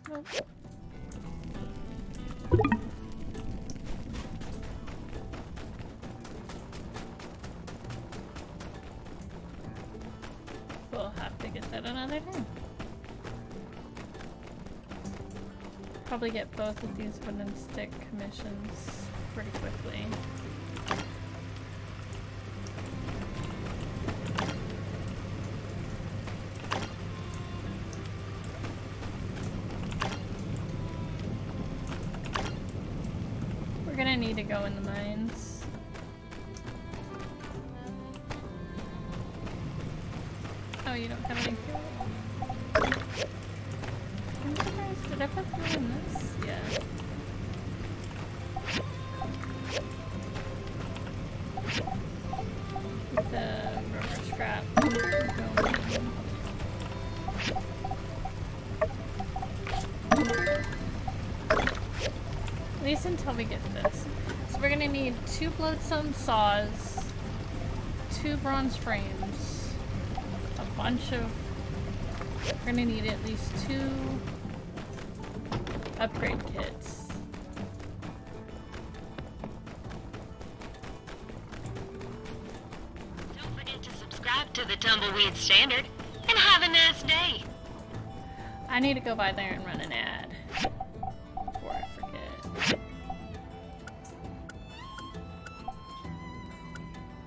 Nope. We'll have to get that another time. Probably get both of these wooden stick commissions pretty quickly. We're gonna need to go in the mines. Oh, you don't have any fuel? I'm surprised. Did I put fuel in this? Yeah. Keep the rubber scrap going. At least until we get this. So we're gonna need 2 bloodstone saws, 2 bronze frames, a bunch of... We're gonna need at least 2 upgrade kits. Don't forget to subscribe to the Tumbleweed Standard, and have a nice day. I need to go by there and run an ad before I forget.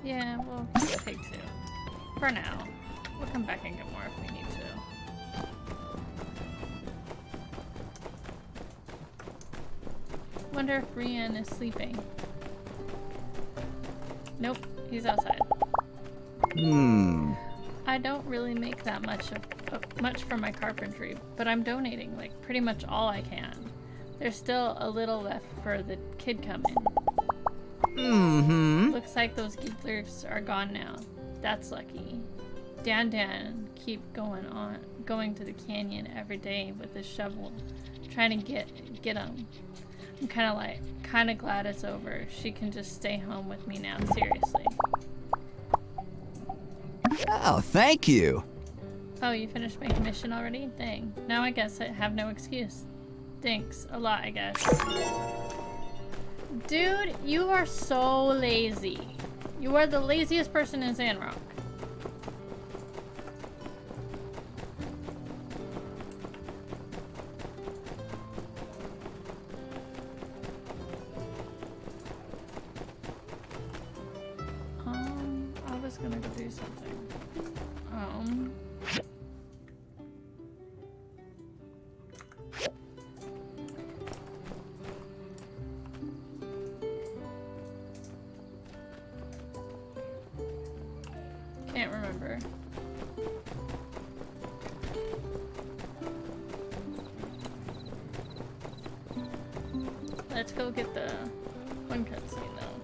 Yeah, we'll take 2. For now. We'll come back and get more if we need to. Wonder if Rian is sleeping. Nope, he's outside. I don't really make that much much from my carpentry, but I'm donating like pretty much all I can. There's still a little left for the kid coming. Looks like those geeklers are gone now. That's lucky. Dan keep going to the canyon every day with his shovel, trying to get them. I'm kind of glad it's over. She can just stay home with me now. Seriously. Oh, thank you. Oh, you finished my commission already? Dang. Now I guess I have no excuse. Thanks a lot, I guess. Dude, you are so lazy. You are the laziest person in Sandrock. I was gonna go do something. Can't remember. Let's go get the one cutscene though.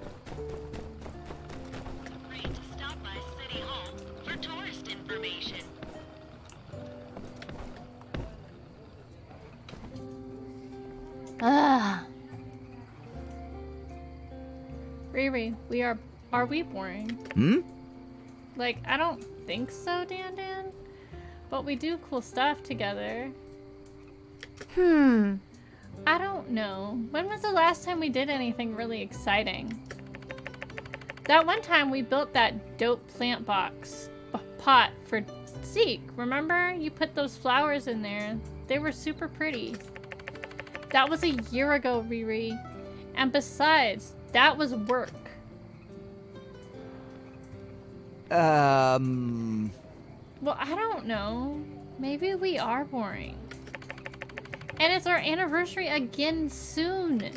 information. Ugh. Riri, are we boring? Hmm? Like, I don't think so, Dan Dan. But we do cool stuff together. I don't know. When was the last time we did anything really exciting? That one time we built that dope plant pot for Zeke. Remember? You put those flowers in there. They were super pretty. That was a year ago, Riri. And besides, that was work. Well, I don't know. Maybe we are boring. And it's our anniversary again soon.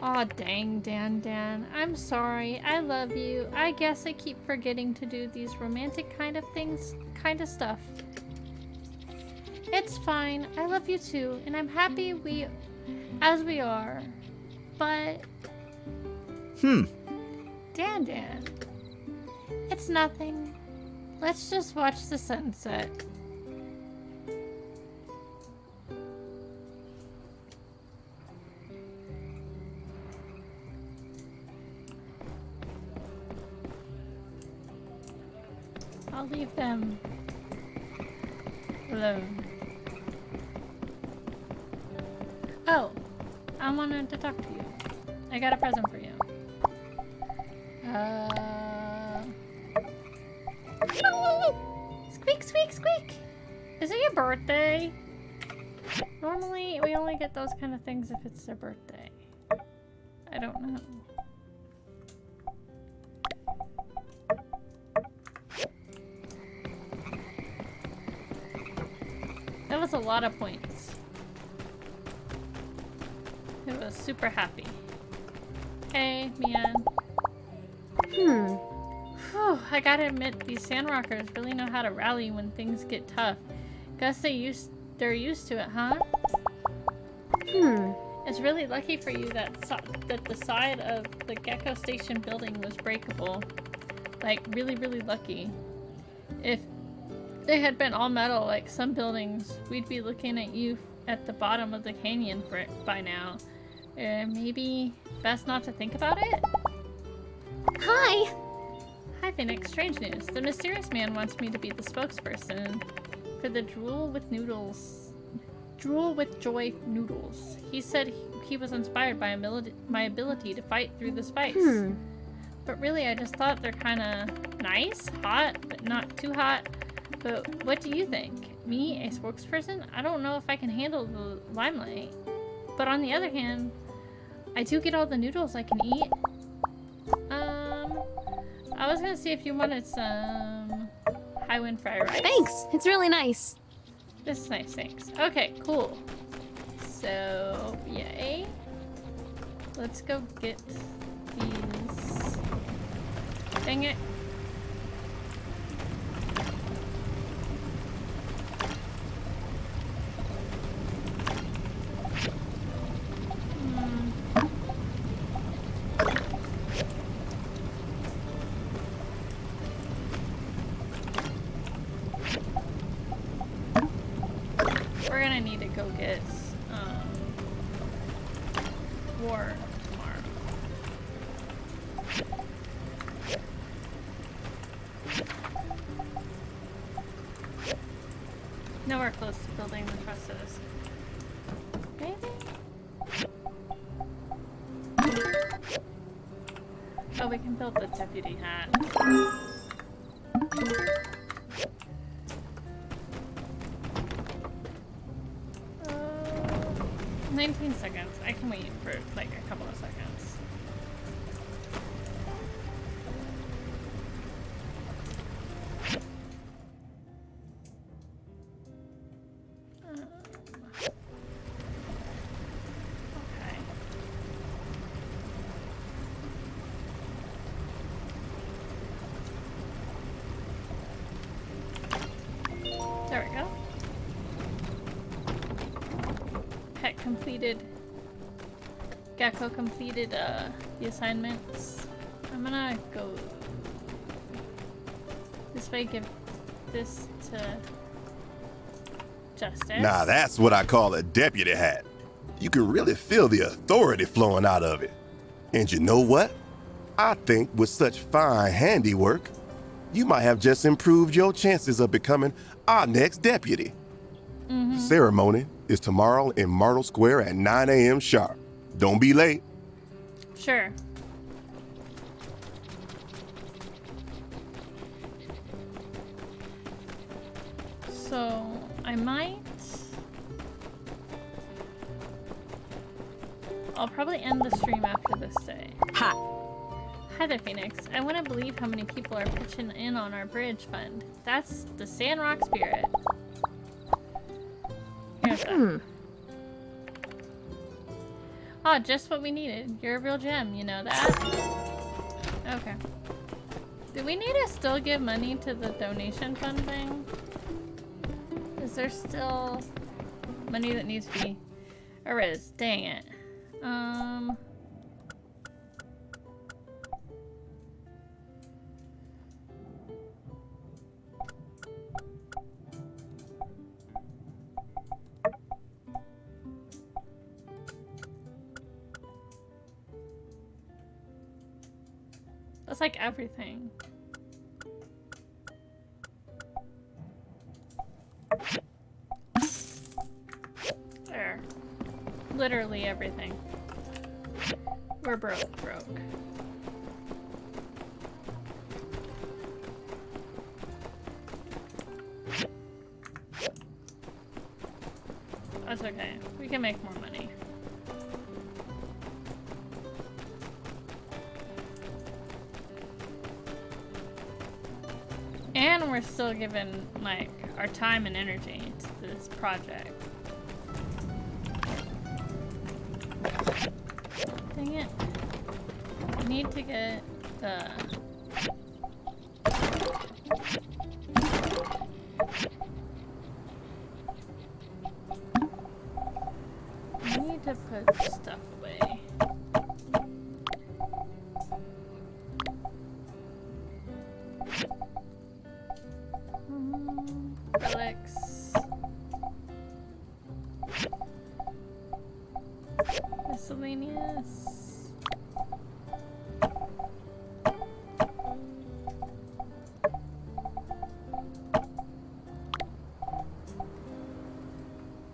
Aw, dang, Dan. I'm sorry. I love you. I guess I keep forgetting to do these romantic kind of stuff. It's fine. I love you too, and I'm happy as we are. But... Dan. It's nothing. Let's just watch the sunset. I'll leave them alone. Oh, I wanted to talk to you. I got a present for you. Squeak! Is it your birthday? Normally, we only get those kind of things if it's their birthday. I don't know. That was a lot of points. It was super happy. Hey, Mian. Whew, I gotta admit, these Sandrockers really know how to rally when things get tough. Guess they're used to it, huh? It's really lucky for you that the side of the Gecko Station building was breakable. Like, really, really lucky. If they had been all metal like some buildings, we'd be looking at you at the bottom of the canyon by now. Maybe best not to think about it? Hi! Hi, Phoenix. Strange news. The mysterious man wants me to be the spokesperson for the Drool with Joy noodles. He said he was inspired by my ability to fight through the spice. But really, I just thought they're kind of nice, hot, but not too hot. But what do you think? Me, a spokesperson? I don't know if I can handle the limelight. But on the other hand, I do get all the noodles I can eat. I was gonna see if you wanted some high wind fried rice. Thanks, it's really nice. This is nice, thanks. Okay, cool. So, yay. Let's go get these. Dang it. We're gonna need to go get war tomorrow. Nowhere close to building the rest of this. Maybe? Oh, we can build the deputy hat. 19 seconds. I can wait for like a couple of seconds. Okay. There we go. Pet completed. Gecko completed the assignments. I'm gonna go This way, give this to Justice. Now that's what I call a deputy hat. You can really feel the authority flowing out of it. And you know what? I think with such fine handiwork, you might have just improved your chances of becoming our next deputy. The ceremony is tomorrow in Myrtle Square at 9 a.m. sharp. Don't be late. Sure. So, I might... I'll probably end the stream after this day. Hi. Hi there, Phoenix. I wouldn't believe how many people are pitching in on our bridge fund. That's the Sandrock spirit. Here's that. Oh, just what we needed. You're a real gem, you know that? Okay. Do we need to still give money to the donation fund thing? Is there still money that needs to be... Or is? Dang it. That's like everything. There. Literally everything. We're broke. That's okay. We can make more money. And we're still giving, like, our time and energy to this project. Dang it. I need to get the... I need to put stuff away. Relics. Miscellaneous.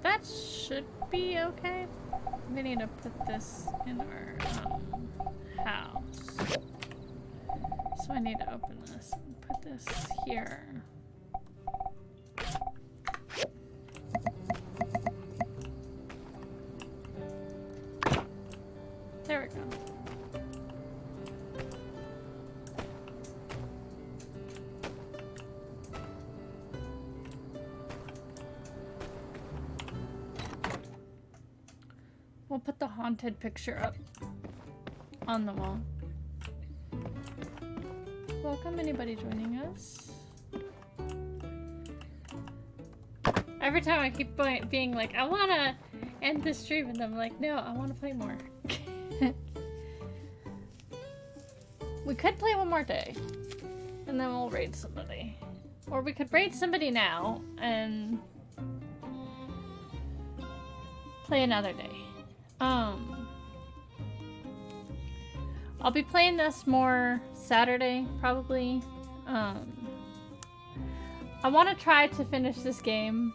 That should be okay. We need to put this in our house. So I need to open this and put this here. There we go. We'll put the haunted picture up on the wall. Welcome, anybody joining us? Every time I keep being like, I wanna end the stream, and I'm like, no, I wanna play more. We could play one more day, and then we'll raid somebody. Or we could raid somebody now, and play another day. I'll be playing this more Saturday, probably. I want to try to finish this game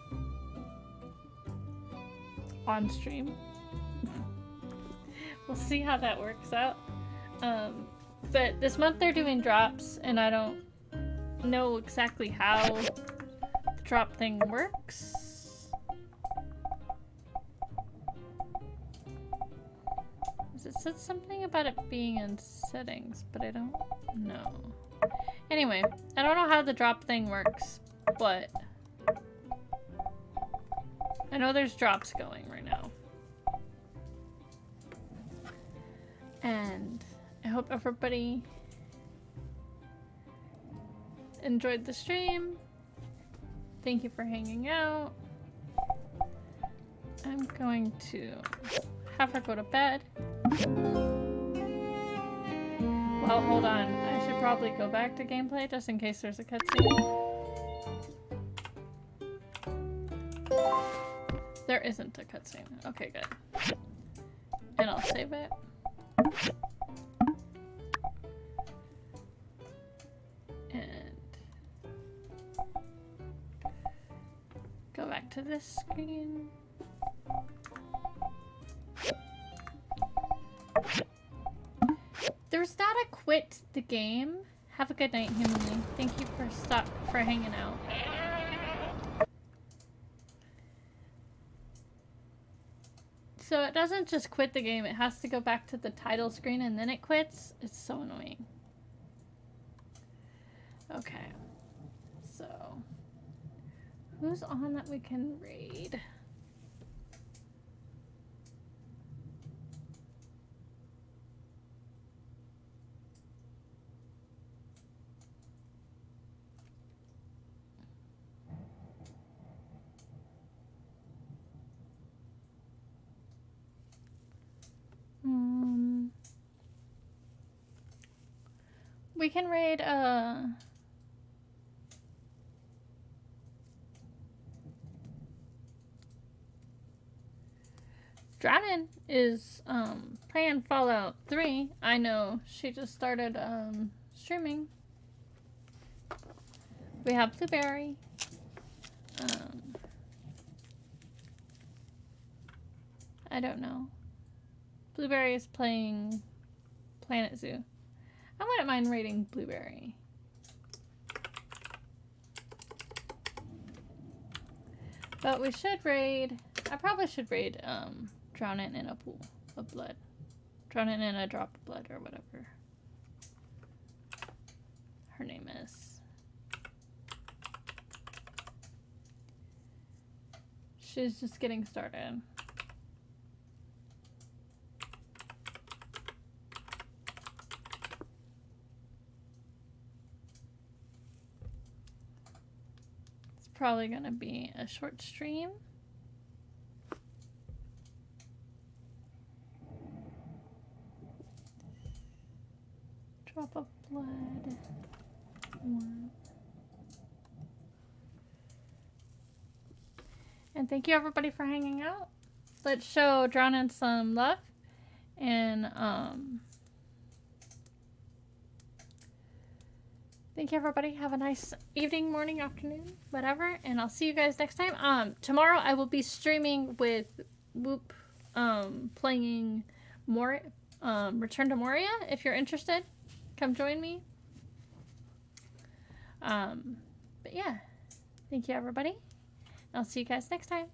on stream. We'll see how that works out. But this month they're doing drops, and I don't know exactly how the drop thing works. It said something about it being in settings, but I don't know. Anyway, I don't know how the drop thing works, but I know there's drops going right now. And I hope everybody enjoyed the stream. Thank you for hanging out. I'm going to have her go to bed. Well, hold on. I should should probably go back to gameplay just in case there's a cutscene. There isn't a cutscene. Okay, good. And I'll save it. And go back to this screen. There's not a quit the game. Have a good night, Humanly. Thank you for hanging out. So it doesn't just quit the game, it has to go back to the title screen and then it quits. It's so annoying. Okay. So who's on that we can raid? We can raid Drownin is playing Fallout 3. I know she just started streaming. We have Blueberry. I don't know. Blueberry is playing Planet Zoo. I wouldn't mind raiding Blueberry. But we should raid... I probably should raid Drownin in a pool of blood. Drownin in a drop of blood or whatever her name is. She's just getting started. Probably gonna be a short stream. Drop of blood. One. And thank you everybody for hanging out. Let's show Drownin some love. And thank you everybody. Have a nice evening, morning, afternoon, whatever. And I'll see you guys next time. Tomorrow I will be streaming with Whoop playing more Return to Moria. If you're interested, come join me. But yeah, thank you everybody. I'll see you guys next time.